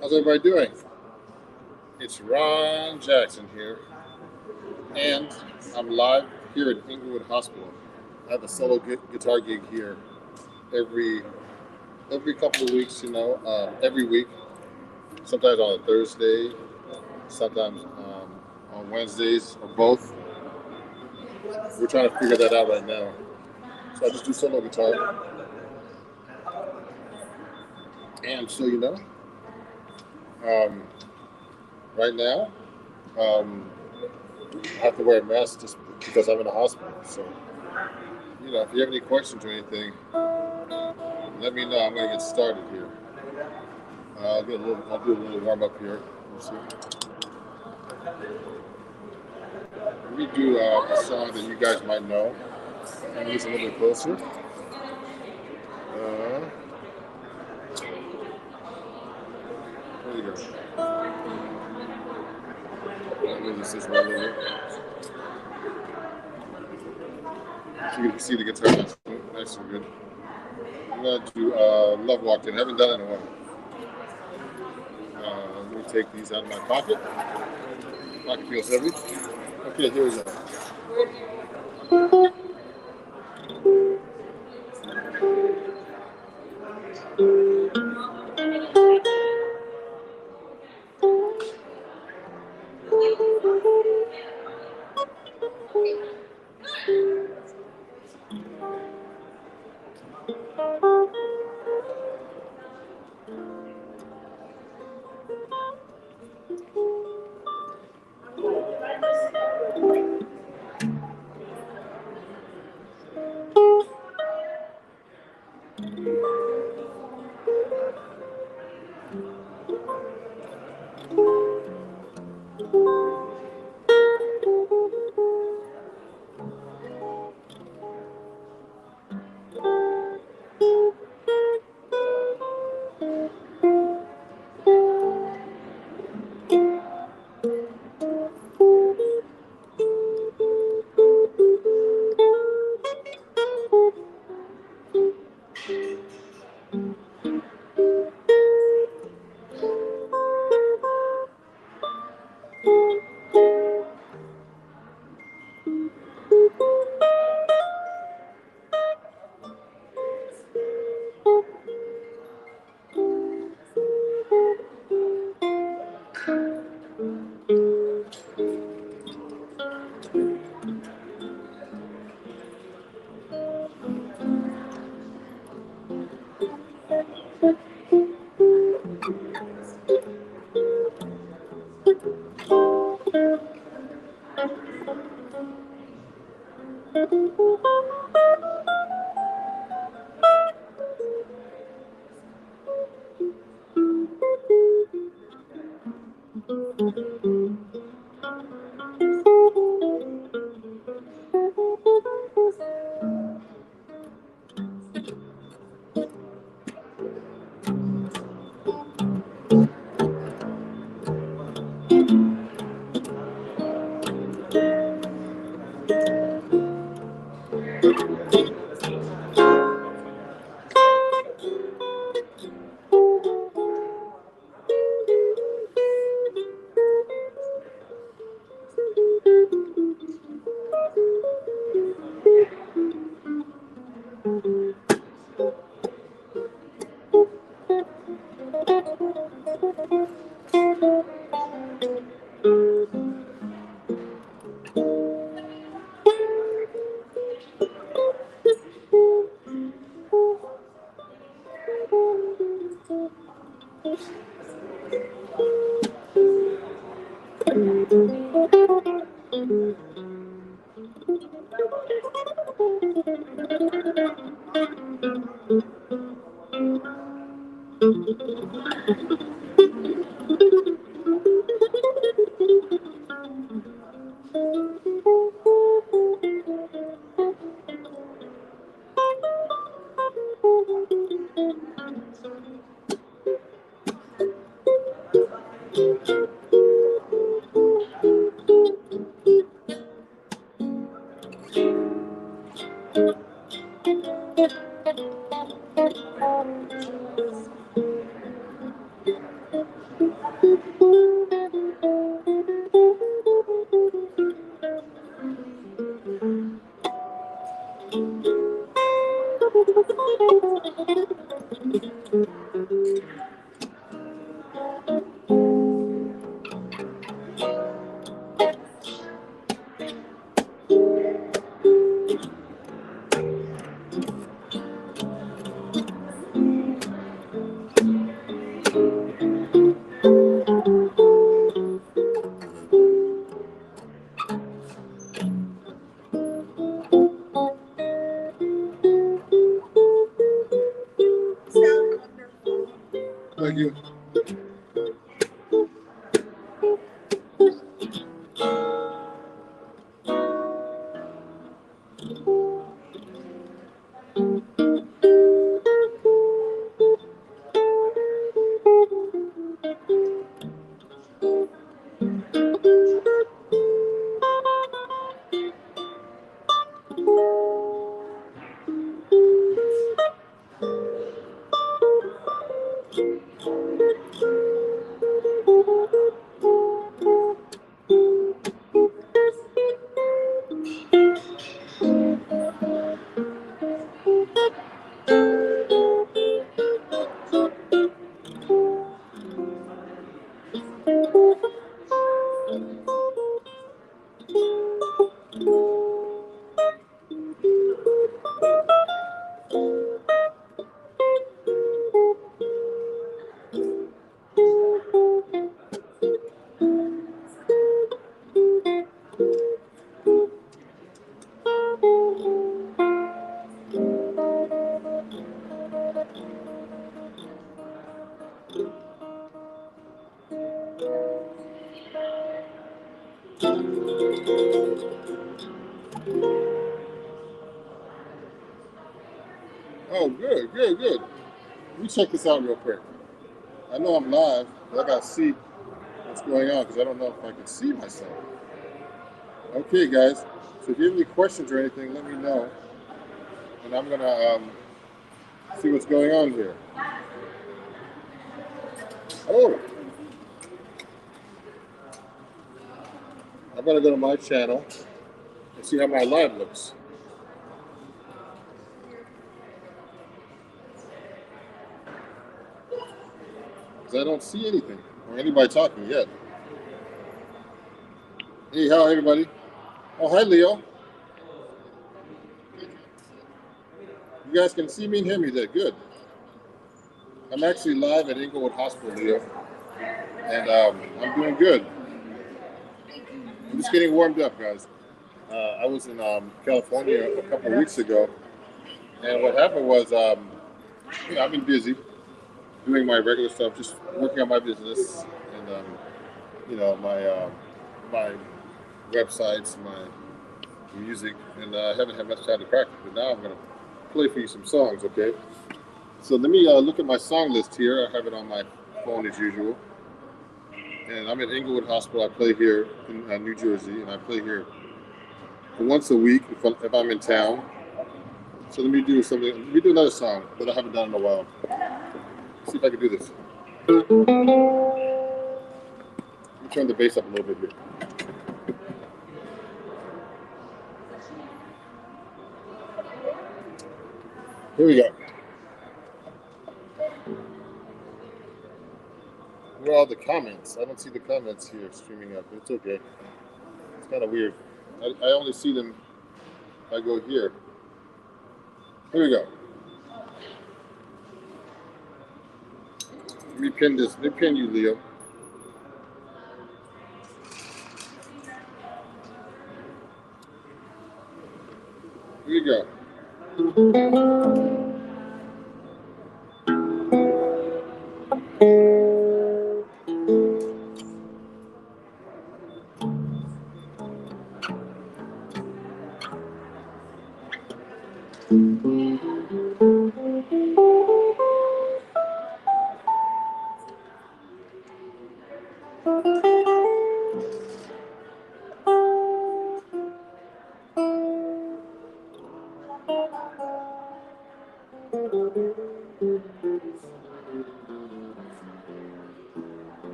How's everybody doing? It's Ron Jackson here, and I'm live here at Inglewood Hospital. I have a solo guitar gig here every couple of weeks, every week. Sometimes on a Thursday, sometimes on Wednesdays, or both. We're trying to figure that out right now. So I just do solo guitar. And so, right now, I have to wear a mask just because I'm in a hospital. So, if you have any questions or anything, let me know. I'm going to get started here. I'll do a little warm up here. Let me do a song that you guys might know. I'm going to get a little bit closer. There you go. Let me just one a little bit. So you can see the guitar. Nice and good. I'm going to do Love Walked In. I haven't done it in a while. Let me take these out of my pocket. Pocket feels heavy. Okay, here we go. Thank you. Oh, good, good, good. Let me check this out real quick. I know I'm live, but I gotta see what's going on because I don't know if I can see myself. Okay, guys. So if you have any questions or anything, let me know, and I'm gonna see what's going on here. Oh, I'm gonna go to my channel and see how my live looks. Because I don't see anything or anybody talking yet. Hey, how everybody? Oh, hi, Leo. You guys can see me and hear me there. Good. I'm actually live at Inglewood Hospital, Leo, and I'm doing good. I'm just just getting warmed up, guys. I was in California a couple of weeks ago, and what happened was, I've been busy doing my regular stuff, just working on my business and my websites, my music, and I haven't had much time to practice. But now I'm gonna play for you some songs, okay? So let me look at my song list here. I have it on my phone as usual. And I'm at Inglewood Hospital. I play here in New Jersey, and I play here once a week if I'm in town. So let me do something. Let me do another song that I haven't done in a while. Let's see if I can do this. Let me turn the bass up a little bit here. Here we go. Where are all the comments? I don't see the comments here streaming up. It's okay. It's kind of weird. I only see them if I go here. Here we go. Let me pin this. Let me pin you, Leo. Here we go.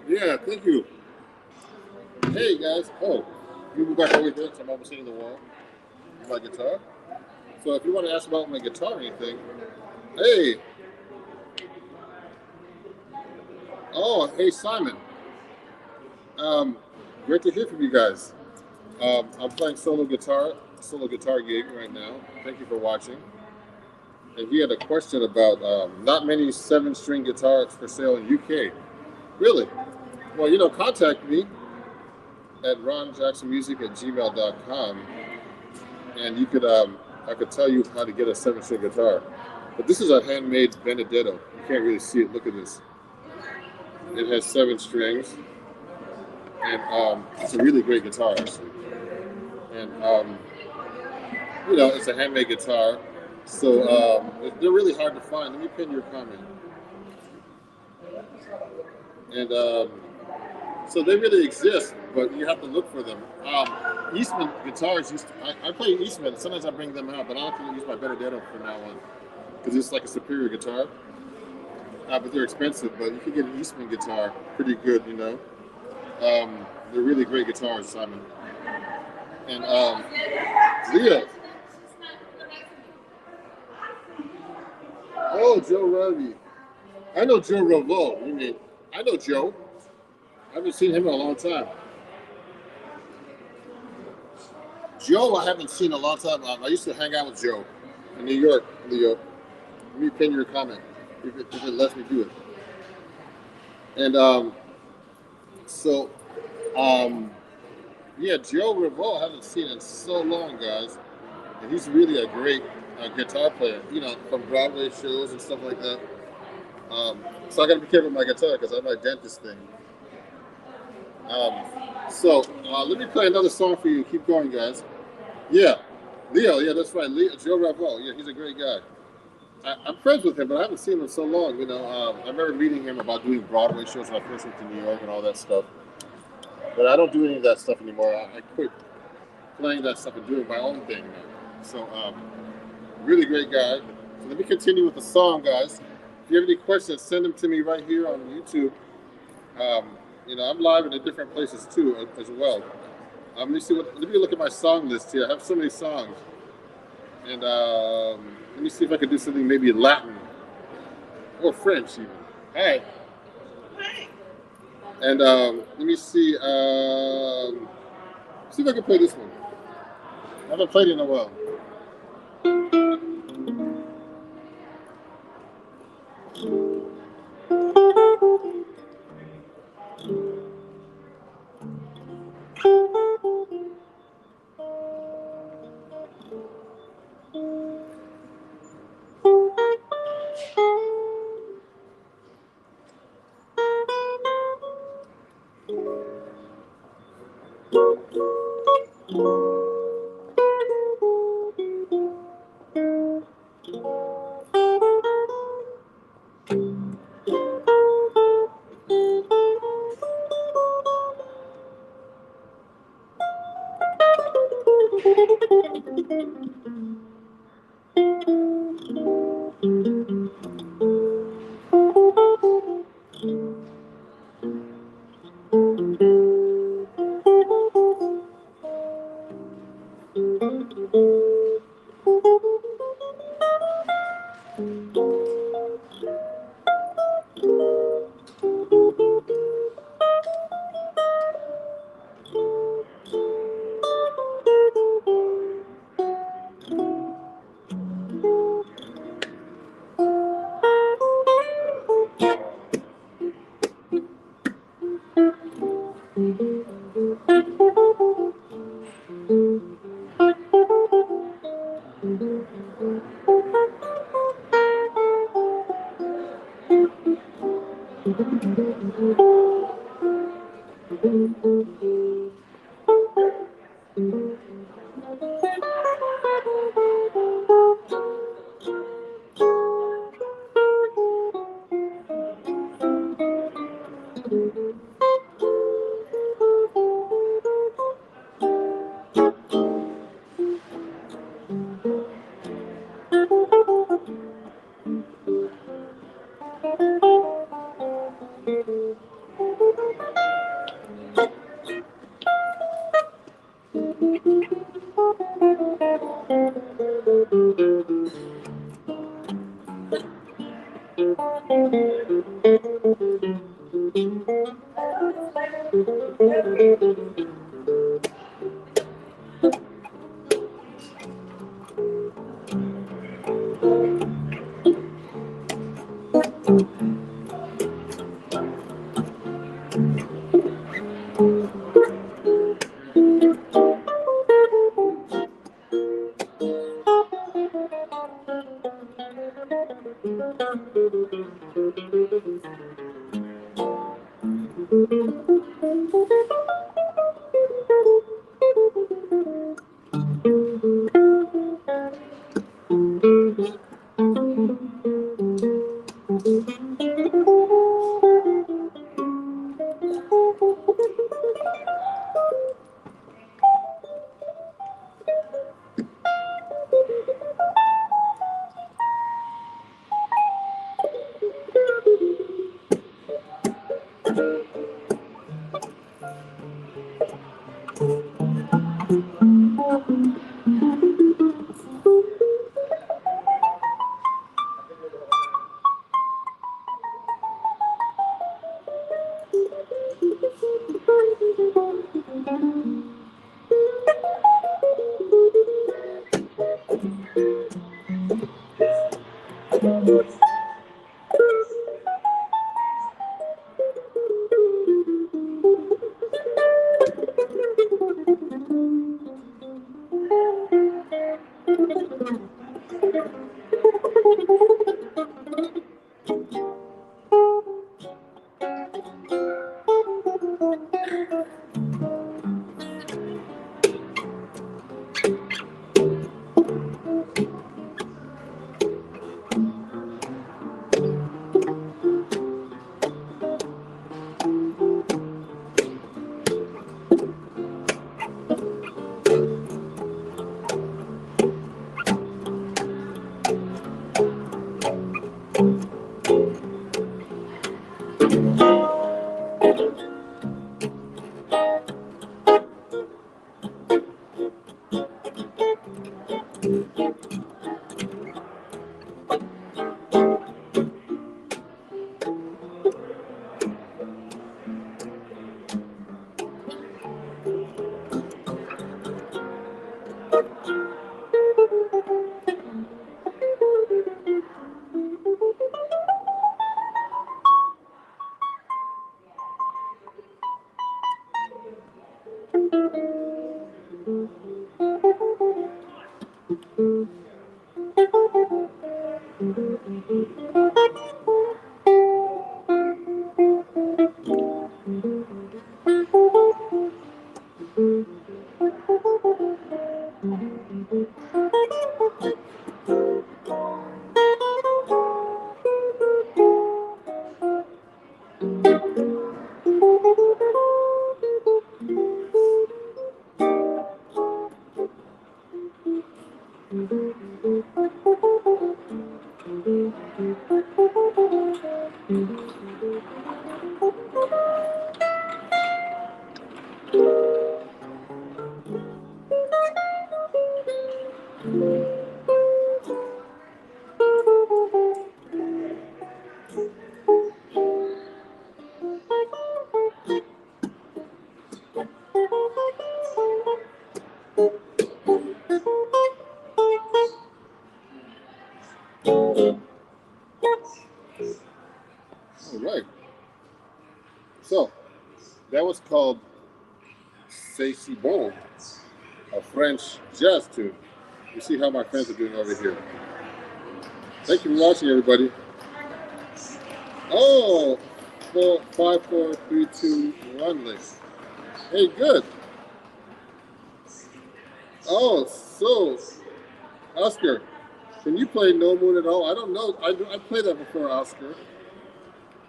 Yeah, thank you. Hey guys. Oh, you move back over here, so I'm almost hitting the wall. My guitar. So if you want to ask about my guitar or anything, hey. Oh, hey Simon. Um, Great to hear from you guys. I'm playing solo guitar gig right now. Thank you for watching. And he had a question about not many 7-string guitars for sale in UK. Really? Well, contact me at ronjacksonmusic@gmail.com, and I could tell you how to get a 7-string guitar. But this is a handmade Benedetto. You can't really see it. Look at this. It has 7 strings, and it's a really great guitar actually. And it's a handmade guitar, so they're really hard to find. Let me pin your comment. And so they really exist, but you have to look for them. Eastman guitars I play Eastman. Sometimes I bring them out, but I don't use my Benedetto from now on because it's like a superior guitar. But they're expensive. But you can get an Eastman guitar pretty good, They're really great guitars, Simon. And Leo. Oh, Joe Ravi. I know Joe Revo. I know Joe. I haven't seen him in a long time. Joe, I haven't seen in a long time. I used to hang out with Joe in New York, Leo. Let me pin your comment if it lets me do it. And yeah, Joe Revo I haven't seen in so long, guys. and he's really a great guitar player. You know, from Broadway shows and stuff like that. So I got to be careful with my guitar because I have my dentist thing. So let me play another song for you. Keep going, guys. Yeah, Leo. Yeah, that's right. Leo, Joe Ravo. Yeah, he's a great guy. I'm friends with him, but I haven't seen him in so long. You know, I remember meeting him about doing Broadway shows when I first went to New York and all that stuff. But I don't do any of that stuff anymore. I quit playing that stuff and doing my own thing now. So, really great guy. So let me continue with the song, guys. If you have any questions, send them to me right here on YouTube. You know, I'm live in the different places too, as well. Let me see let me look at my song list here. I have so many songs, and let me see if I can do something maybe in Latin or French even. All right. And let me see. See if I can play this one. I haven't played it in a while. All right. So that was called C'est si bon, a French jazz tune. You see how my friends are doing over here. Thank you for watching, everybody. Oh, 5, 4, 3, 2, 1 list. Hey, good. Oh, so Oscar, can you play No Moon at all? I don't know. I played that before, Oscar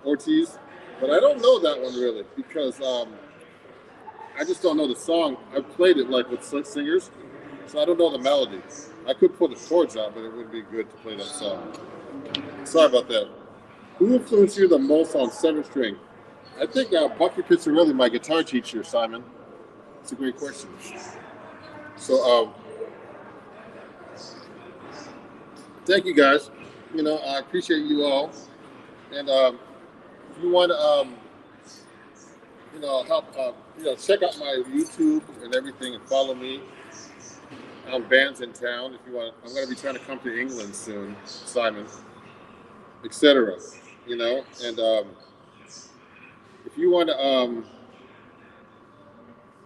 Ortiz, but I don't know that one really because I just don't know the song. I've played it like with singers, so I don't know the melody. I could pull the chords out, but it would be good to play that song. Sorry about that. Who influenced you the most on 7th string? I think Bucky Pizzarelli, my guitar teacher, Simon. It's a great question. So, thank you guys. You know, I appreciate you all. And if you want to, you know, help, you know, check out my YouTube and everything and follow me on bands in town. If you want, I'm going to be trying to come to England soon, Simon, etc. You know, and if you want to,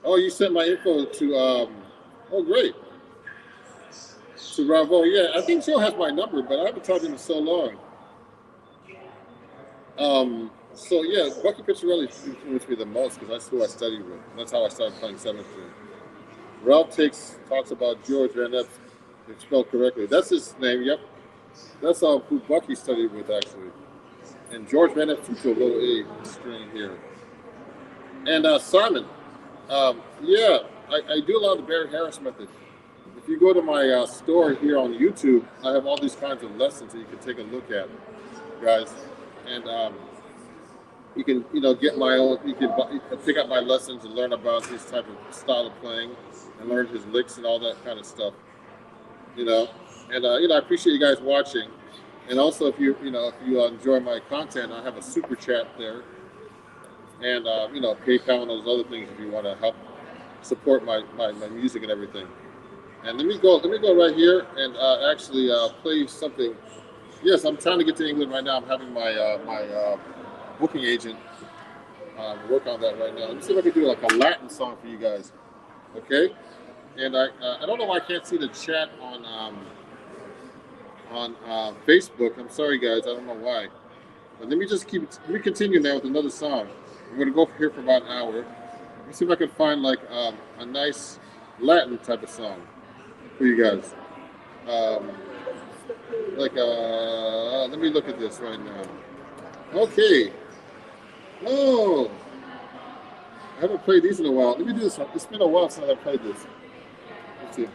oh, you sent my info to, oh, great. To Bravo, yeah, I think Joe has my number, but I haven't talked to him in so long. So yeah, Bucky Pizzarelli influenced me the most because that's who I studied with. That's how I started playing 7th string. Ralph talks about George Van Epp, it's spelled correctly. That's his name, yep. That's who Bucky studied with, actually. And George Van Epp took a little A string here. And Simon, yeah, I do a lot of the Barry Harris method. If you go to my store here on YouTube, I have all these kinds of lessons that you can take a look at, guys. And you can, you know, get my own. You can pick up my lessons and learn about his type of style of playing, and learn his licks and all that kind of stuff. You know, and you know, I appreciate you guys watching. And also, if you enjoy my content, I have a super chat there, and you know, PayPal and those other things if you want to help support my music and everything. And let me go right here and actually play something. Yes, I'm trying to get to England right now. I'm having my booking agent work on that right now. Let me see if I can do like a Latin song for you guys. Okay? And I don't know why I can't see the chat on Facebook. I'm sorry, guys. I don't know why. But let me continue now with another song. I'm gonna go here for about an hour. Let me see if I can find like a nice Latin type of song for you guys. Let me look at this right now. Okay. Oh, I haven't played these in a while. Let me do this one. It's been a while since I played this. Let's see.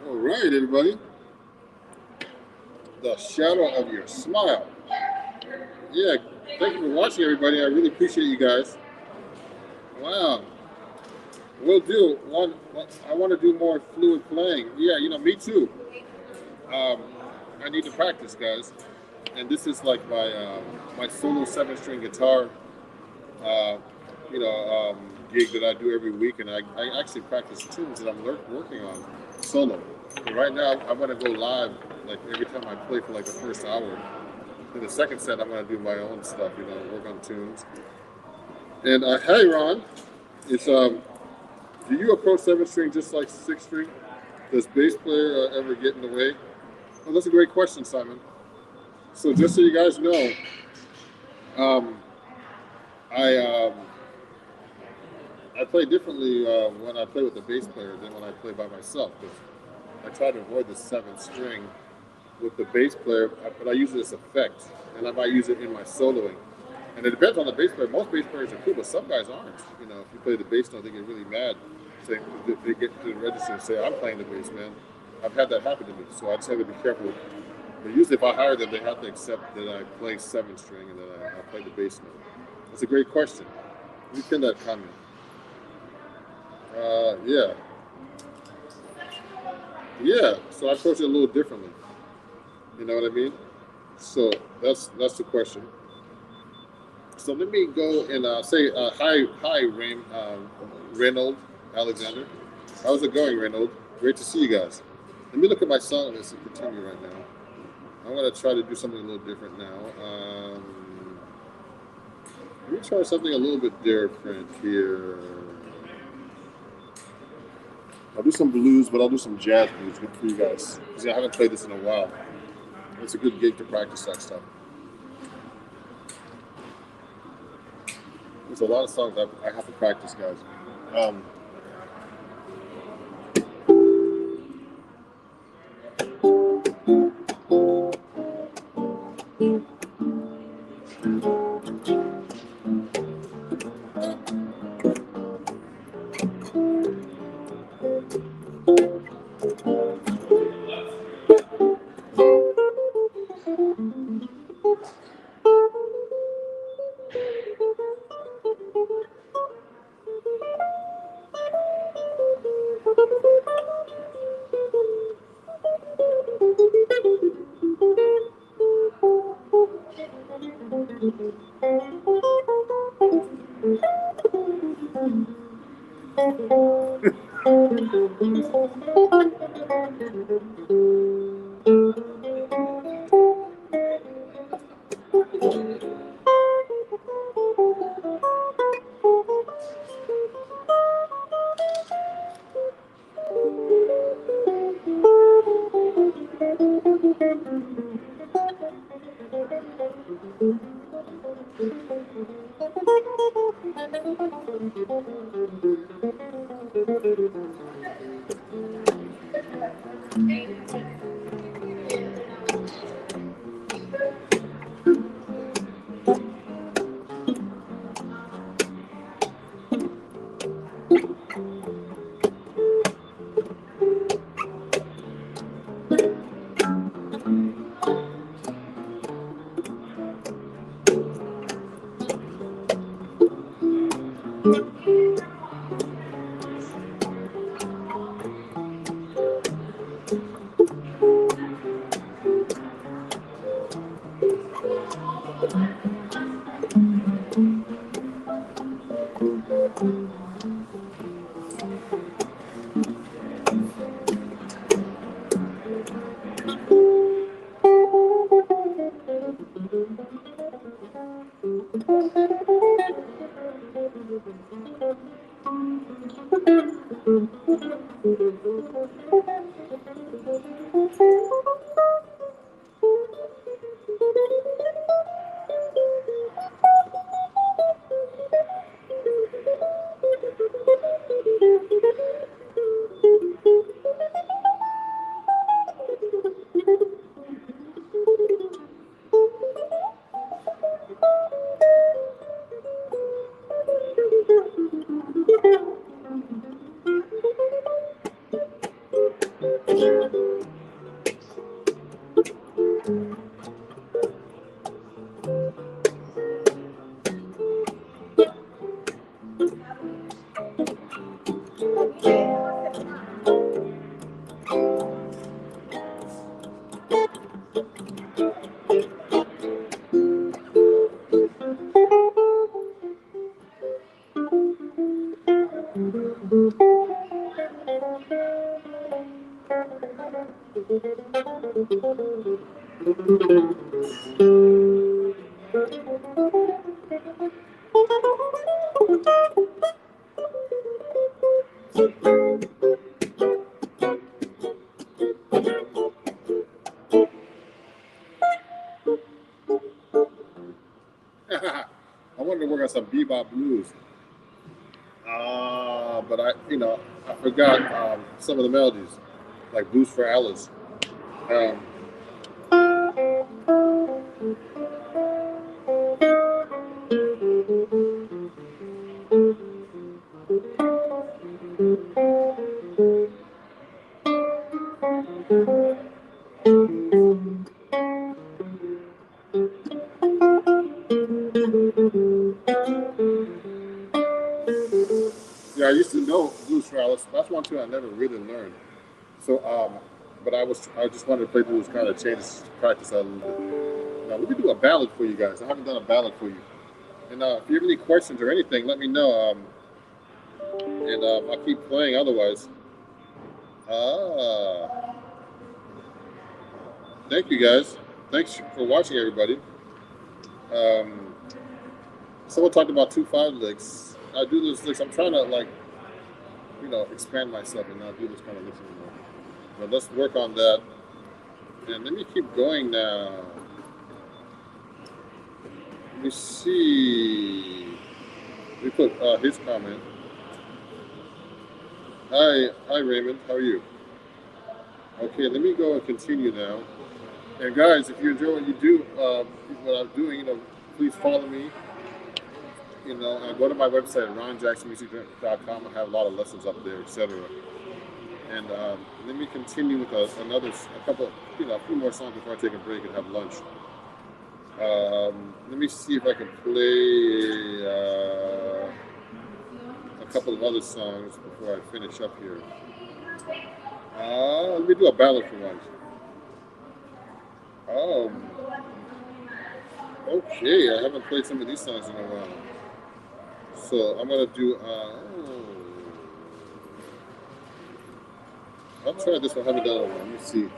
All right, everybody. the shadow of your smile. Yeah, thank you for watching, everybody. I really appreciate you guys. Wow. We'll do one. I want to do more fluid playing. Yeah, me too. I need to practice, guys. And this is like my solo 7-string guitar, uh, gig that I do every week, and I actually practice tunes that I'm working on solo. And right now, I'm gonna go live like every time I play for like the first hour. In the second set, I'm gonna do my own stuff, work on tunes. And hey, Ron, it's do you approach 7-string just like 6-string? Does bass player ever get in the way? Oh, that's a great question, Simon. So just so you guys know, um, I I play differently when I play with the bass player than when I play by myself. Because I try to avoid the 7th string with the bass player, but I use it as effect, and I might use it in my soloing. And it depends on the bass player. Most bass players are cool, but some guys aren't. If you play the bass note, they get really mad. They get to the register and say, "I'm playing the bass, man." I've had that happen to me, so I just have to be careful. But usually, if I hire them, they have to accept that I play 7-string and that I play the bass note. That's a great question. Let me pin that comment. Yeah. Yeah, so I approach it a little differently. You know what I mean? So that's the question. So let me go and say hi, Reynold Alexander. How's it going, Reynold? Great to see you guys. Let me look at my song list and continue right now. I'm gonna try to do something a little different now. Let me try something a little bit different here. I'll do some blues, but I'll do some jazz blues for you guys. Because I haven't played this in a while. It's a good gig to practice that stuff. There's a lot of songs I have to practice, guys. I wanted to work on some bebop blues. But I forgot some of the melodies, like Blues for Alice. Um, yeah, I used to know Blues for Alice. That's one tune I never really learned. So, but I just wanted to play blues, kind of change practice out a little bit. Now, let me do a ballad for you guys. I haven't done a ballad for you. And if you have any questions or anything, let me know. And I'll keep playing otherwise. Thank you guys. Thanks for watching, everybody. Someone talked about 2/5 licks. I do those licks. I'm trying to expand myself and not do this kind of licks anymore. But let's work on that. And let me keep going now. Let me see. Let me put his comment. Hi Raymond. How are you? Okay, let me go and continue now. And guys, if you enjoy what you do, what I'm doing, please follow me. And go to my website, ronjacksonmusic.com. I have a lot of lessons up there, etc. And let me continue with a few more songs before I take a break and have lunch. Let me see if I can play a couple of other songs before I finish up here. Let me do a ballad for once. Okay, I haven't played some of these songs in a while. So I'm gonna do. I'll try this one. I haven't done it. Let me see.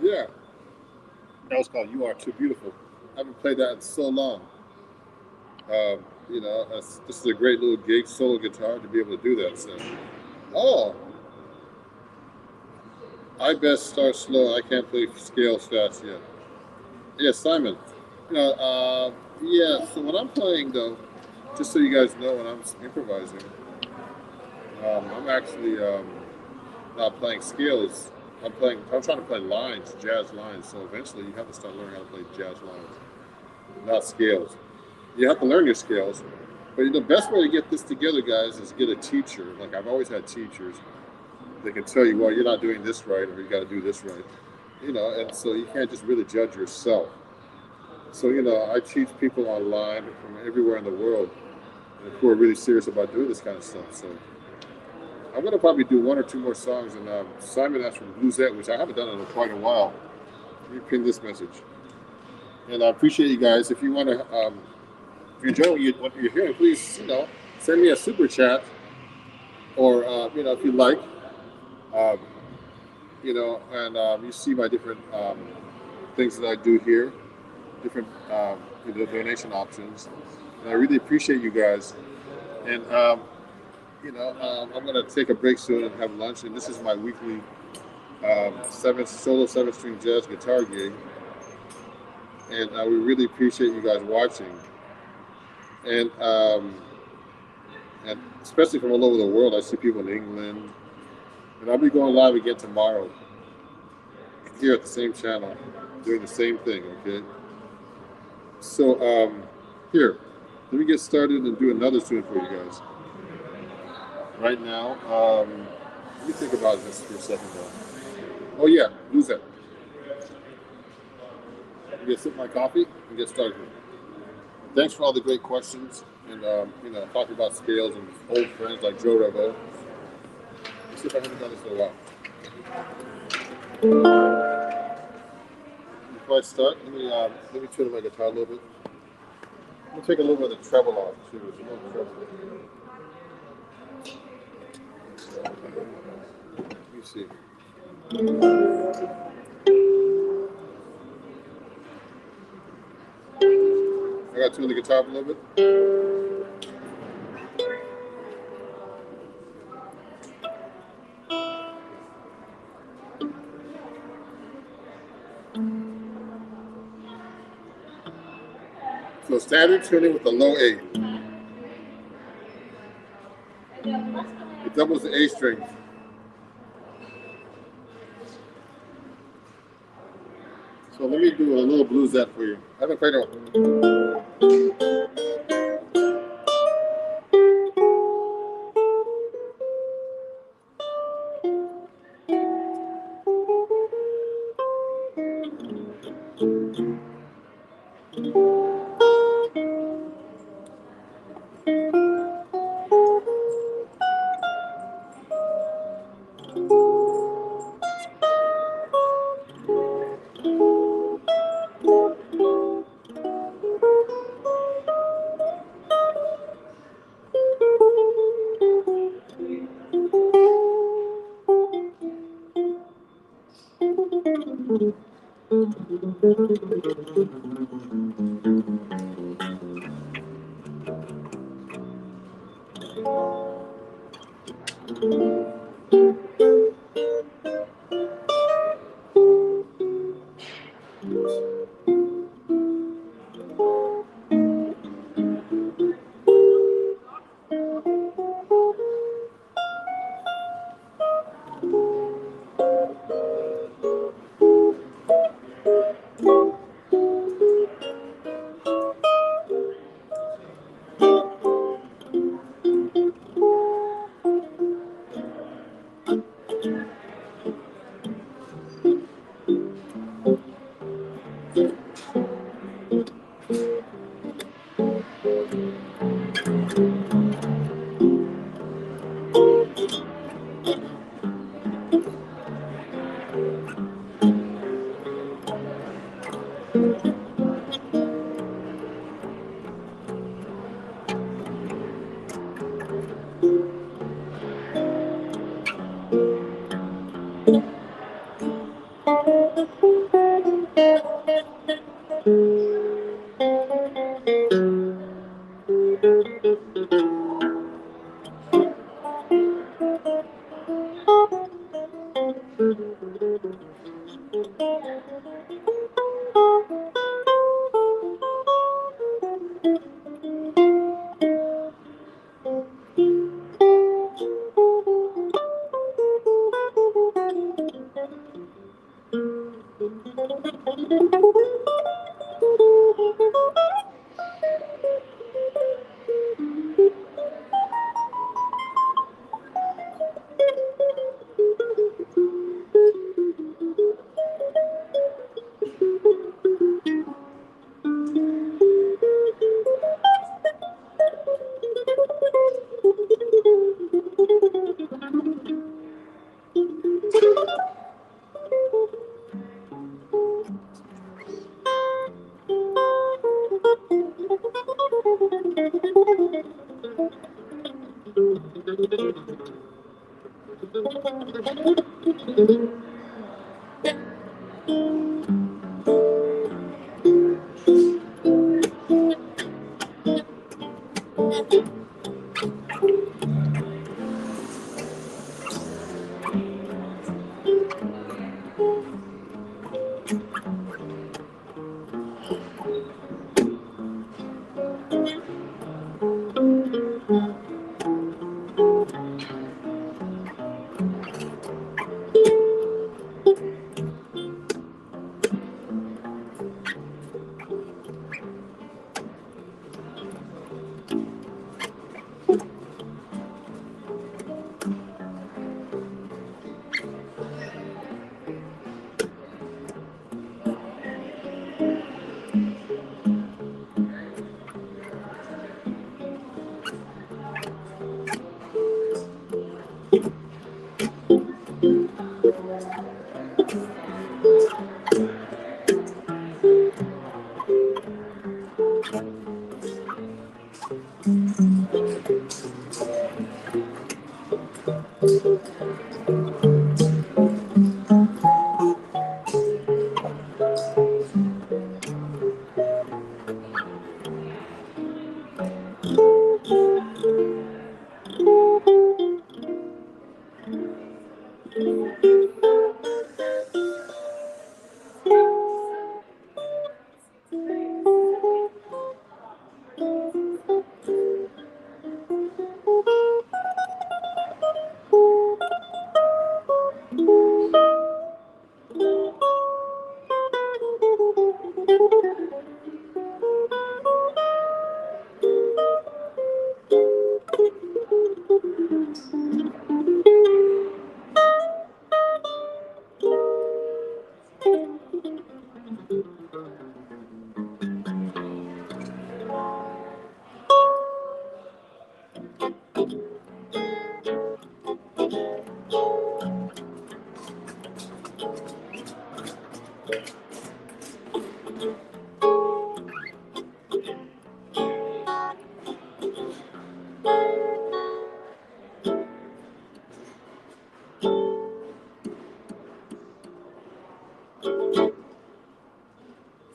Yeah. That was called "You Are Too Beautiful." I haven't played that in so long. This is a great little gig solo guitar to be able to do that. So, oh, I best start slow. I can't play scales fast yet. Yeah, Simon. Yeah. So when I'm playing though, just so you guys know, when I'm improvising, I'm actually not playing scales. I'm trying to play lines, jazz lines. So eventually, you have to start learning how to play jazz lines, not scales. You have to learn your scales. But the best way to get this together, guys, is get a teacher. Like I've always had teachers. They can tell you, well, you're not doing this right, or you got to do this right. And so you can't just really judge yourself. So I teach people online from everywhere in the world who are really serious about doing this kind of stuff. So I'm gonna probably do one or two more songs. And Simon asked from Bluesette, which I haven't done in quite a while. Let me pin this message. And I appreciate you guys. If you want to, if you enjoy what you're hearing, please, send me a super chat, or if you like, um, and you see my different things that I do here, different donation options. And I really appreciate you guys. And I'm gonna take a break soon and have lunch. And this is my weekly seven string jazz guitar gig. And we really appreciate you guys watching. And especially from all over the world. I see people in England, And I'll be going live again tomorrow here at the same channel, doing the same thing, okay? So, here, let me get started and do another tune for you guys. Right now, let me think about this for a second, though. Oh, yeah, use that. I'm gonna sip my coffee and get started here. Thanks for all the great questions and, talking about scales and old friends like Joe Revo. Let's see if I haven't done this in a while. Before I start, let me tune my guitar a little bit. I'm gonna take a little bit of the treble off too. There's a little treble. Let me see. I gotta tune the guitar up a little bit. So standard tuning with the low A. It doubles the A string. So let me do a little bluesette for you. I haven't played it.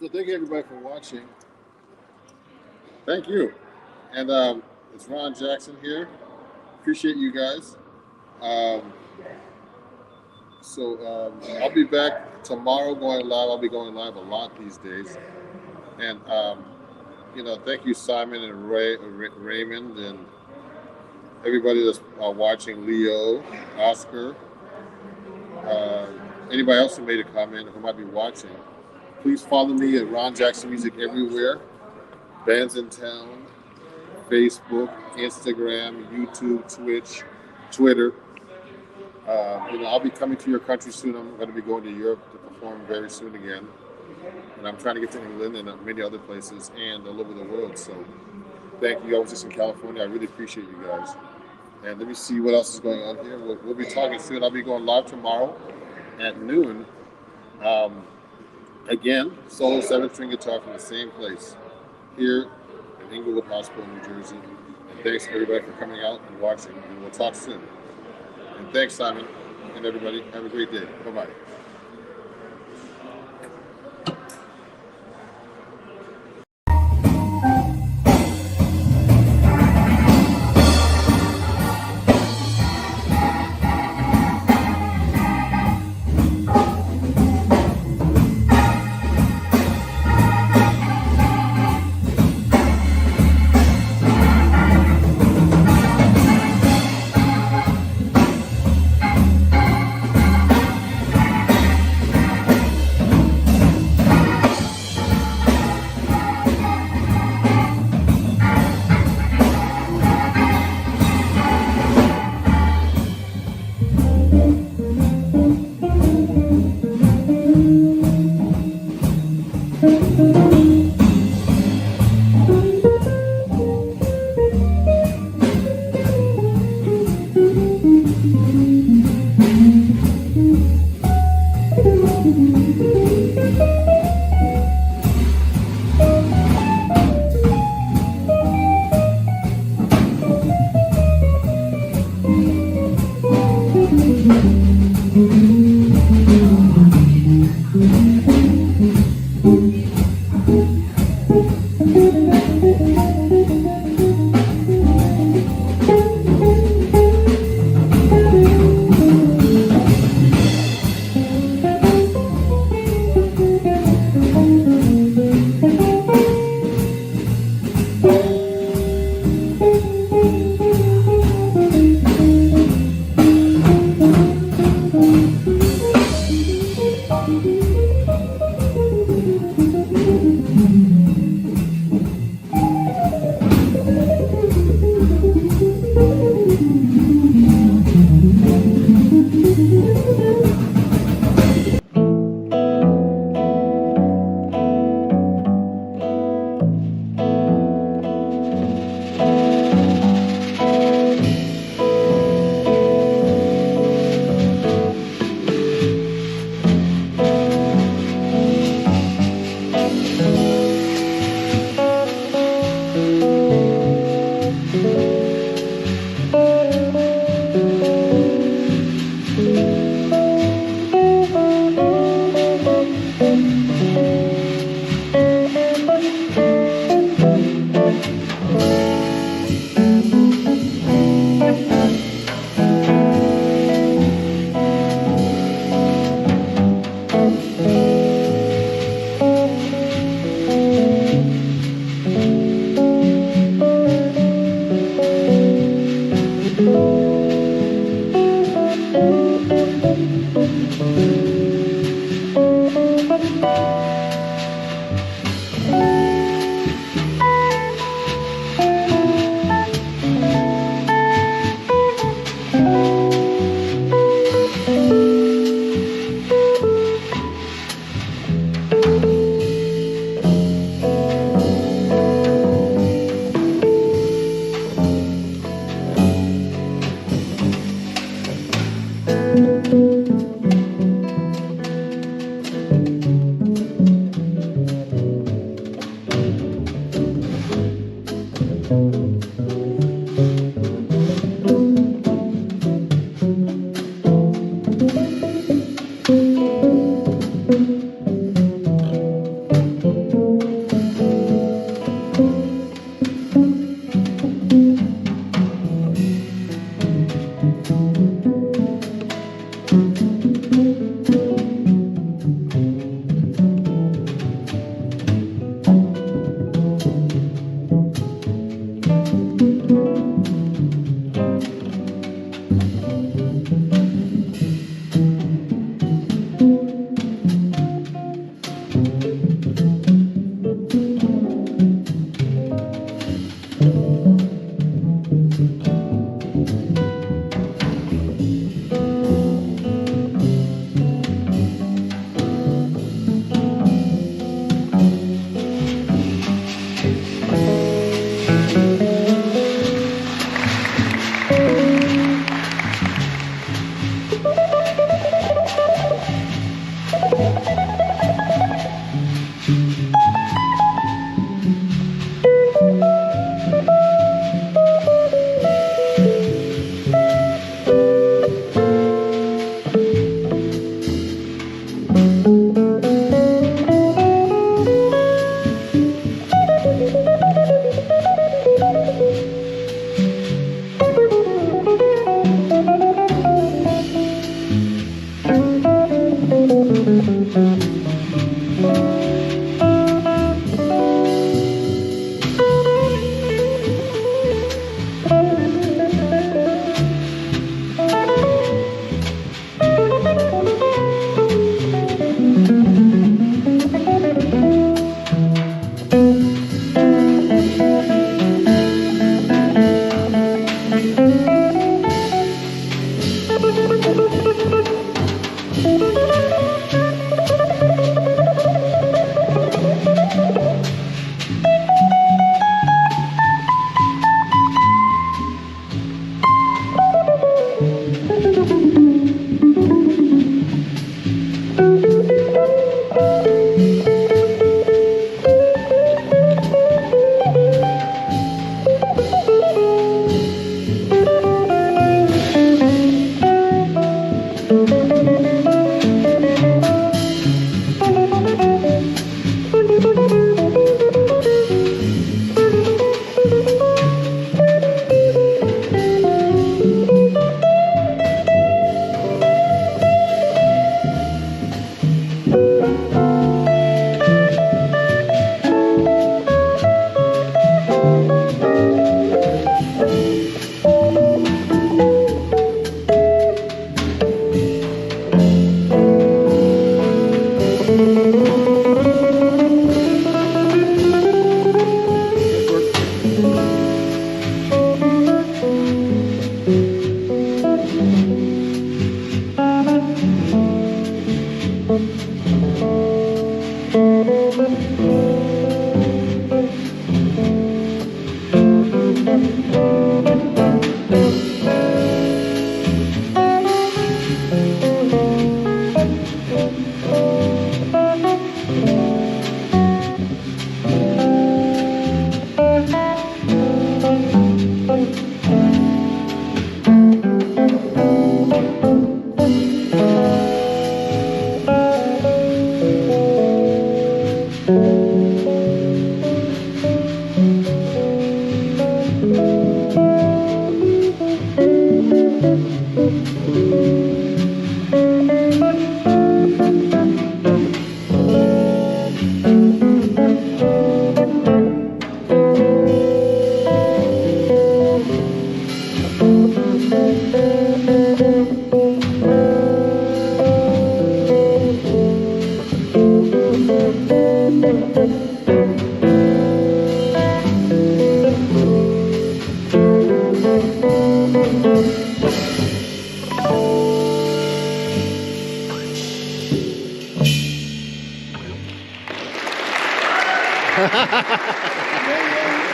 So thank you everybody for watching. Thank you. And it's Ron Jackson here. Appreciate you guys. I'll be back tomorrow going live. I'll be going live a lot these days. And thank you Simon and Raymond and everybody that's watching, Leo, Oscar, anybody else who made a comment who might be watching. Please follow me at Ron Jackson Music everywhere. Bands in Town, Facebook, Instagram, YouTube, Twitch, Twitter. I'll be coming to your country soon. I'm going to be going to Europe to perform very soon again. And I'm trying to get to England and many other places and all over the world. So thank you. I was just in California. I really appreciate you guys. And let me see what else is going on here. We'll be talking soon. I'll be going live tomorrow at noon. Again, solo 7-string guitar from the same place here in Inglewood Hospital, New Jersey. And thanks everybody for coming out and watching. And we'll talk soon. And thanks, Simon, and everybody. Have a great day. Bye-bye.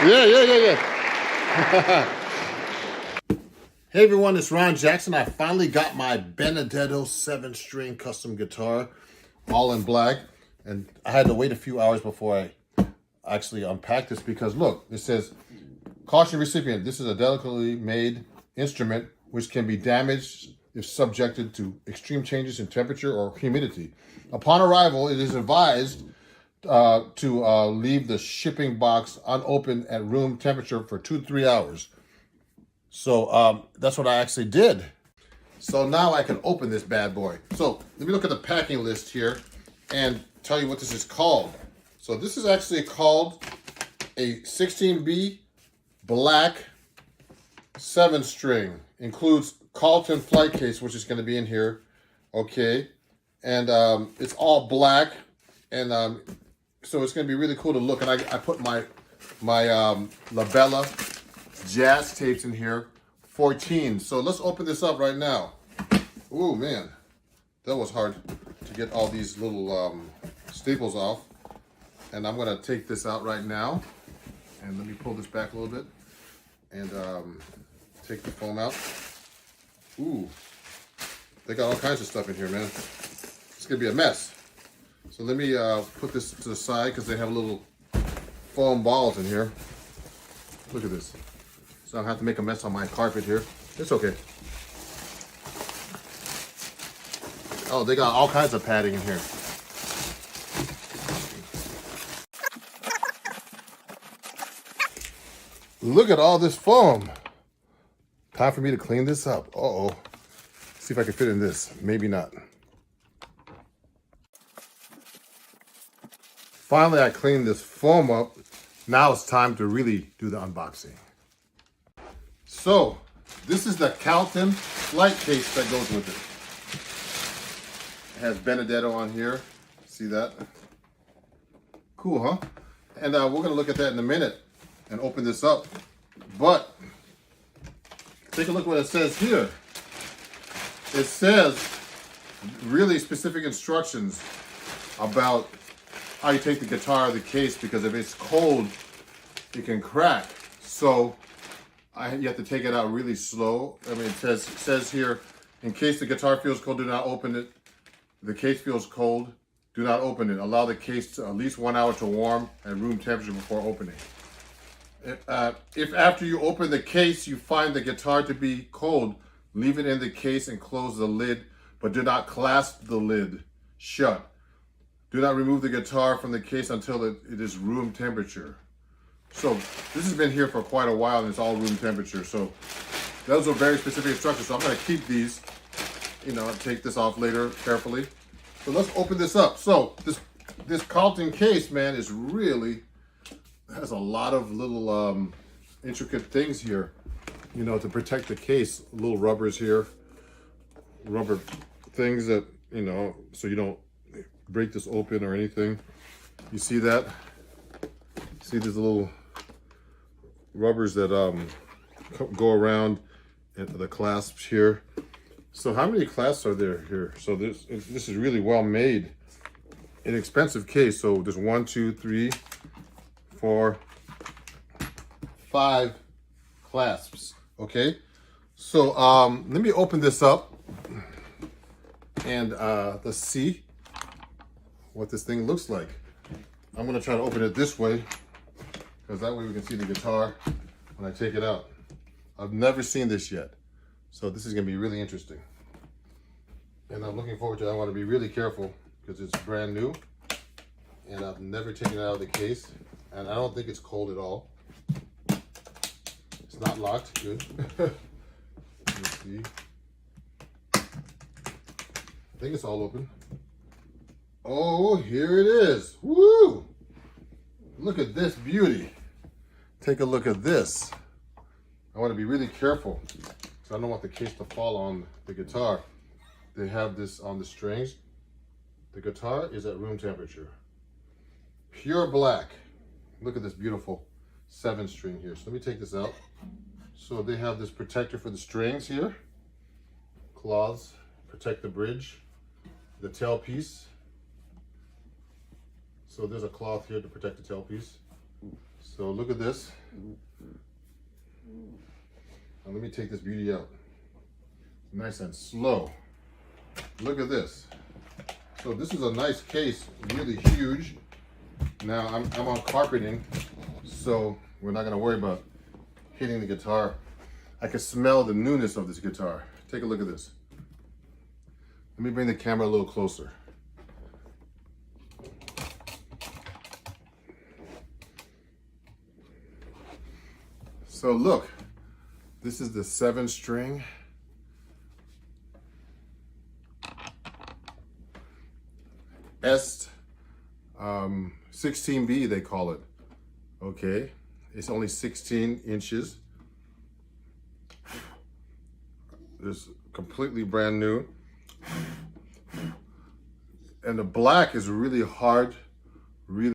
Yeah. Hey everyone, it's Ron Jackson. I finally got my Benedetto 7-string custom guitar, all in black. And I had to wait a few hours before I actually unpacked this because look, it says, caution recipient, this is a delicately made instrument which can be damaged if subjected to extreme changes in temperature or humidity. Upon arrival, it is advised to leave the shipping box unopened at room temperature for 2 to 3 hours. So that's what I actually did. So now I can open this bad boy. So let me look at the packing list here and tell you what this is called. So this is actually called a 16B black 7-string. Includes Carlton flight case, which is going to be in here. Okay. And it's all black. And so it's going to be really cool to look. And I put my Labella jazz tapes in here. 14. So let's open this up right now. Ooh, man. That was hard to get all these little staples off. And I'm going to take this out right now. And let me pull this back a little bit. And take the foam out. Ooh. They got all kinds of stuff in here, man. It's going to be a mess. So let me put this to the side because they have little foam balls in here. Look at this. So I don't have to make a mess on my carpet here. It's okay. Oh, they got all kinds of padding in here. Look at all this foam. Time for me to clean this up. Uh-oh. See if I can fit in this. Maybe not. Finally, I cleaned this foam up. Now it's time to really do the unboxing. So, this is the Carlton flight case that goes with it. It has Benedetto on here. See that? Cool, huh? And we're going to look at that in a minute and open this up. But, take a look what it says here. It says really specific instructions about how you take the guitar out of the case, because if it's cold, it can crack. So you have to take it out really slow. I mean, it says here, in case the guitar feels cold, do not open it. The case feels cold, do not open it. Allow the case to at least 1 hour to warm at room temperature before opening. If after you open the case, you find the guitar to be cold, leave it in the case and close the lid, but do not clasp the lid shut. Do not remove the guitar from the case until it is room temperature. So this has been here for quite a while and it's all room temperature. So those are very specific instructions. So I'm going to keep these, take this off later carefully. So let's open this up. So this Carlton case, man, is really, has a lot of little intricate things here, to protect the case. Little rubbers here, rubber things that, so you don't break this open or anything. You see that? See these little rubbers that go around the clasps here. So how many clasps are there here? So this is really well made. An expensive case. So there's 1, 2, 3, 4, 5 clasps. Okay. So let me open this up and let's see what this thing looks like. I'm gonna try to open it this way because that way we can see the guitar when I take it out. I've never seen this yet, so this is gonna be really interesting. And I'm looking forward to it. I wanna be really careful because it's brand new and I've never taken it out of the case, and I don't think it's cold at all. It's not locked, good. Let me see. I think it's all open. Oh, here it is. Woo! Look at this beauty. Take a look at this. I want to be really careful because I don't want the case to fall on the guitar. They have this on the strings. The guitar is at room temperature. Pure black. Look at this beautiful 7-string here. So let me take this out. So they have this protector for the strings here. Cloths protect the bridge, the tailpiece. So there's a cloth here to protect the tailpiece. So look at this. Now let me take this beauty out. Nice and slow. Look at this. So this is a nice case, really huge. Now I'm on carpeting, so we're not gonna worry about hitting the guitar. I can smell the newness of this guitar. Take a look at this. Let me bring the camera a little closer. So look, this is the 7-string. S 16B they call it. Okay, it's only 16 inches. It's completely brand new. And the black is really hard, really